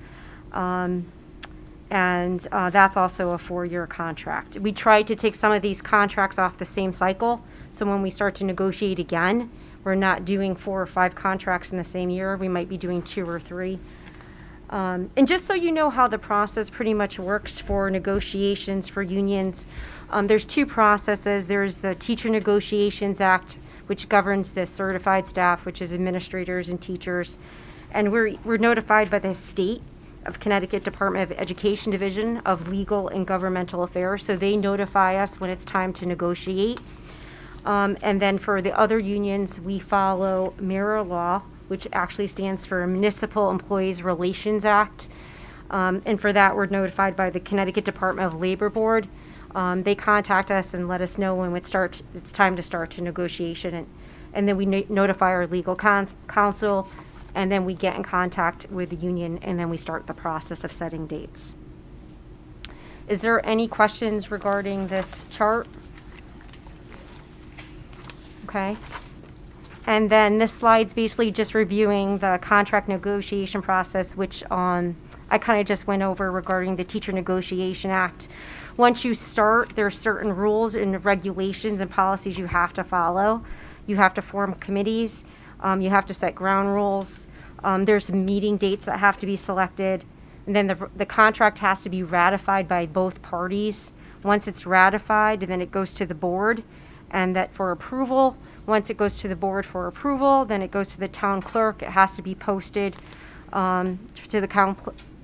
and that's also a 4-year contract. We tried to take some of these contracts off the same cycle, so when we start to negotiate again, we're not doing 4 or 5 contracts in the same year. We might be doing 2 or 3. And just so you know how the process pretty much works for negotiations for unions, there's 2 processes. There's the Teacher Negotiations Act, which governs the certified staff, which is administrators and teachers. And we're notified by the state of Connecticut Department of Education Division of Legal and Governmental Affairs. So they notify us when it's time to negotiate. And then for the other unions, we follow mirror law, which actually stands for Municipal Employees Relations Act. And for that, we're notified by the Connecticut Department of Labor Board. They contact us and let us know when it's time to start a negotiation. And then we notify our legal counsel, and then we get in contact with the union, and then we start the process of setting dates. Is there any questions regarding this chart? Okay. And then this slide's basically just reviewing the contract negotiation process, which I kind of just went over regarding the Teacher Negotiation Act. Once you start, there are certain rules and regulations and policies you have to follow. You have to form committees. You have to set ground rules. There's meeting dates that have to be selected. And then the contract has to be ratified by both parties. Once it's ratified, then it goes to the board, and that for approval. Once it goes to the board for approval, then it goes to the town clerk. It has to be posted to the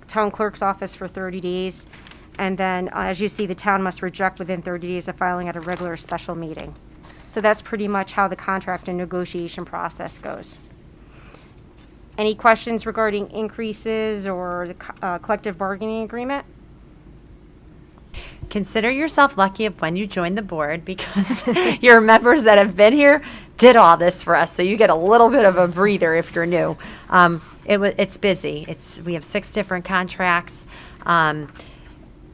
town clerk's office for 30 days. And then, as you see, the town must reject within 30 days of filing at a regular special meeting. So that's pretty much how the contract and negotiation process goes. Any questions regarding increases or the collective bargaining agreement? consider yourself lucky if when you join the board, because your members that have been here did all this for us. So you get a little bit of a breather if you're new. It's busy. We have 6 different contracts.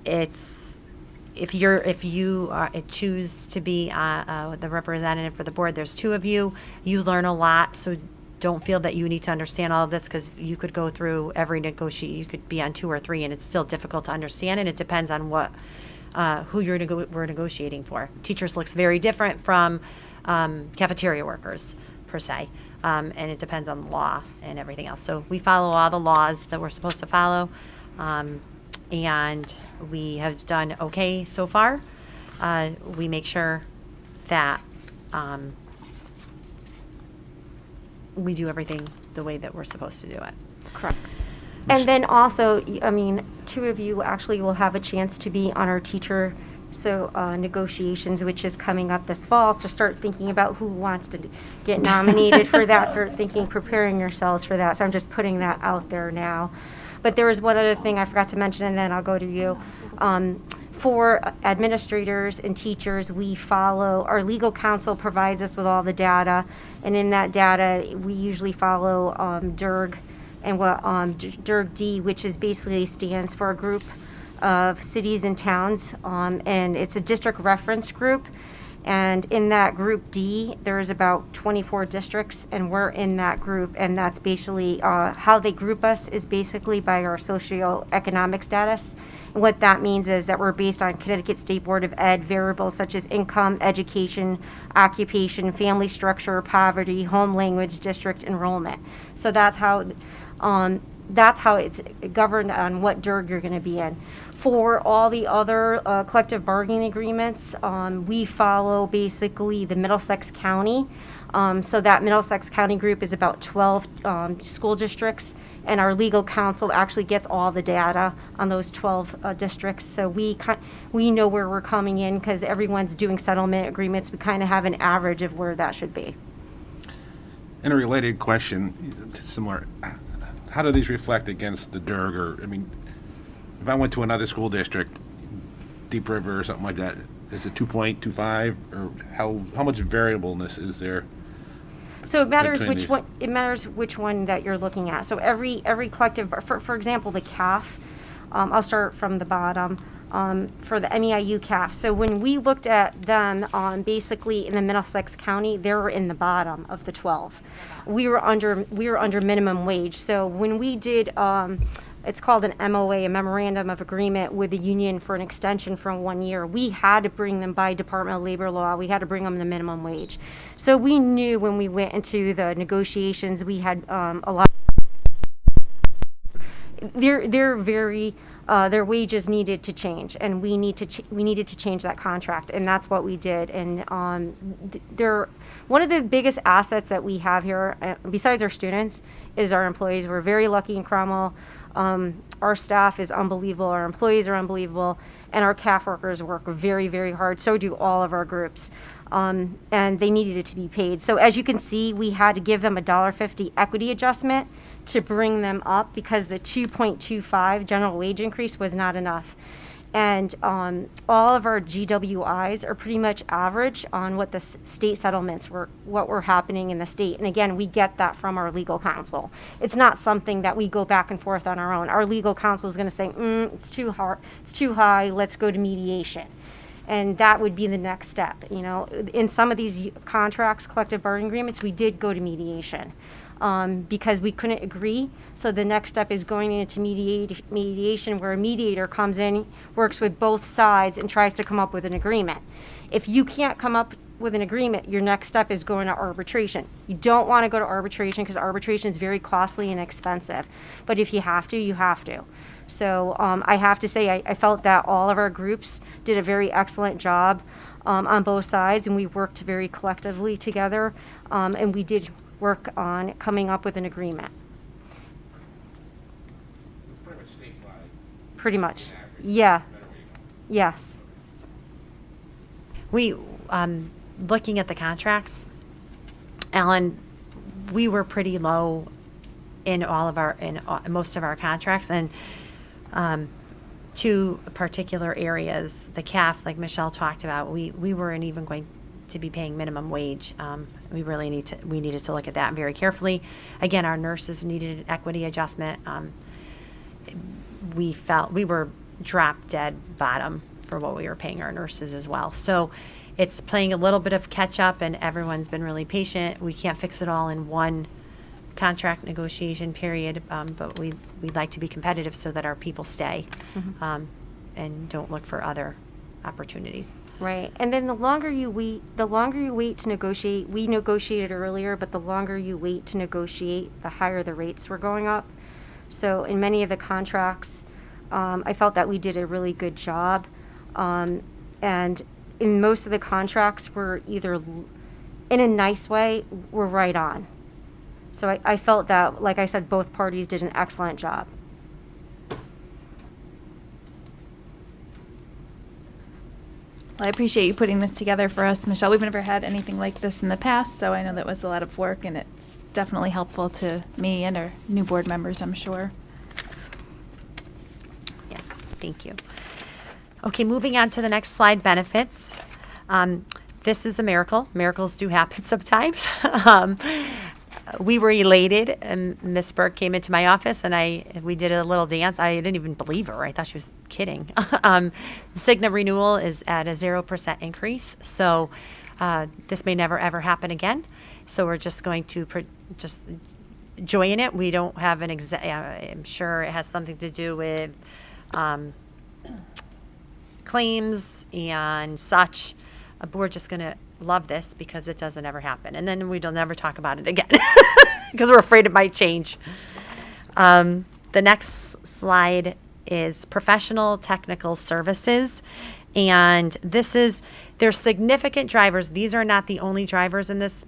If you choose to be the representative for the board, there's 2 of you. You learn a lot, so don't feel that you need to understand all of this, because you could go through every negotiation. You could be on 2 or 3, and it's still difficult to understand, and it depends on who we're negotiating for. Teachers looks very different from cafeteria workers, per se, and it depends on the law and everything else. So we follow all the laws that we're supposed to follow, and we have done okay so far. We make sure that we do everything the way that we're supposed to do it. Correct. And then also, I mean, 2 of you actually will have a chance to be on our teacher negotiations, which is coming up this fall. So start thinking about who wants to get nominated for that. Start preparing yourselves for that. So I'm just putting that out there now. But there was one other thing I forgot to mention, and then I'll go to you. For administrators and teachers, we follow, our legal counsel provides us with all the data, and in that data, we usually follow DIRG, and what DIRG-D, which is basically stands for a group of cities and towns, and it's a district reference group. And in that group D, there's about 24 districts, and we're in that group. And that's basically how they group us is basically by our socioeconomic status. And what that means is that we're based on Connecticut State Board of Ed variables such as income, education, occupation, family structure, poverty, home language, district enrollment. So that's how it's governed on what DIRG you're going to be in. For all the other collective bargaining agreements, we follow basically the Middlesex County. So that Middlesex County group is about 12 school districts, and our legal counsel actually gets all the data on those 12 districts. So we know where we're coming in because everyone's doing settlement agreements. We kind of have an average of where that should be. And a related question, similar, how do these reflect against the DIRG? Or, I mean, if I went to another school district, Deep River or something like that, is it 2.25, or how much variableness is there? So it matters between which these? one. It matters which one that you're looking at. So every collective, for example, the CAF. I'll start from the bottom. For the MEIU CAF. So when we looked at them, basically in the Middlesex County, they were in the bottom of the 12. We were under minimum wage. So when we did, it's called an MOA, a Memorandum of Agreement with the union for an extension from 1 year. We had to bring them by Department of Labor law. We had to bring them to minimum wage. So we knew when we went into the negotiations, we had a lot. They're very. Their wages needed to change, and we needed to change that contract, and that's what we did. And they're one of the biggest assets that we have here, besides our students, is our employees. We're very lucky in Cromwell. Our staff is unbelievable. Our employees are unbelievable, and our CAF workers work very, very hard. So do all of our groups, and they needed it to be paid. So as you can see, we had to give them a $1.50 equity adjustment to bring them up because the 2.25 general wage increase was not enough. And all of our GWIs are pretty much average on what the state settlements were, what were happening in the state. And again, we get that from our legal counsel. It's not something that we go back and forth on our own. Our legal counsel is going to say, it's too hard, it's too high, let's go to mediation. And that would be the next step. You know, in some of these contracts, collective bargaining agreements, we did go to mediation. Because we couldn't agree. So the next step is going into mediation, where a mediator comes in, works with both sides, and tries to come up with an agreement. If you can't come up with an agreement, your next step is going to arbitration. You don't want to go to arbitration because arbitration is very costly and expensive. But if you have to, you have to. So I have to say, I felt that all of our groups did a very excellent job on both sides, and we worked very collectively together, and we did work on coming up with an agreement. It's pretty much statewide. Pretty much. Yeah. Yes. We, looking at the contracts, Alan, we were pretty low in most of our contracts, and to particular areas. The CAF, like Michelle talked about, we weren't even going to be paying minimum wage. We really needed to look at that very carefully. Again, our nurses needed an equity adjustment. We felt we were drop dead bottom for what we were paying our nurses as well. So it's playing a little bit of catch up, and everyone's been really patient. We can't fix it all in one contract negotiation period, but we'd like to be competitive so that our people stay and don't look for other opportunities. Right. And then the longer you wait to negotiate, we negotiated earlier, but the longer you wait to negotiate, the higher the rates were going up. So in many of the contracts, I felt that we did a really good job. And in most of the contracts, we're either, in a nice way, we're right on. So I felt that, like I said, both parties did an excellent job. Well, I appreciate you putting this together for us, Michelle. We've never had anything like this in the past, so I know that was a lot of work, and it's definitely helpful to me and our new board members, I'm sure. Yes, thank you. Okay, moving on to the next slide, benefits. This is a miracle. Miracles do happen sometimes. We were elated, and Miss Burke came into my office, and we did a little dance. I didn't even believe her. I thought she was kidding. The Cigna renewal is at a 0% increase, so this may never ever happen again. So we're just going to just join it. We don't have an I'm sure it has something to do with claims and such. We're just going to love this because it doesn't ever happen. And then we'll never talk about it again because we're afraid it might change. The next slide is professional technical services. And there's significant drivers. These are not the only drivers in this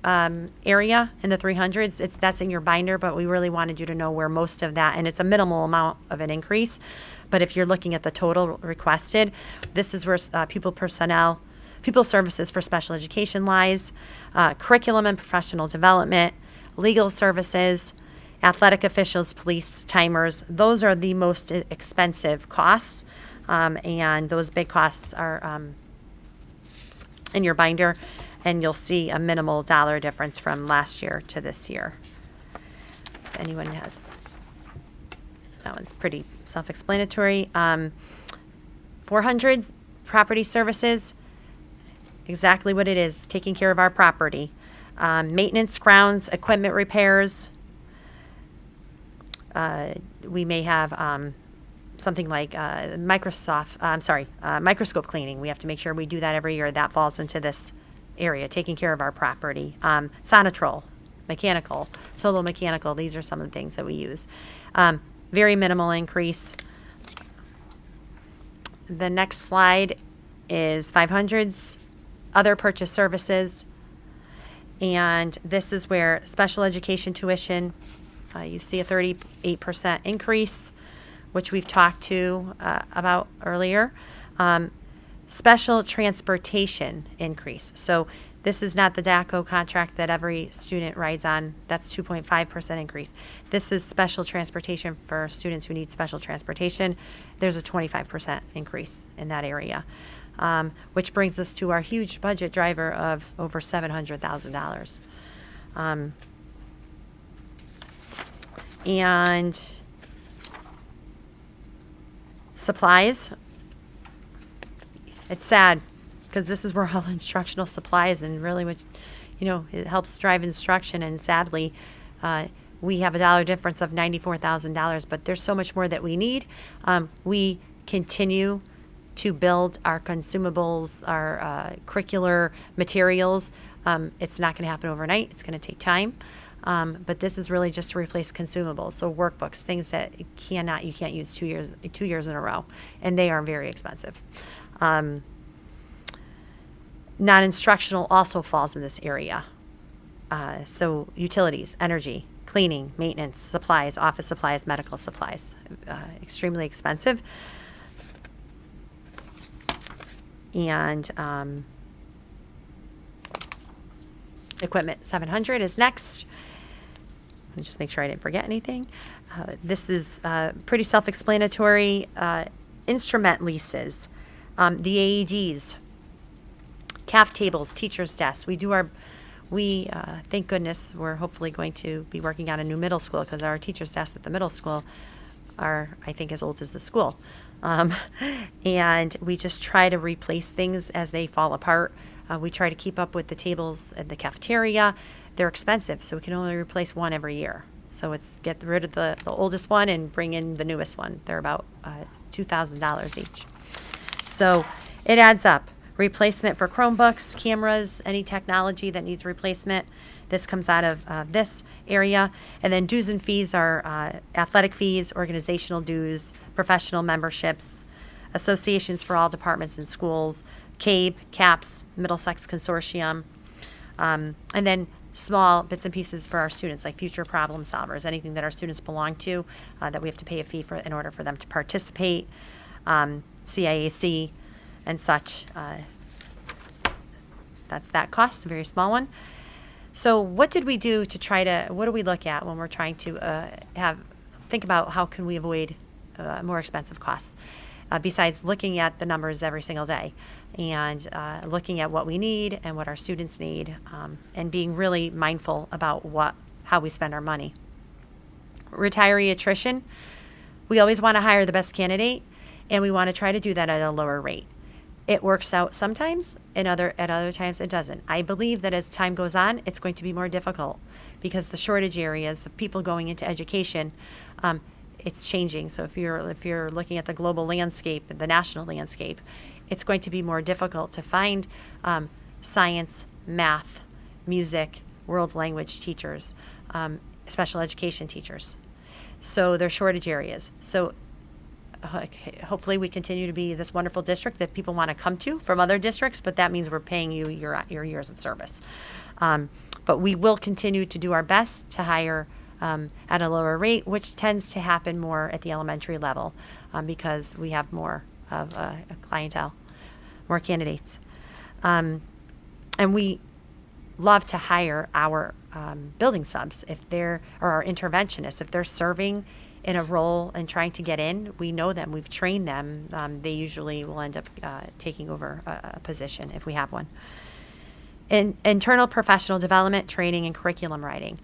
area in the 300s. That's in your binder, but we really wanted you to know where most of that, and it's a minimal amount of an increase. But if you're looking at the total requested, this is where pupil services for special education lies, curriculum and professional development, legal services, athletic officials, police, timers. Those are the most expensive costs, and those big costs are in your binder, and you'll see a minimal dollar difference from last year to this year. If anyone has, that one's pretty self-explanatory. 400s, property services, exactly what it is, taking care of our property. Maintenance, grounds, equipment repairs. We may have something like microscope cleaning. We have to make sure we do that every year. That falls into this area, taking care of our property. Sonatrol, mechanical, solo mechanical. These are some of the things that we use. Very minimal increase. The next slide is 500s, other purchase services. And this is where special education tuition, you see a 38% increase, which we've talked about earlier. Special transportation increase. So this is not the DACO contract that every student rides on. That's 2.5% increase. This is special transportation for students who need special transportation. There's a 25% increase in that area, which brings us to our huge budget driver of over $700,000. And supplies. It's sad because this is where all instructional supplies and really what, it helps drive instruction. And sadly, we have a dollar difference of $94,000, but there's so much more that we need. We continue to build our consumables, our curricular materials. It's not going to happen overnight. It's going to take time. But this is really just to replace consumables. So workbooks, things that you can't use 2 years in a row, and they are very expensive. Non-instructional also falls in this area. So utilities, energy, cleaning, maintenance, supplies, office supplies, medical supplies, extremely expensive. And equipment 700 is next. Let me just make sure I didn't forget anything. This is pretty self-explanatory. instrument leases, the AEDs, CAF tables, teachers' desks. Thank goodness, we're hopefully going to be working on a new middle school because our teachers' desks at the middle school are, I think, as old as the school. And we just try to replace things as they fall apart. We try to keep up with the tables at the cafeteria. They're expensive, so we can only replace one every year. So it's get rid of the oldest one and bring in the newest one. They're about $2,000 each. So it adds up. Replacement for Chromebooks, cameras, any technology that needs replacement. This comes out of this area. And then dues and fees are athletic fees, organizational dues, professional memberships, associations for all departments and schools, CABE, CAPS, Middlesex Consortium, and then small bits and pieces for our students, like future problem solvers, anything that our students belong to that we have to pay a fee for in order for them to participate, CIAC and such. That's that cost, a very small one. So what did we do to try to, what do we look at when we're trying to think about how can we avoid more expensive costs? Besides looking at the numbers every single day and looking at what we need and what our students need, and being really mindful about how we spend our money. Retiree attrition, we always want to hire the best candidate, and we want to try to do that at a lower rate. It works out sometimes, and at other times it doesn't. I believe that as time goes on, it's going to be more difficult because the shortage areas of people going into education, it's changing. So if you're looking at the global landscape, the national landscape, it's going to be more difficult to find science, math, music, world language teachers, special education teachers. So they're shortage areas. So hopefully we continue to be this wonderful district that people want to come to from other districts, but that means we're paying you your years of service. But we will continue to do our best to hire at a lower rate, which tends to happen more at the elementary level because we have more of a clientele, more candidates. And we love to hire our building subs or our interventionists. If they're serving in a role and trying to get in, we know them, we've trained them. They usually will end up taking over a position if we have one. Internal professional development, training, and curriculum writing.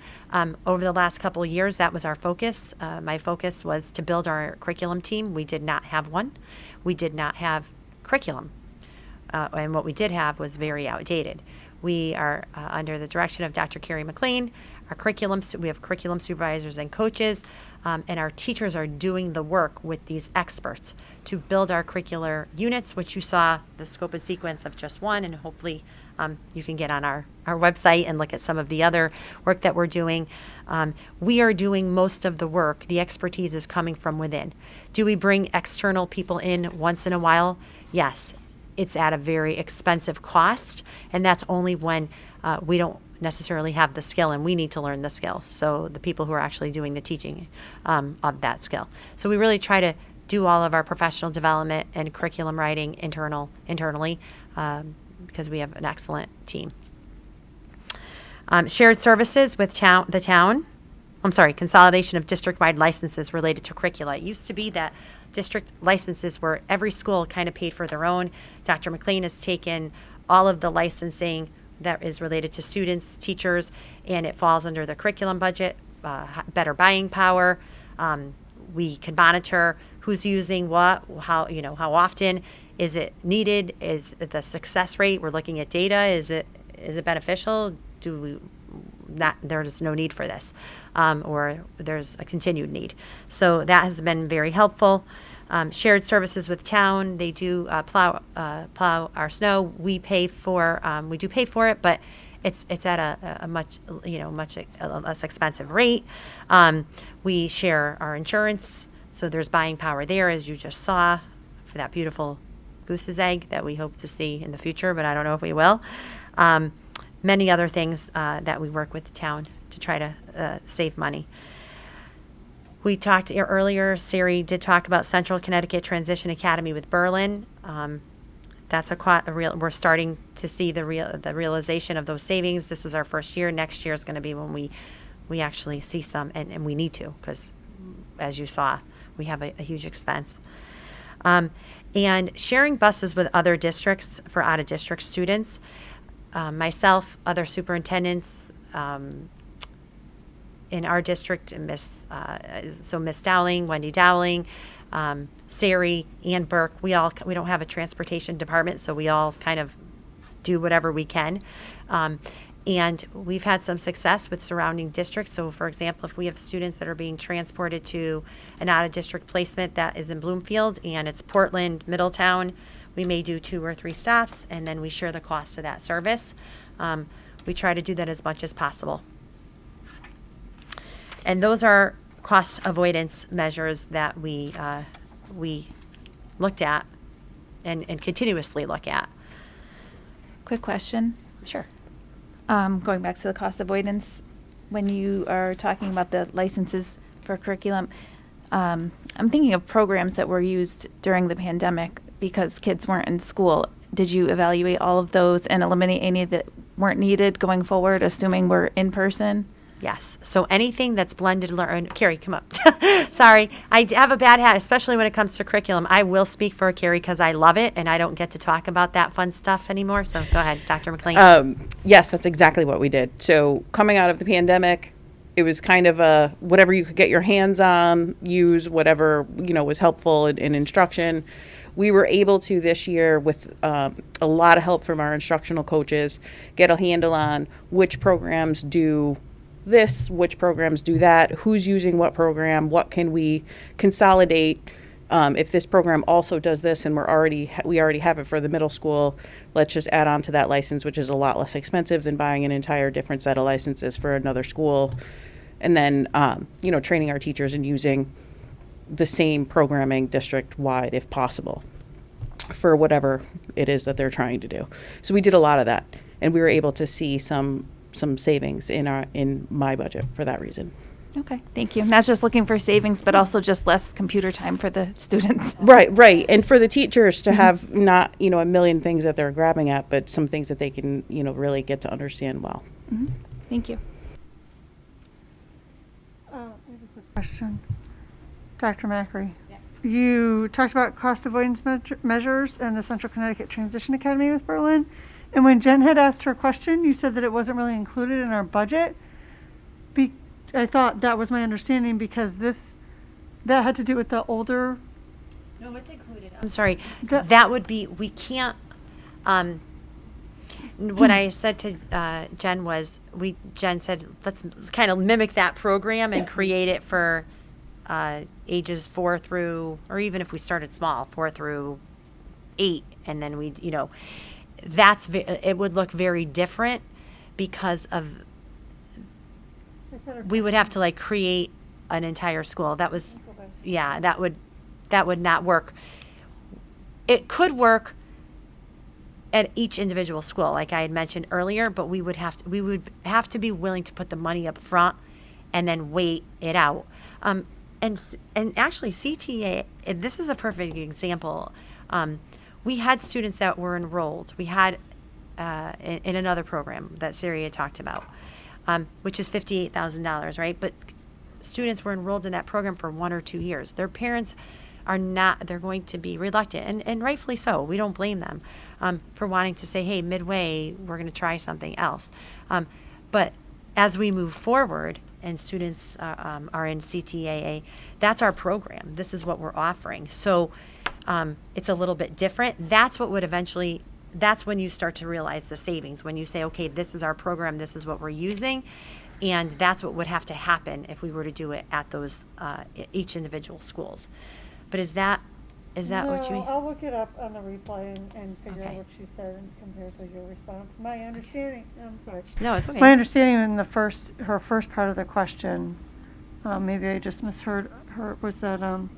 Over the last couple of years, that was our focus. My focus was to build our curriculum team. We did not have one. We did not have curriculum. And what we did have was very outdated. We are under the direction of Dr. Carrie McLean. We have curriculum supervisors and coaches, and our teachers are doing the work with these experts to build our curricular units, which you saw the scope and sequence of just one, and hopefully you can get on our website and look at some of the other work that we're doing. We are doing most of the work. The expertise is coming from within. Do we bring external people in once in a while? Yes. It's at a very expensive cost, and that's only when we don't necessarily have the skill and we need to learn the skill. So the people who are actually doing the teaching of that skill. So we really try to do all of our professional development and curriculum writing internally because we have an excellent team. Shared services with the town. Consolidation of district-wide licenses related to curricula. It used to be that district licenses were every school kind of paid for their own. Dr. McLean has taken all of the licensing that is related to students, teachers, and it falls under the curriculum budget, better buying power. We can monitor who's using what, how often, is it needed, is the success rate, we're looking at data, is it beneficial, there's no need for this, or there's a continued need. So that has been very helpful. Shared services with town, they do plow our snow. We do pay for it, but it's at a much less expensive rate. We share our insurance, so there's buying power there, as you just saw, for that beautiful goose's egg that we hope to see in the future, but I don't know if we will. Many other things that we work with the town to try to save money. We talked earlier, Sari did talk about Central Connecticut Transition Academy with Berlin. That's we're starting to see the realization of those savings. This was our first year. Next year is going to be when we actually see some, and we need to, because as you saw, we have a huge expense. And sharing buses with other districts for out-of-district students. Myself, other superintendents in our district, Miss Dowling, Wendy Dowling, Sari, Ann Burke, we don't have a transportation department, so we all kind of do whatever we can. And we've had some success with surrounding districts. So, for example, if we have students that are being transported to an out-of-district placement that is in Bloomfield and it's Portland, Middletown, we may do 2 or 3 stops, and then we share the cost of that service. We try to do that as much as possible. And those are cost avoidance measures that we looked at and continuously look at. Quick question. Sure. Going back to the cost avoidance, when you are talking about the licenses for curriculum, I'm thinking of programs that were used during the pandemic because kids weren't in school. Did you evaluate all of those and eliminate any that weren't needed going forward, assuming we're in person? Yes. So anything that's blended learn. Carrie, come up. Sorry. I have a bad hat, especially when it comes to curriculum. I will speak for Carrie because I love it, and I don't get to talk about that fun stuff anymore. So go ahead, Dr. McLean. Yes, that's exactly what we did. So coming out of the pandemic, it was kind of a whatever you could get your hands on, use whatever, was helpful in instruction. We were able to this year, with a lot of help from our instructional coaches, get a handle on which programs do this, which programs do that, who's using what program, what can we consolidate. If this program also does this and we already have it for the middle school, let's just add on to that license, which is a lot less expensive than buying an entire different set of licenses for another school. And then, training our teachers and using the same programming district-wide if possible for whatever it is that they're trying to do. So we did a lot of that, and we were able to see some savings in my budget for that reason. Okay, thank you. Not just looking for savings, but also just less computer time for the students. Right. And for the teachers to have not, a million things that they're grabbing at, but some things that they can, really get to understand well. Mm-hmm. Thank you. I have a quick question. Dr. Macri, you talked about cost avoidance measures and the Central Connecticut Transition Academy with Berlin. And when Jen had asked her question, you said that it wasn't really included in our budget. I thought that was my understanding because that had to do with the older. No, it's included. I'm sorry. That would be, we can't, what I said to Jen was, Jen said, let's kind of mimic that program and create it for ages 4 through, or even if we started small, 4 through 8, and then we, it would look very different because of, we would have to create an entire school. That was, that would not work. It could work at each individual school, like I had mentioned earlier, but we would have to be willing to put the money up front and then wait it out. And actually CTA, this is a perfect example. We had students that were enrolled. We had in another program that Sari had talked about, which is $58,000, right? But students were enrolled in that program for 1 or 2 years. Their parents are not, they're going to be reluctant, and rightfully so. We don't blame them for wanting to say, hey, midway, we're going to try something else. But as we move forward and students are in CTAA, that's our program. This is what we're offering. So it's a little bit different. That's what would eventually, that's when you start to realize the savings, when you say, okay, this is our program, this is what we're using, and that's what would have to happen if we were to do it at those each individual schools. But is that what you mean? I'll look it up on the replay and figure out what she said and compare it to your response. My understanding, I'm sorry. No, it's okay. My understanding in her first part of the question, maybe I just misheard her, was that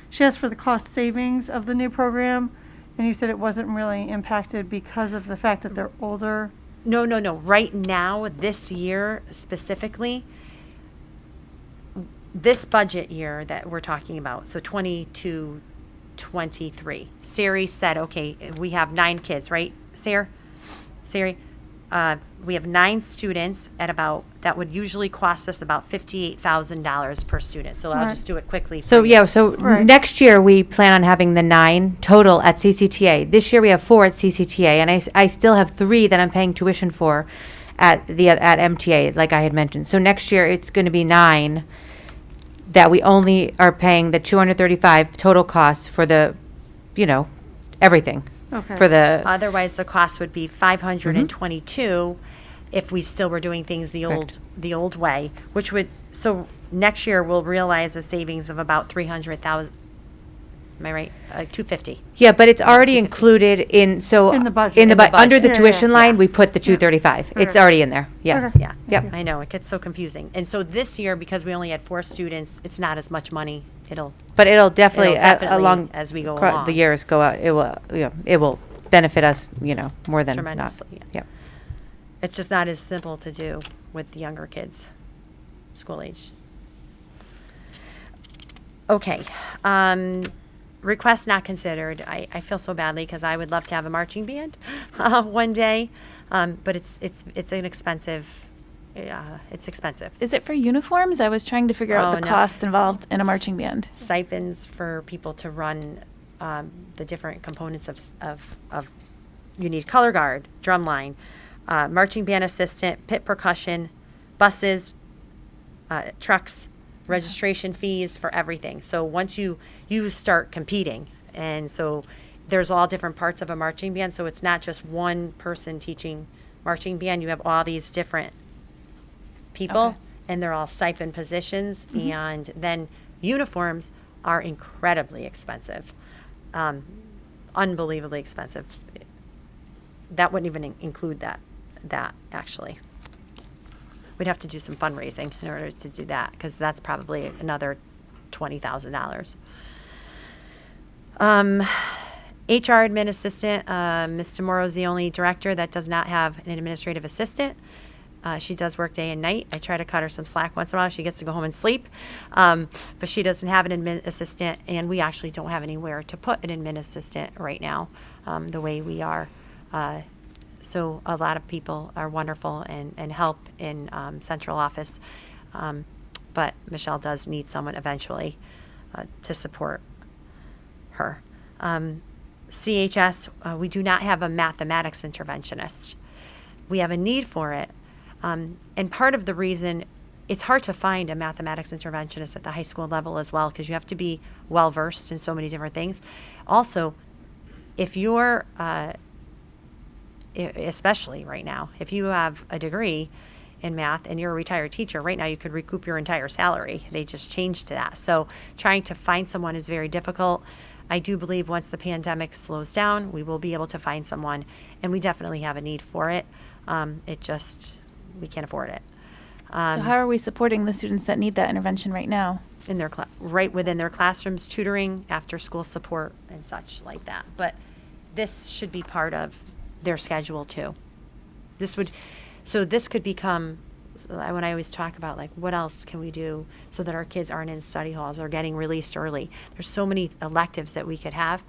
she asked for the cost savings of the new program, and you said it wasn't really impacted because of the fact that they're older. No. Right now, this year specifically, this budget year that we're talking about, so 22, 23, Sari said, okay, we have 9 kids, right, Sari? we have 9 students at about, that would usually cost us about $58,000 per student. So I'll Right. just do it quickly. So for you. yeah, so next year we plan on having the 9 total at CCTA. This year we have 4 at CCTA, and I still have 3 that I'm paying tuition for at MTA, like I had mentioned. So next year it's going to be 9 that we only are paying the 235 total costs for the, everything. Okay. For the Otherwise, the cost would be 522 if we still were doing things the old way, which would, so next year we'll realize a savings of about 300,000. Am I right? 250. Yeah, but it's already included in, so. In the budget. In the In the under the budget. tuition line, Yeah. we put the 235. It's Okay. already in there, yes. Yeah. Yep. I know, it gets so confusing. And so this year, because we only had 4 students, it's not as much money. But it'll definitely, along. as we go across along. The years go out, it will benefit us, more than not. Tremendously, yeah. Yep. It's just not as simple to do with the younger kids, school age. Okay. Request not considered. I feel so badly because I would love to have a marching band one day, but it's an expensive. It's expensive. Is it for uniforms? I was trying to figure out the no. cost involved in a marching band. Stipends for people to run the different components of you need color guard, drum line, marching band assistant, pit percussion, buses, trucks, registration fees for everything. So once you start competing, and so there's all different parts of a marching band. So it's not just one person teaching marching band. You have all these different people, Okay. and they're all stipend positions. Mhm. And then uniforms are incredibly expensive, unbelievably expensive. That wouldn't even include that actually. We'd have to do some fundraising in order to do that, because that's probably another $20,000. HR admin assistant, Ms. DeMoro is the only director that does not have an administrative assistant. She does work day and night. I try to cut her some slack once in a while. She gets to go home and sleep. But she doesn't have an admin assistant, and we actually don't have anywhere to put an admin assistant right now, the way we are. So a lot of people are wonderful and help in central office. But Michelle does need someone eventually to support her. CHS, we do not have a mathematics interventionist. We have a need for it. And part of the reason, it's hard to find a mathematics interventionist at the high school level as well, because you have to be well-versed in so many different things. Also, if you're, especially right now, if you have a degree in math and you're a retired teacher, right now you could recoup your entire salary. They just changed to that. So trying to find someone is very difficult. I do believe once the pandemic slows down, we will be able to find someone, and we definitely have a need for it. We can't afford it. So how are we supporting the students that need that intervention right now? In their right within their classrooms, tutoring, after school support, and such like that. But this should be part of their schedule too. This could become, when I always talk about like what else can we do so that our kids aren't in study halls or getting released early. There's so many electives that we could have,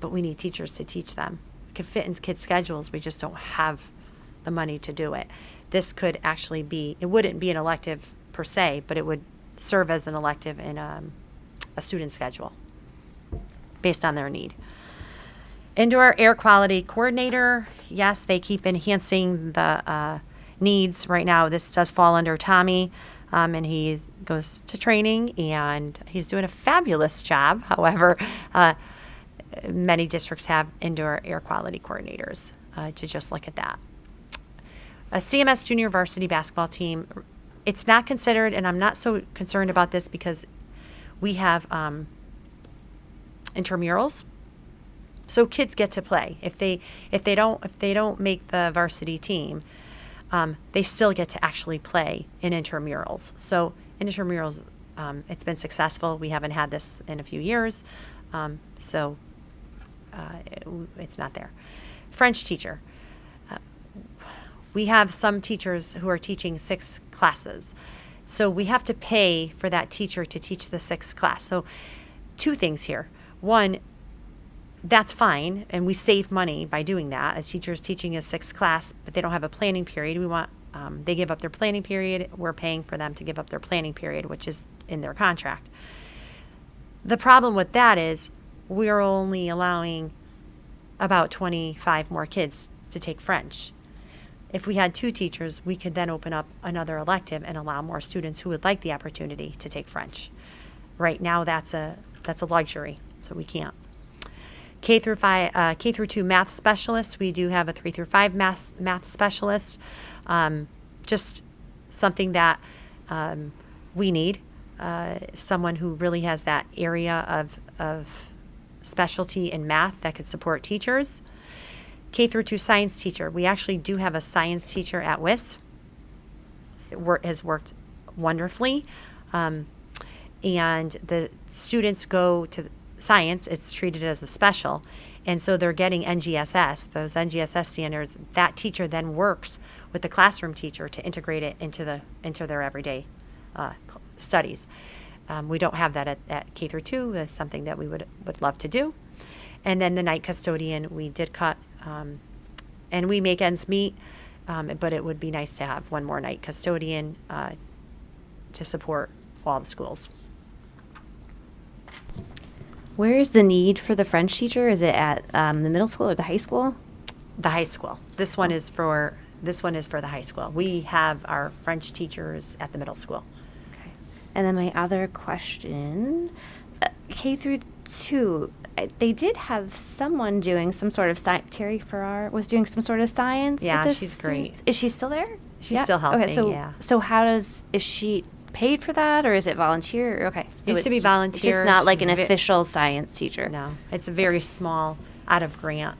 but we need teachers to teach them. It could fit in kids' schedules. We just don't have the money to do it. This could actually be, it wouldn't be an elective per se, but it would serve as an elective in a student schedule based on their need. Indoor air quality coordinator, yes, they keep enhancing the needs. Right now, this does fall under Tommy, and he goes to training, and he's doing a fabulous job. However, many districts have indoor air quality coordinators to just look at that. A CMS junior varsity basketball team, it's not considered, and I'm not so concerned about this because we have intramurals, so kids get to play. If they don't make the varsity team, they still get to actually play in intramurals. So in intramurals, it's been successful. We haven't had this in a few years, so it's not there. French teacher. We have some teachers who are teaching 6 classes. So we have to pay for that teacher to teach the 6th class. So 2 things here. One, that's fine, and we save money by doing that. A teacher is teaching a sixth class, but they don't have a planning period. We want they give up their planning period. We're paying for them to give up their planning period, which is in their contract. The problem with that is we're only allowing about 25 more kids to take French. If we had 2 teachers, we could then open up another elective and allow more students who would like the opportunity to take French. Right now, that's a luxury, so we can't. K through 2 math specialists. We do have a 3 through 5 math specialist. Just something that we need. Someone who really has that area of specialty in math that could support teachers. K through 2 science teacher. We actually do have a science teacher at WIS. It has worked wonderfully. And the students go to science, it's treated as a special. And so they're getting NGSS, those NGSS standards. That teacher then works with the classroom teacher to integrate it into their everyday studies. We don't have that at K through 2. That's something that we would love to do. And then the night custodian, we did cut, and we make ends meet, but it would be nice to have one more night custodian to support all the schools. Where is the need for the French teacher? Is it at the middle school or the high school? The high school. This one is for the high school. We have our French teachers at the middle school. And then my other question, K through 2, they did have someone doing some sort of science. Terry Farrar was doing some sort of science. Yeah, with the she's students. great. Is she still there? She's still helping, Okay, so yeah. so is she paid for that, or is it volunteer? Okay, so Used to be it's volunteer. just not like She's an official science teacher. No, it's a very small out of grant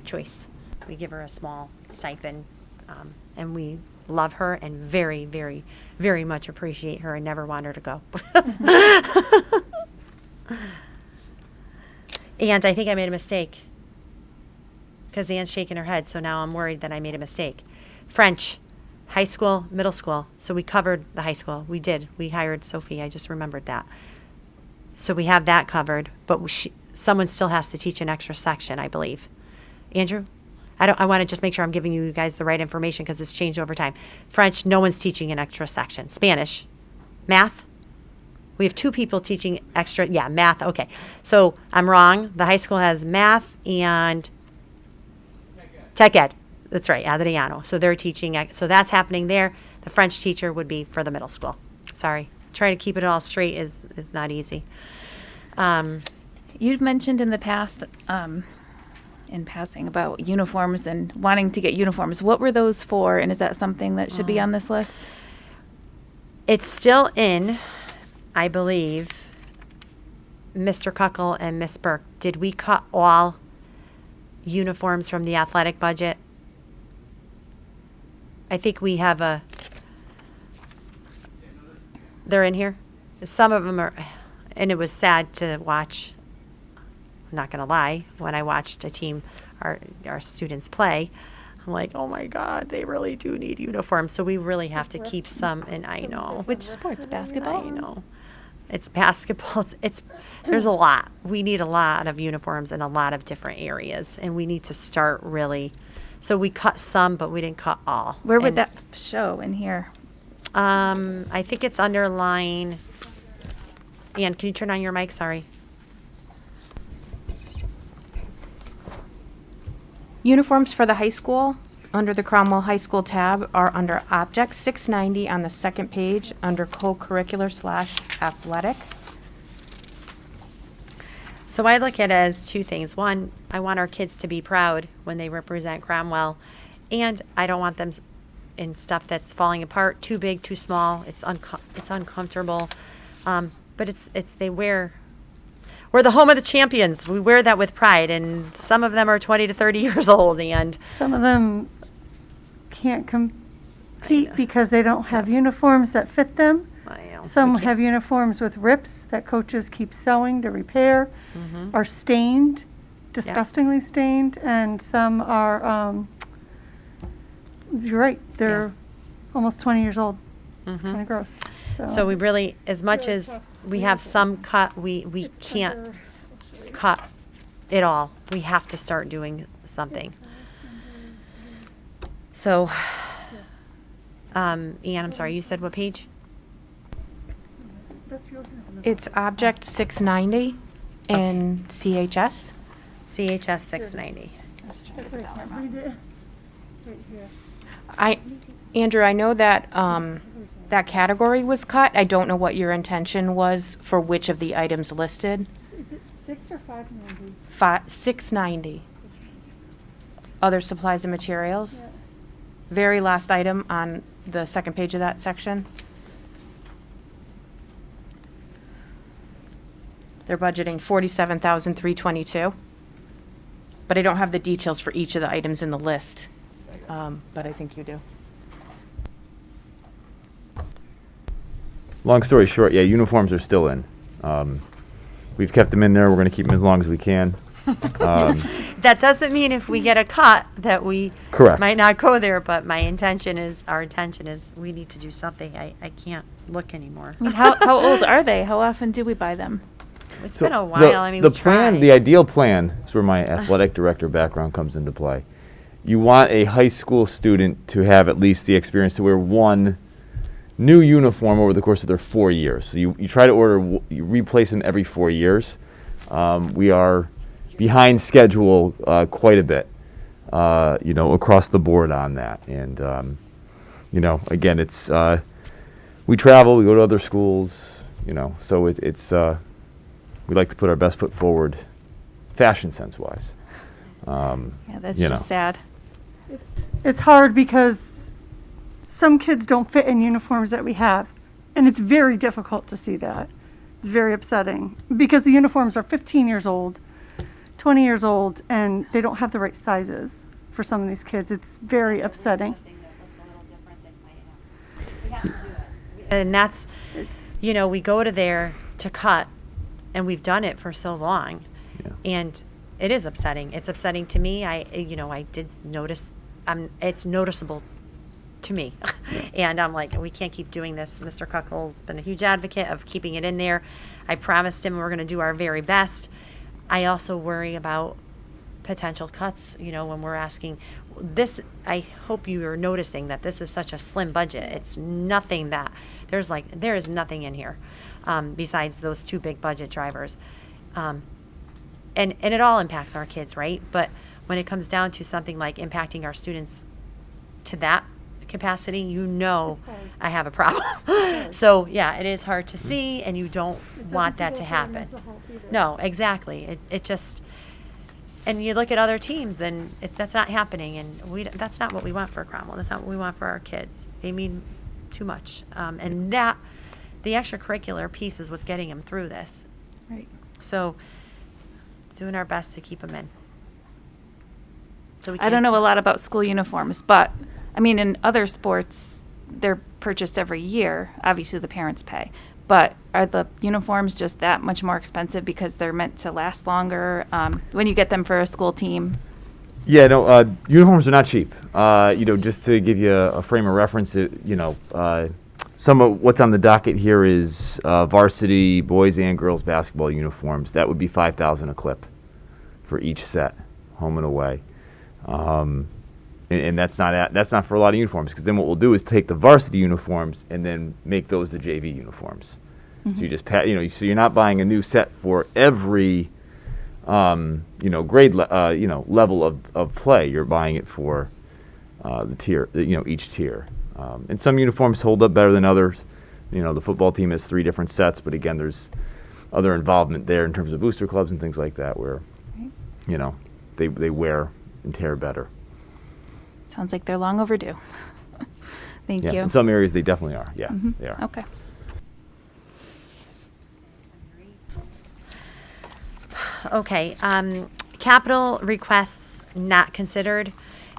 choice. We give her a small stipend, and we love her and very, very, very much appreciate her and never want her to go. And I think I made a mistake because Anne's shaking her head, so now I'm worried that I made a mistake. French, high school, middle school. So we covered the high school. We did. We hired Sophie. I just remembered that. So we have that covered, but someone still has to teach an extra section, I believe. Andrew? I want to just make sure I'm giving you guys the right information because it's changed over time. French, no one's teaching an extra section. Spanish, math, we have 2 people teaching extra. Yeah, math. Okay. So I'm wrong. The high school has math and tech ed. That's right, Adriano. So they're teaching. So that's happening there. The French teacher would be for the middle school. Sorry. Trying to keep it all straight is not easy. You'd mentioned in the past, in passing, about uniforms and wanting to get uniforms. What were those for, and is that something that should be on this list? It's still in, I believe, Mr. Kuckel and Miss Burke. Did we cut all uniforms from the athletic budget? I think we have they're in here. Some of them are, and it was sad to watch. I'm not going to lie. When I watched a team, our students play, I'm like, oh my God, they really do need uniforms. So we really have to keep some. And I know. Which sports? Basketball? I know. It's basketball. There's a lot. We need a lot of uniforms in a lot of different areas, and we need to start really. So we cut some, but we didn't cut all. Where would that show in here? I think it's under line. Ann, can you turn on your mic? Sorry. Uniforms for the high school under the Cromwell High School tab are under Object 690 on the second page under co-curricular/athletic. So I look at it as 2 things. One, I want our kids to be proud when they represent Cromwell, and I don't want them in stuff that's falling apart, too big, too small. It's uncomfortable, but we're the home of the champions. We wear that with pride, and some of them are 20 to 30 years old, and some of them can't compete because they don't have uniforms that fit them. Some have uniforms with rips that coaches keep sewing to repair, are stained, disgustingly stained, and some are, you're right, they're almost 20 years old. It's kind of gross. So we really, as much as we have some cut, we can't cut it all. We have to start doing something. So, Ian, I'm sorry, you said what page? It's Object 690 in CHS. CHS 690. Andrew, I know that that category was cut. I don't know what your intention was for which of the items listed. Is it 6 or 590? 690. Other supplies and materials. Yeah. Very last item on the second page of that section. They're budgeting $47,322. But I don't have the details for each of the items in the list. But I think you do. Long story short, yeah, uniforms are still in. We've kept them in there. We're going to keep them as long as we can. That doesn't mean if we get a cut that we Correct. might not go there, but our intention is we need to do something. I can't look anymore. I mean, how old are they? How often do we buy them? It's So been a while. I mean, the we plan, tried. the ideal plan, is where my athletic director background comes into play. You want a high school student to have at least the experience to wear one new uniform over the course of their 4 years. So you try to you replace them every 4 years. We are behind schedule quite a bit, across the board on that. And, again, it's, we travel, we go to other schools, so it's we like to put our best foot forward fashion sense-wise. Yeah, that's just sad. It's hard because some kids don't fit in uniforms that we have, and it's very difficult to see that. It's very upsetting because the uniforms are 15 years old, 20 years old, and they don't have the right sizes for some of these kids. It's very upsetting. And that's, we go to there to cut, and we've done it for so long. Yeah. And it is upsetting. It's upsetting to me. I did notice, it's noticeable to me. And I'm like, we can't keep doing this. Mr. Kuckel's been a huge advocate of keeping it in there. I promised him we're going to do our very best. I also worry about potential cuts, when we're asking this. I hope you are noticing that this is such a slim budget. It's nothing that there is nothing in here besides those two big budget drivers. And it all impacts our kids, right? But when it comes down to something like impacting our students to that capacity, I have a problem. So yeah, it is hard to see, and you don't want that to happen. No, exactly. It just, and you look at other teams, and that's not happening, and that's not what we want for Cromwell. That's not what we want for our kids. They mean too much, and that the extracurricular piece is what's getting them through this. Right. So, doing our best to keep them in. So I don't know a lot about school uniforms, but I mean, in other sports, they're purchased every year. Obviously, the parents pay. But are the uniforms just that much more expensive because they're meant to last longer when you get them for a school team? Yeah, no, uniforms are not cheap. Just to give you a frame of reference, some of what's on the docket here is varsity boys and girls basketball uniforms. That would be $5,000 a clip for each set, home and away. And that's not for a lot of uniforms, because then what we'll do is take the varsity uniforms and then make those the JV uniforms. Mm-hmm. So you just so you're not buying a new set for every grade level of play. You're buying it for the tier, each tier. And some uniforms hold up better than others. The football team has 3 different sets, but again, there's other involvement there in terms of booster clubs and things like that, where they wear and tear better. Sounds like they're long overdue. Thank you. In some areas, they definitely are. Yeah, Mm-hmm. they are. Okay. Okay. Capital requests not considered.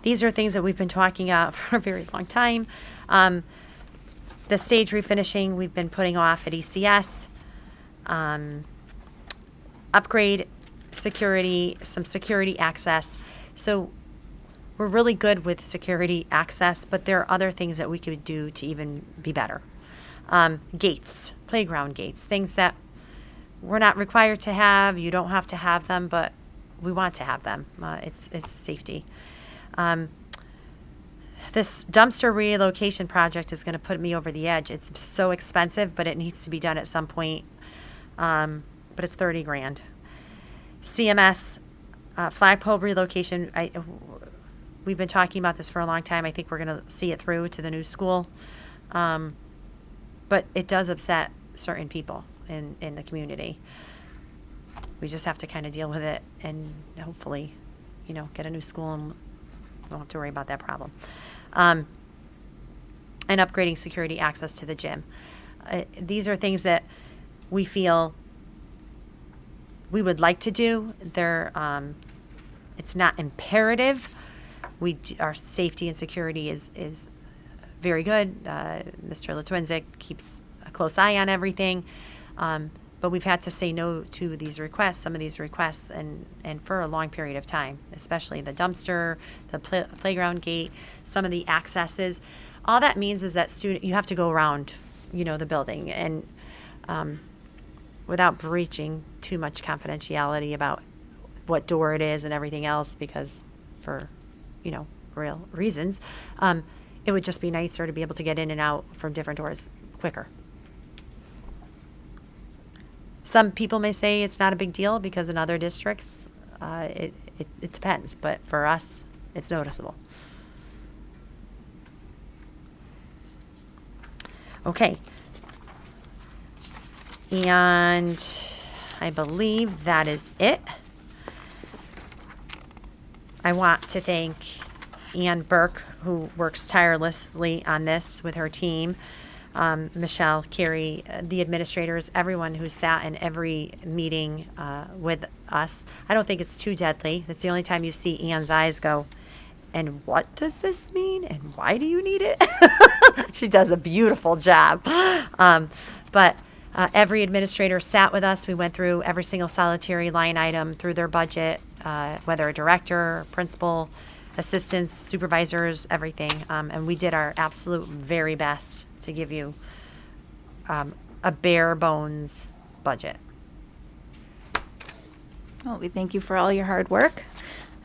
These are things that we've been talking about for a very long time. The stage refinishing we've been putting off at ECS. Upgrade security, some security access. So we're really good with security access, but there are other things that we could do to even be better. Gates, playground gates, things that we're not required to have. You don't have to have them, but we want to have them. It's safety. This dumpster relocation project is going to put me over the edge. It's so expensive, but it needs to be done at some point. But it's 30 grand. CMS flagpole relocation. We've been talking about this for a long time. I think we're going to see it through to the new school. But it does upset certain people in the community. We just have to kind of deal with it and hopefully, get a new school and we don't have to worry about that problem. And upgrading security access to the gym. These are things that we feel we would like to do. It's not imperative. Our safety and security is very good. Mr. Latwinzik keeps a close eye on everything. But we've had to say no to these requests, some of these requests, and for a long period of time, especially the dumpster, the playground gate, some of the accesses. All that means is that you have to go around, the building, and without breaching too much confidentiality about what door it is and everything else, because for, real reasons, it would just be nicer to be able to get in and out from different doors quicker. Some people may say it's not a big deal because in other districts, it depends. But for us, it's noticeable. Okay. And I believe that is it. I want to thank Ann Burke, who works tirelessly on this with her team. Michelle, Carrie, the administrators, everyone who sat in every meeting with us. I don't think it's too deadly. That's the only time you see Ann's eyes go, and what does this mean? And why do you need it? She does a beautiful job. But every administrator sat with us. We went through every single solitary line item through their budget, whether a director, principal, assistants, supervisors, everything. And we did our absolute very best to give you a bare bones budget. Well, we thank you for all your hard work.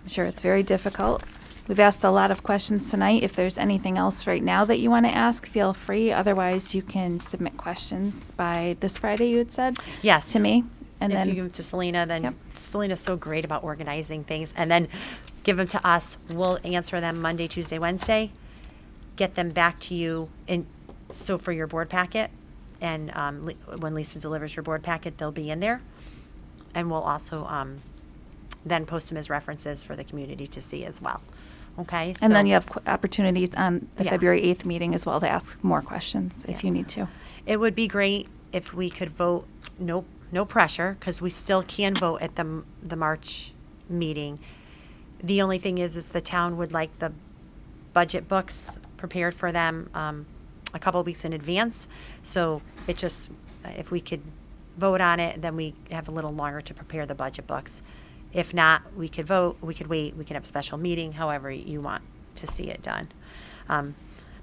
I'm sure it's very difficult. We've asked a lot of questions tonight. If there's anything else right now that you want to ask, feel free. Otherwise, you can submit questions by this Friday, you had said? Yes. To me. And if then you give them to Selena, then Yep. Selena's so great about organizing things. And then give them to us. We'll answer them Monday, Tuesday, Wednesday. Get them back to you so for your board packet. And when Lisa delivers your board packet, they'll be in there. And we'll also then post them as references for the community to see as well. Okay? And then you have opportunities on the Yeah. February 8th meeting as well to ask more questions if you need to. It would be great if we could vote, no pressure, because we still can vote at the March meeting. The only thing is the town would like the budget books prepared for them a couple of weeks in advance. So it just, if we could vote on it, then we have a little longer to prepare the budget books. If not, we could vote, we could wait, we could have a special meeting, however you want to see it done.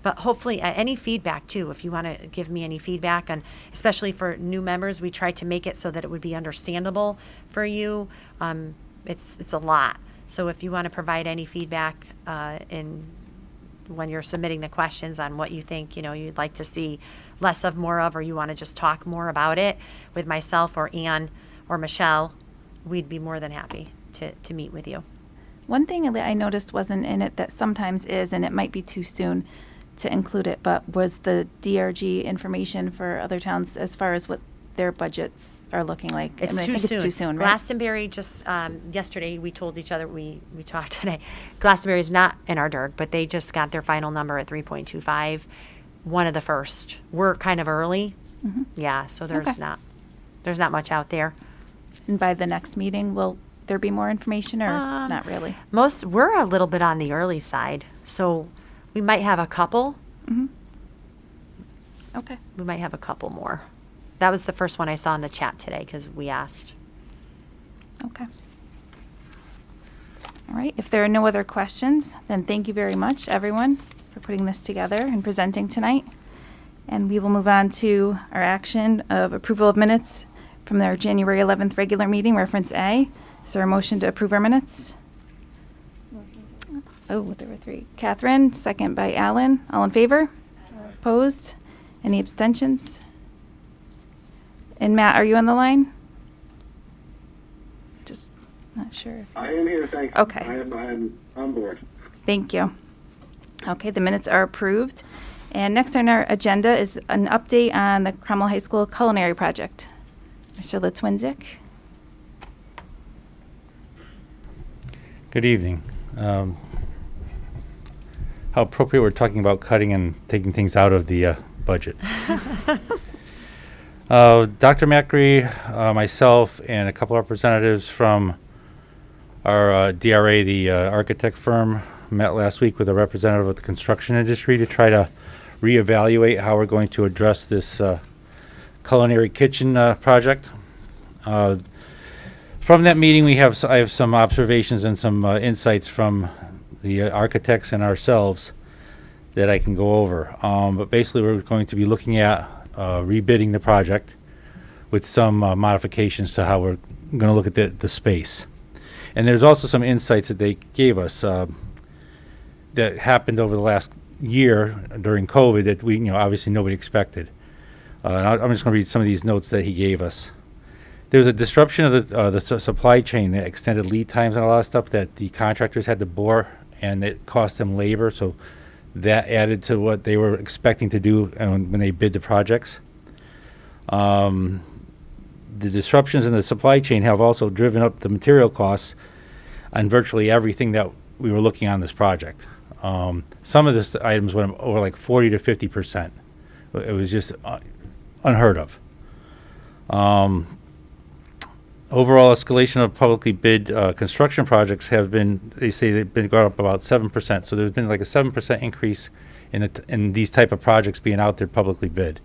But hopefully, any feedback too, if you want to give me any feedback, and especially for new members, we tried to make it so that it would be understandable for you. It's a lot. So if you want to provide any feedback when you're submitting the questions on what you think, you'd like to see less of, more of, or you want to just talk more about it with myself or Ann or Michelle, we'd be more than happy to meet with you. One thing that I noticed wasn't in it that sometimes is, and it might be too soon to include it, but was the DRG information for other towns as far as what their budgets are looking like. It's I too think soon. It's too soon, right? Glastonbury just yesterday we told each other we talked today. Glastonbury is not in our DIRG, but they just got their final number at 3.25. One of the first. We're kind of early. Mhm. Yeah, so there's Okay. not much out there. And by the next meeting, will there be more information or not really? We're a little bit on the early side, so we might have a couple. Mhm. Okay. We might have a couple more. That was the first one I saw in the chat today because we asked. Okay. All right. If there are no other questions, then thank you very much, everyone, for putting this together and presenting tonight. And we will move on to our action of approval of minutes from their January 11th regular meeting, reference A. Is there a motion to approve our minutes? Oh, there were 3. Catherine, second by Alan. All in favor? Opposed? Any abstentions? And Matt, are you on the line? Just not sure. I am here, thank you. Okay. I'm on board. Thank you. Okay, the minutes are approved. And next on our agenda is an update on the Cromwell High School culinary project. Mr. Litwinzik. Good evening. How appropriate we're talking about cutting and taking things out of the budget. Dr. Macri, myself, and a couple of representatives from our DRA, the architect firm, met last week with a representative of the construction industry to try to reevaluate how we're going to address this culinary kitchen project. From that meeting, I have some observations and some insights from the architects and ourselves that I can go over. But basically, we're going to be looking at rebidding the project with some modifications to how we're going to look at the space. And there's also some insights that they gave us that happened over the last year during COVID that we, obviously nobody expected. I'm just going to read some of these notes that he gave us. There was a disruption of the supply chain that extended lead times and a lot of stuff that the contractors had to bore, and it cost them labor. So that added to what they were expecting to do when they bid the projects. The disruptions in the supply chain have also driven up the material costs on virtually everything that we were looking on this project. Some of the items went over like 40 to 50%. It was just unheard of. Overall escalation of publicly bid construction projects they say they've been going up about 7%. So there's been like a 7% increase in these type of projects being out there publicly bid.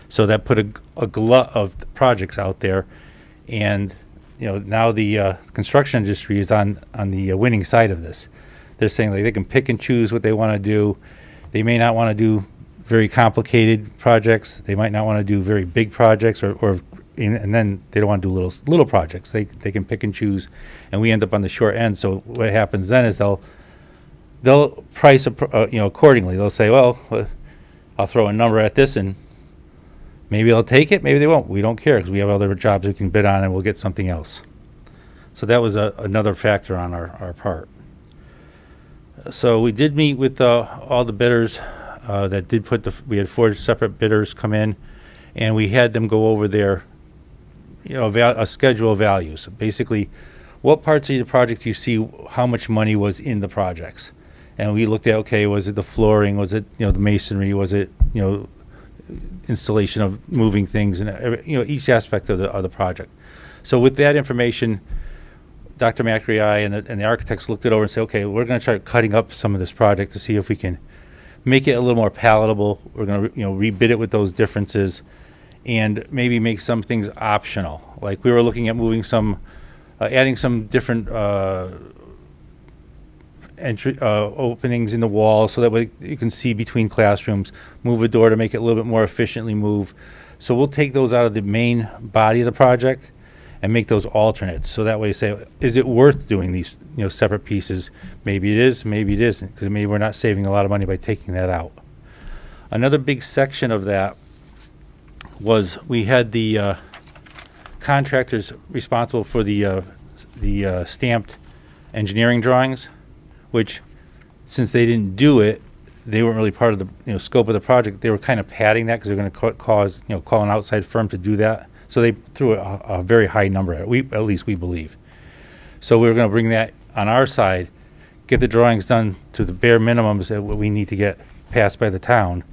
So that put a glut of projects out there, and now the construction industry is on the winning side of this. They're saying like they can pick and choose what they want to do. They may not want to do very complicated projects. They might not want to do very big projects, and then they don't want to do little projects. They can pick and choose, and we end up on the short end. So what happens then is they'll price accordingly. They'll say, well, I'll throw a number at this, and maybe they'll take it, maybe they won't. We don't care because we have other jobs we can bid on, and we'll get something else. So that was another factor on our part. So we did meet with all the bidders that did we had 4 separate bidders come in, and we had them go over their a schedule of values. Basically, what parts of the project you see, how much money was in the projects. And we looked at, okay, was it the flooring, was it the masonry, was it installation of moving things, and each aspect of the project. So with that information, Dr. Macri and the architects looked it over and said, okay, we're going to try cutting up some of this project to see if we can make it a little more palatable. We're going to rebid it with those differences, and maybe make some things optional. Like we were looking at moving adding some different entry openings in the wall so that way you can see between classrooms. Move a door to make it a little bit more efficiently move. So we'll take those out of the main body of the project and make those alternates. So that way you say, is it worth doing these separate pieces? Maybe it is, maybe it isn't, because maybe we're not saving a lot of money by taking that out. Another big section of that was we had the contractors responsible for the stamped engineering drawings, which since they didn't do it, they weren't really part of the scope of the project. They were kind of padding that because they're going to call an outside firm to do that. So they threw a very high number at it. At least we believe. So we were going to bring that on our side, get the drawings done to the bare minimums that we need to get passed by the town,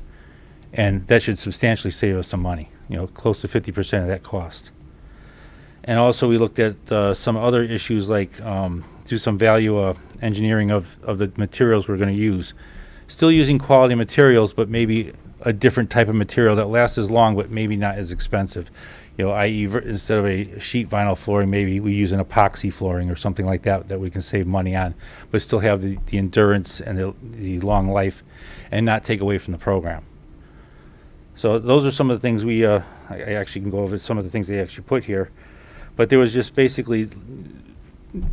and that should substantially save us some money. Close to 50% of that cost. And also we looked at some other issues like do some value engineering of the materials we're going to use. Still using quality materials, but maybe a different type of material that lasts as long, but maybe not as expensive. I.e. instead of a sheet vinyl flooring, maybe we use an epoxy flooring or something like that we can save money on, but still have the endurance and the long life and not take away from the program. So those are some of the things I actually can go over some of the things they actually put here. But there was just basically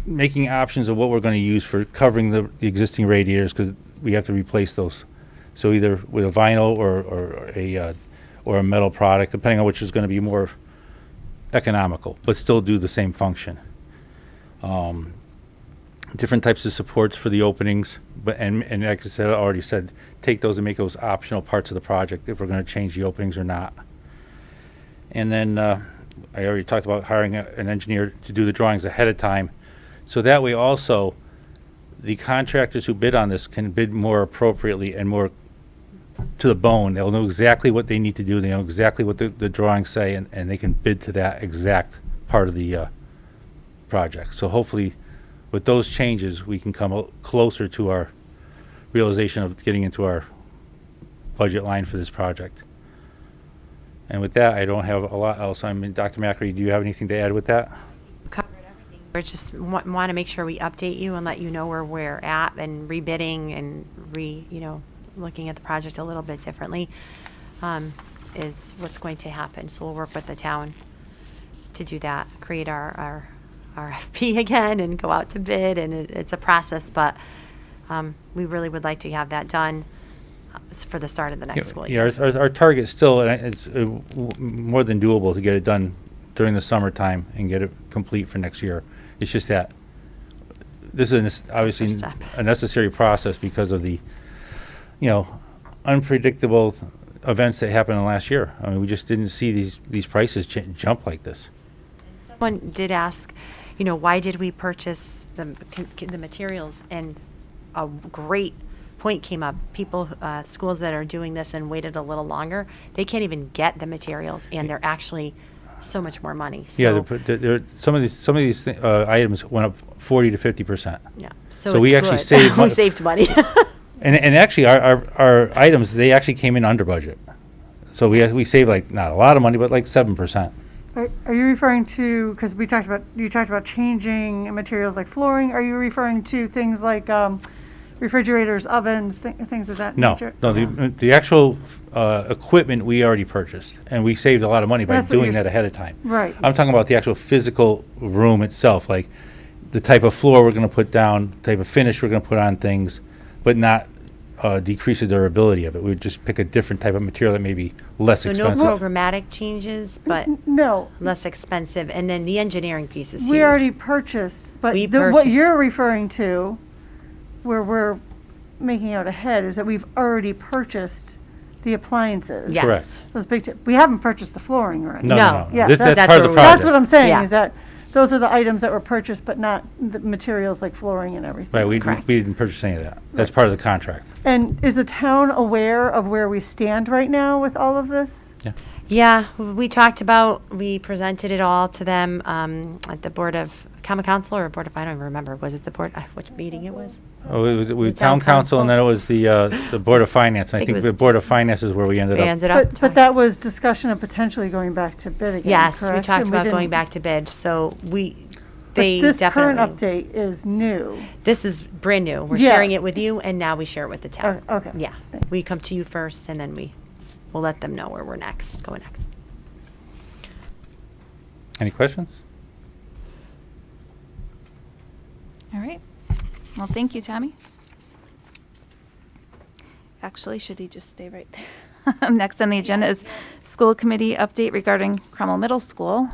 making options of what we're going to use for covering the existing radiators, because we have to replace those. So either with a vinyl or a metal product, depending on which is going to be more economical, but still do the same function. Different types of supports for the openings, but and like I said, I already said, take those and make those optional parts of the project if we're going to change the openings or not. And then I already talked about hiring an engineer to do the drawings ahead of time, so that way also the contractors who bid on this can bid more appropriately and more to the bone. They'll know exactly what they need to do. They know exactly what the drawings say, and they can bid to that exact part of the project. So hopefully with those changes, we can come closer to our realization of getting into our budget line for this project. And with that, I don't have a lot else. I mean, Dr. Macri, do you have anything to add with that? We just want to make sure we update you and let you know where we're at, and rebidding and looking at the project a little bit differently is what's going to happen. So we'll work with the town to do that, create our RFP again and go out to bid, and it's a process, but we really would like to have that done for the start of the next school year. Yeah, our target still, it's more than doable to get it done during the summertime and get it complete for next year. It's just that this is obviously a necessary process because of the, unpredictable events that happened in the last year. I mean, we just didn't see these prices jump like this. Someone did ask, why did we purchase the materials? And a great point came up. People, schools that are doing this and waited a little longer, they can't even get the materials, and they're actually so much more money. So Yeah, some of these items went up 40 to 50%. Yeah, so we actually saved we saved money. and actually our items, they actually came in under budget. So we saved not a lot of money, but 7%. Are you referring to, because you talked about changing materials like flooring, are you referring to things like refrigerators, ovens, things of that nature? No, the actual equipment we already purchased, and we saved a lot of money by doing that ahead of time. Right. I'm talking about the actual physical room itself, like the type of floor we're going to put down, type of finish we're going to put on things, but not decrease the durability of it. We would just pick a different type of material that may be less expensive. So no programmatic changes, but no, less expensive. And then the engineering piece is huge. We already purchased, but what you're referring to, where we're making out ahead, is that we've already purchased the appliances. Yes. Correct. Those big we haven't purchased the flooring or anything. No. Yeah, That's part of the project. That's what I'm saying, Yeah. is that those are the items that were purchased, but not the materials like flooring and everything. Right, we didn't purchase any of that. That's part of the contract. And is the town aware of where we stand right now with all of this? Yeah. Yeah, we presented it all to them at the Board of Common Council or Board of, I don't even remember. Was it the board, which meeting it was? Oh, it was town council, and then it was the Board of Finance. I think the Board of Finance is where we ended up. But that was discussion of potentially going back to bid again, Yes, correct? we talked And about didn't- going back to bid. So But this current definitely. update is new. This is brand new. We're Yeah. sharing it with you, and now we share it with the town. Okay. Yeah, we come to you first, and then we'll let them know where we're going next. Any questions? All right. Well, thank you, Tommy. Actually, should he just stay right there? Next on the agenda is school committee update regarding Cromwell Middle School.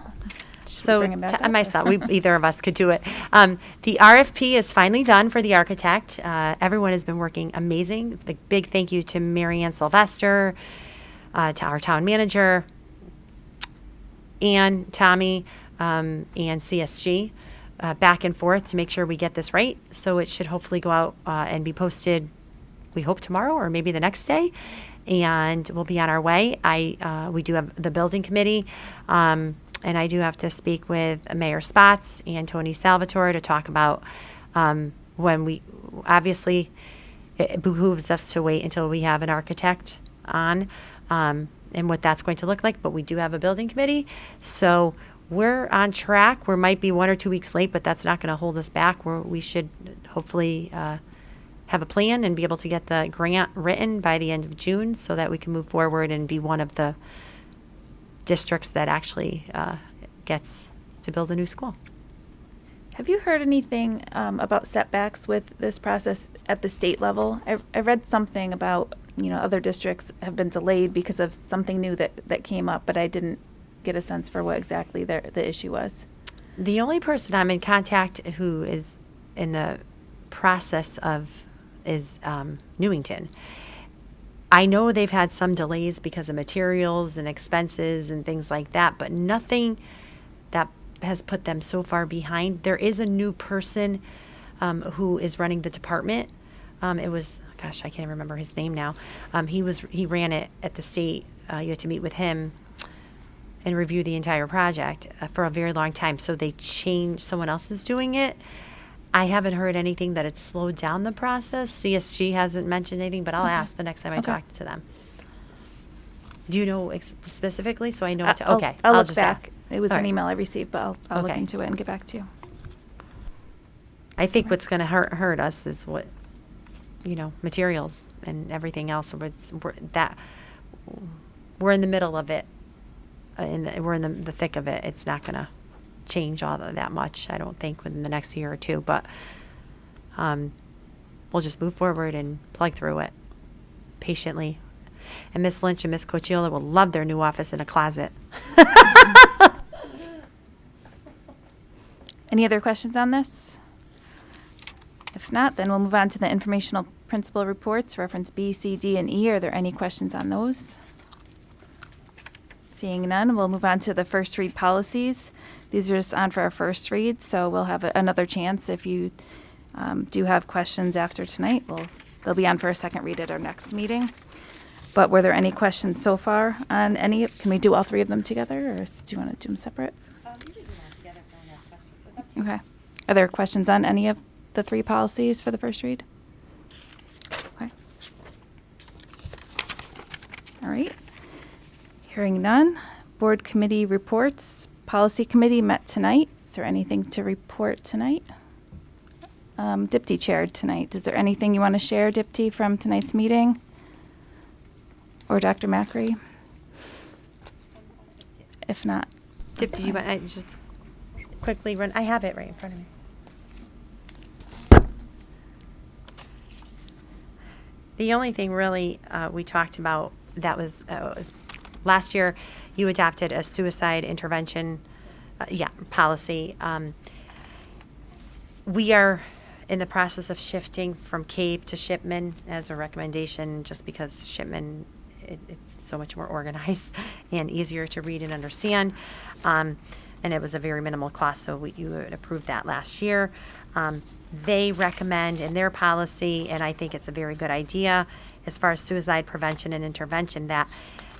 So bring him back up? myself, either of us could do it. The RFP is finally done for the architect. Everyone has been working amazing. The big thank you to Marianne Sylvester, to our town manager, and Tommy, and CSG, back and forth to make sure we get this right. So it should hopefully go out and be posted, we hope tomorrow or maybe the next day, and we'll be on our way. We do have the building committee, and I do have to speak with Mayor Spatz and Tony Salvatore to talk about when we, obviously, it behooves us to wait until we have an architect on and what that's going to look like. But we do have a building committee. So we're on track. We might be 1 or 2 weeks late, but that's not going to hold us back. We should hopefully have a plan and be able to get the grant written by the end of June so that we can move forward and be one of the districts that actually gets to build a new school. Have you heard anything about setbacks with this process at the state level? I read something about, other districts have been delayed because of something new that came up, but I didn't get a sense for what exactly the issue was. The only person I'm in contact who is in the process of is Newington. I know they've had some delays because of materials and expenses and things like that, but nothing that has put them so far behind. There is a new person who is running the department. It was, gosh, I can't remember his name now. He ran it at the state. You had to meet with him and review the entire project for a very long time. So they changed, someone else is doing it. I haven't heard anything that it's slowed down the process. CSG hasn't mentioned anything, but I'll ask the next time I talk to them. Do you know specifically? So I know what to, okay. I'll look just back. ask. It was All an right. email I received, but I'll look Okay. into it and get back to you. I think what's going to hurt us is what, materials and everything else. We're in the middle of it. We're in the thick of it. It's not going to change all that much, I don't think, within the next year or two. But we'll just move forward and plug through it patiently. And Miss Lynch and Miss Cochiola will love their new office in a closet. Any other questions on this? If not, then we'll move on to the informational principal reports, reference B, C, D, and E. Are there any questions on those? Seeing none, we'll move on to the first read policies. These are just on for our first read, so we'll have another chance if you do have questions after tonight. They'll be on for a second read at our next meeting. But were there any questions so far on any? Can we do all three of them together, or do you want to do them separate? Okay. Are there questions on any of the three policies for the first read? Okay. All right. Hearing none. Board committee reports. Policy committee met tonight. Is there anything to report tonight? Dipty chaired tonight. Is there anything you want to share, Dipty, from tonight's meeting? Or Dr. Macri? If not. Dip, did you want to just quickly run? I have it right in front of me. The only thing really we talked about that was last year you adopted a suicide intervention policy. We are in the process of shifting from CAPE to Shipman as a recommendation, just because Shipman it's so much more organized and easier to read and understand. And it was a very minimal cost, so you would approve that last year. They recommend in their policy, and I think it's a very good idea, as far as suicide prevention and intervention, that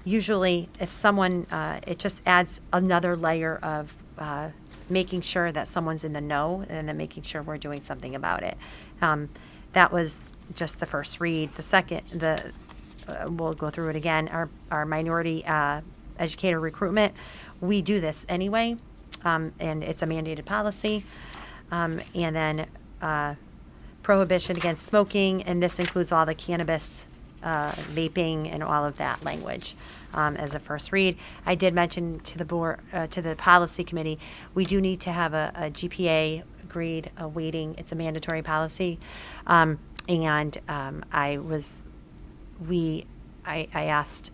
usually if someone, it just adds another layer of making sure that someone's in the know and then making sure we're doing something about it. That was just the first read. The second, we'll go through it again, our minority educator recruitment. We do this anyway, and it's a mandated policy. And then prohibition against smoking, and this includes all the cannabis, vaping, and all of that language as a first read. I did mention to the board, to the policy committee, we do need to have a GPA grade weighting. It's a mandatory policy, and I asked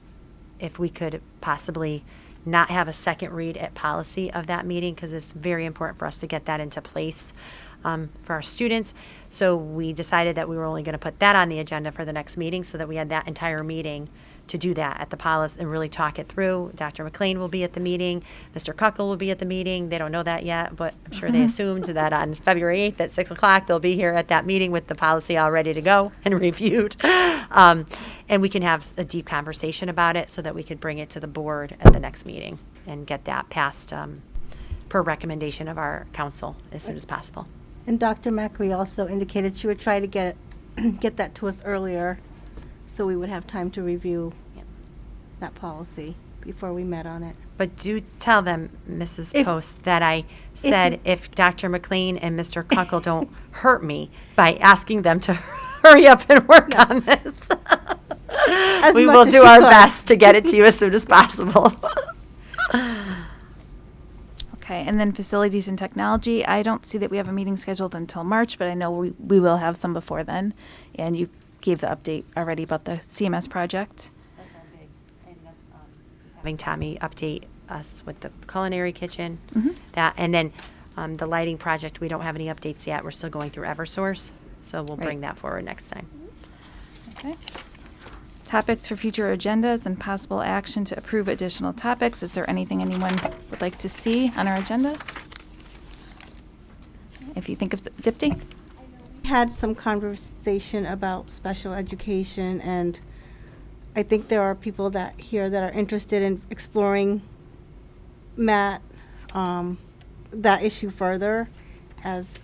if we could possibly not have a second read at policy of that meeting, because it's very important for us to get that into place for our students. So we decided that we were only going to put that on the agenda for the next meeting, so that we had that entire meeting to do that at the policy and really talk it through. Dr. McLean will be at the meeting. Mr. Kuckel will be at the meeting. They don't know that yet, but I'm sure they assumed that on February 8th at 6 o'clock, they'll be here at that meeting with the policy all ready to go and reviewed. And we can have a deep conversation about it so that we could bring it to the board at the next meeting and get that passed per recommendation of our council as soon as possible. And Dr. Macri also indicated she would try to get that to us earlier, so we would have time to review that policy before we met on it. But do tell them, Mrs. Post, that I said if Dr. McLean and Mr. Kuckel don't hurt me by asking them to hurry up and work on this, we will do our best to get it to you as soon as possible. Okay, and then facilities and technology, I don't see that we have a meeting scheduled until March, but I know we will have some before then. And you gave the update already about the CMS project. That's our big, and that's just having Tommy update us with the culinary kitchen, that, and then the lighting project, we don't have any updates yet. We're still going through Eversource, so we'll bring that forward next time. Okay. Topics for future agendas and possible action to approve additional topics. Is there anything anyone would like to see on our agendas? If you think of Dipti? Had some conversation about special education, and I think there are people that here that are interested in exploring Matt, that issue further as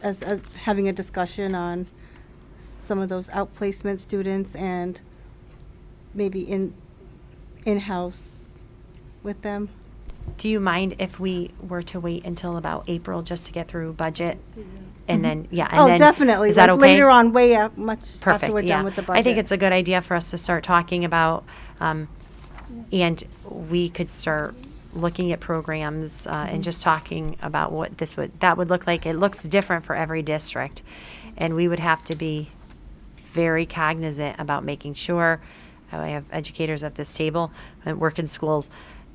having a discussion on some of those outplacement students and maybe in-house with them. Do you mind if we were to wait until about April just to get through budget? And then, and then. Definitely. Is that like okay? Later on, way out, much Perfect, after we're yeah. done with the budget. I think it's a good idea for us to start talking about, and we could start looking at programs and just talking about what that would look like. It looks different for every district, and we would have to be very cognizant about making sure. I have educators at this table and work in schools.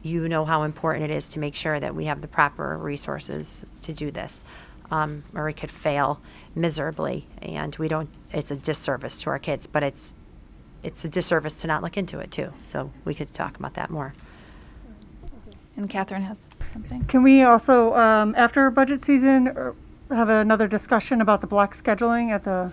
You know how important it is to make sure that we have the proper resources to do this, or we could fail miserably, and we don't. It's a disservice to our kids, but it's a disservice to not look into it too. So we could talk about that more. And Catherine has something. Can we also, after budget season, have another discussion about the block scheduling at the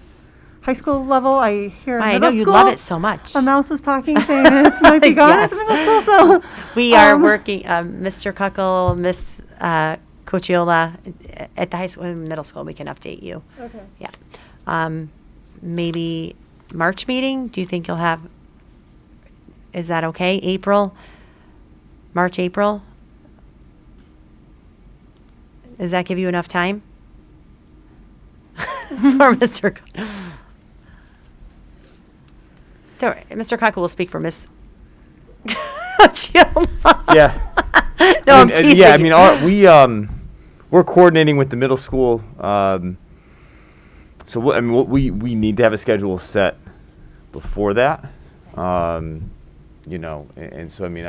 high school level? I hear I middle know you school, love it so much. a mouse is talking, saying it might be gone at the middle school. So We are working, Mr. Kuckel, Miss Cochiola, at the high school and middle school. We can update you. Okay. Yeah. Maybe March meeting. Do you think you'll have? Is that okay? March, April. Does that give you enough time for Mr. Mr. Kuckel will speak for Miss Cochiola. Yeah. No, I'm teasing. Yeah, I mean, we're coordinating with the middle school. So we need to have a schedule set before that. You know, and so I mean,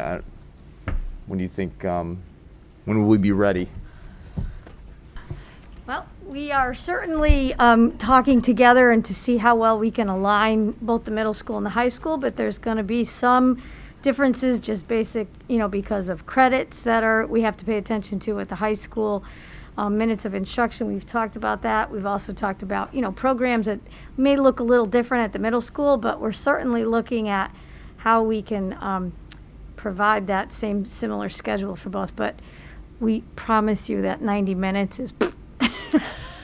when do you think? When will we be ready? Well, we are certainly talking together and to see how well we can align both the middle school and the high school, but there's going to be some differences, just basic, you know, because of credits that we have to pay attention to at the high school. Minutes of instruction, we've talked about that. We've also talked about, you know, programs that may look a little different at the middle school, but we're certainly looking at how we can provide that similar schedule for both. But we promise you that 90 minutes is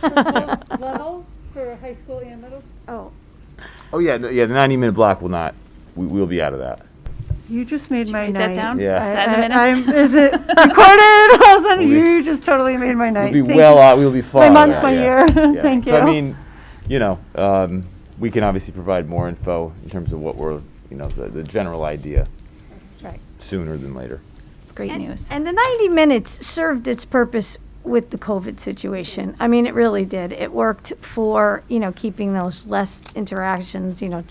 levels for high school and middle school? Oh yeah, the 90-minute block will not. We'll be out of that. You just made my write night. that down? Yeah. Is that in the minutes? Is it recorded? All of a sudden, We'll be- you just totally made my night. We'll be Thank well you. out. We'll be fine. My month, my year. Yeah. Thank you. So I mean, you know, we can obviously provide more info in terms of what we're, you know, the general idea. Right. Sooner than later. It's great news. And the 90 minutes served its purpose with the COVID situation. I mean, it really did. It worked for, you know, keeping those less interactions, you know,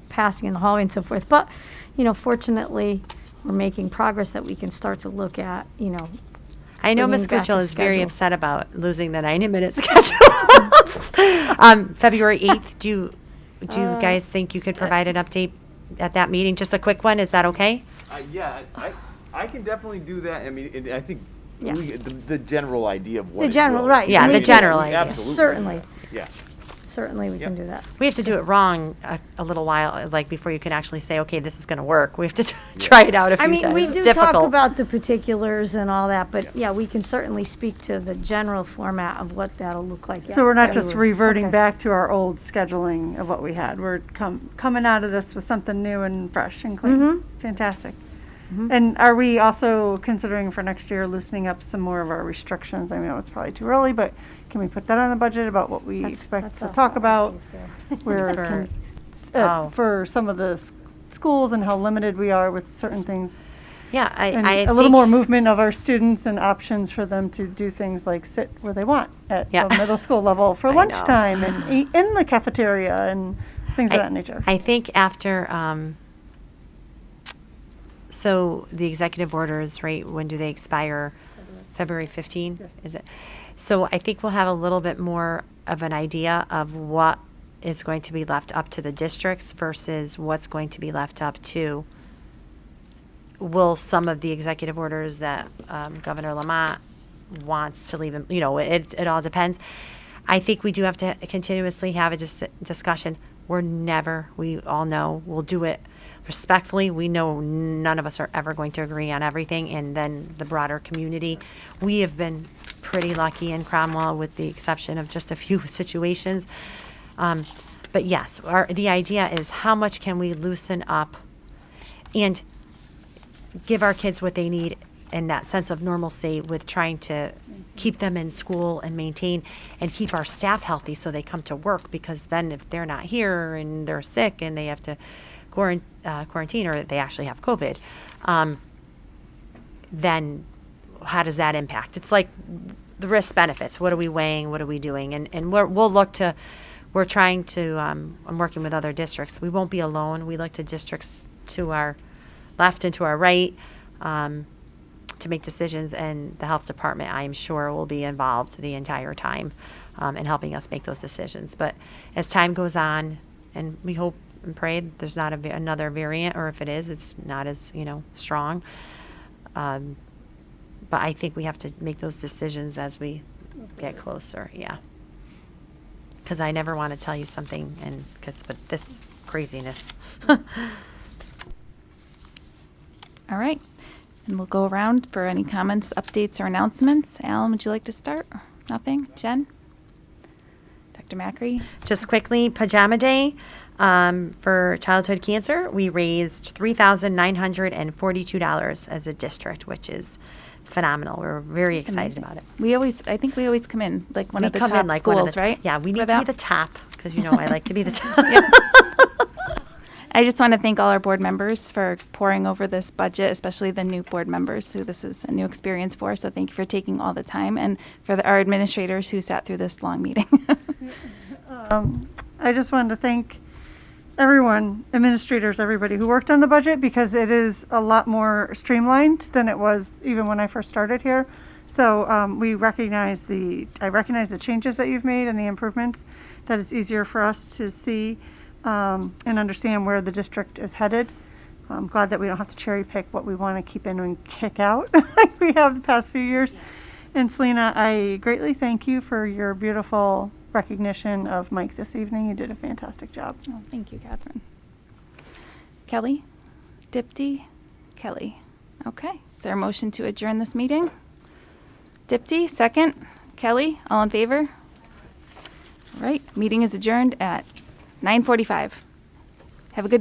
passing in the hallway and so forth. But, you know, fortunately, we're making progress that we can start to look at, you know. I know bringing Ms. back Cucchiol the is very schedule. upset about losing the 90-minute schedule. February 8th, do you guys think you could provide an update at that meeting? Just a quick one, is that okay? Yeah, I can definitely do that. I mean, I think Yeah. the general idea of what The it general, will- right. Yeah, We the can- general idea. Absolutely. Certainly. Yeah. Certainly, we can do that. We have to do it wrong a little while, like before you can actually say, okay, this is going to work. We have to try it out a few I mean, times. we It's do difficult. talk about the particulars and all that, but yeah, we can certainly speak to the general format of what that'll look like. So we're not just February. reverting Okay. back to our old scheduling of what we had. We're coming out of this with something new and fresh and clean. Mhm. Fantastic. And are we also considering for next year loosening up some more of our restrictions? I know it's probably too early, but can we put that on the budget about what we expect to talk about? Where For- for some of the schools and how limited we are with certain things? Yeah, And I a little think- more movement of our students and options for them to do things like sit where they want at Yeah. the middle school level for I know. lunchtime and eat in the cafeteria and things of I- that nature. I think after, so the executive orders, right, when do they expire? February 15, is it? So I think we'll have a little bit more of an idea of what is going to be left up to the districts versus what's going to be left up to, will some of the executive orders that Governor Lamont wants to leave, in, it all depends. I think we do have to continuously have a discussion. We all know, we'll do it respectfully. We know none of us are ever going to agree on everything, and then the broader community. We have been pretty lucky in Cromwell, with the exception of just a few situations. But yes, the idea is, how much can we loosen up and give our kids what they need in that sense of normalcy, with trying to keep them in school and maintain and keep our staff healthy so they come to work, because then if they're not here and they're sick and they have to quarantine, or they actually have COVID, then how does that impact? It's like the risk benefits. What are we weighing? What are we doing? And we're trying to, I'm working with other districts. We won't be alone. We look to districts to our left and to our right to make decisions, and the health department, I am sure, will be involved the entire time in helping us make those decisions. But as time goes on, and we hope and pray there's not another variant, or if it is, it's not as strong. But I think we have to make those decisions as we get closer. Yeah. Because I never want to tell you something, but this craziness. All right. And we'll go around for any comments, updates, or announcements. Alan, would you like to start? Nothing? Jen? Dr. Macri? Just quickly, Pajama Day for childhood cancer. We raised $3,942 as a district, which is phenomenal. We're very excited about it. I think we always come in like one We of the come top in like schools, one of the, right? Yeah, we For need to be that? the top, because I like to be the top. I just want to thank all our board members for pouring over this budget, especially the new board members who this is a new experience for. So thank you for taking all the time, and for our administrators who sat through this long meeting. I just wanted to thank everyone, administrators, everybody who worked on the budget, because it is a lot more streamlined than it was even when I first started here. So I recognize the changes that you've made and the improvements, that it's easier for us to see and understand where the district is headed. I'm glad that we don't have to cherry pick what we want to keep in and kick out like we have the past few years. And Selena, I greatly thank you for your beautiful recognition of Mike this evening. You did a fantastic job. Oh, thank you, Catherine. Kelly? Dipti? Kelly. Okay. Is there a motion to adjourn this meeting? Dipti, second. Kelly, all in favor? All right. Meeting is adjourned at 9:45. Have a good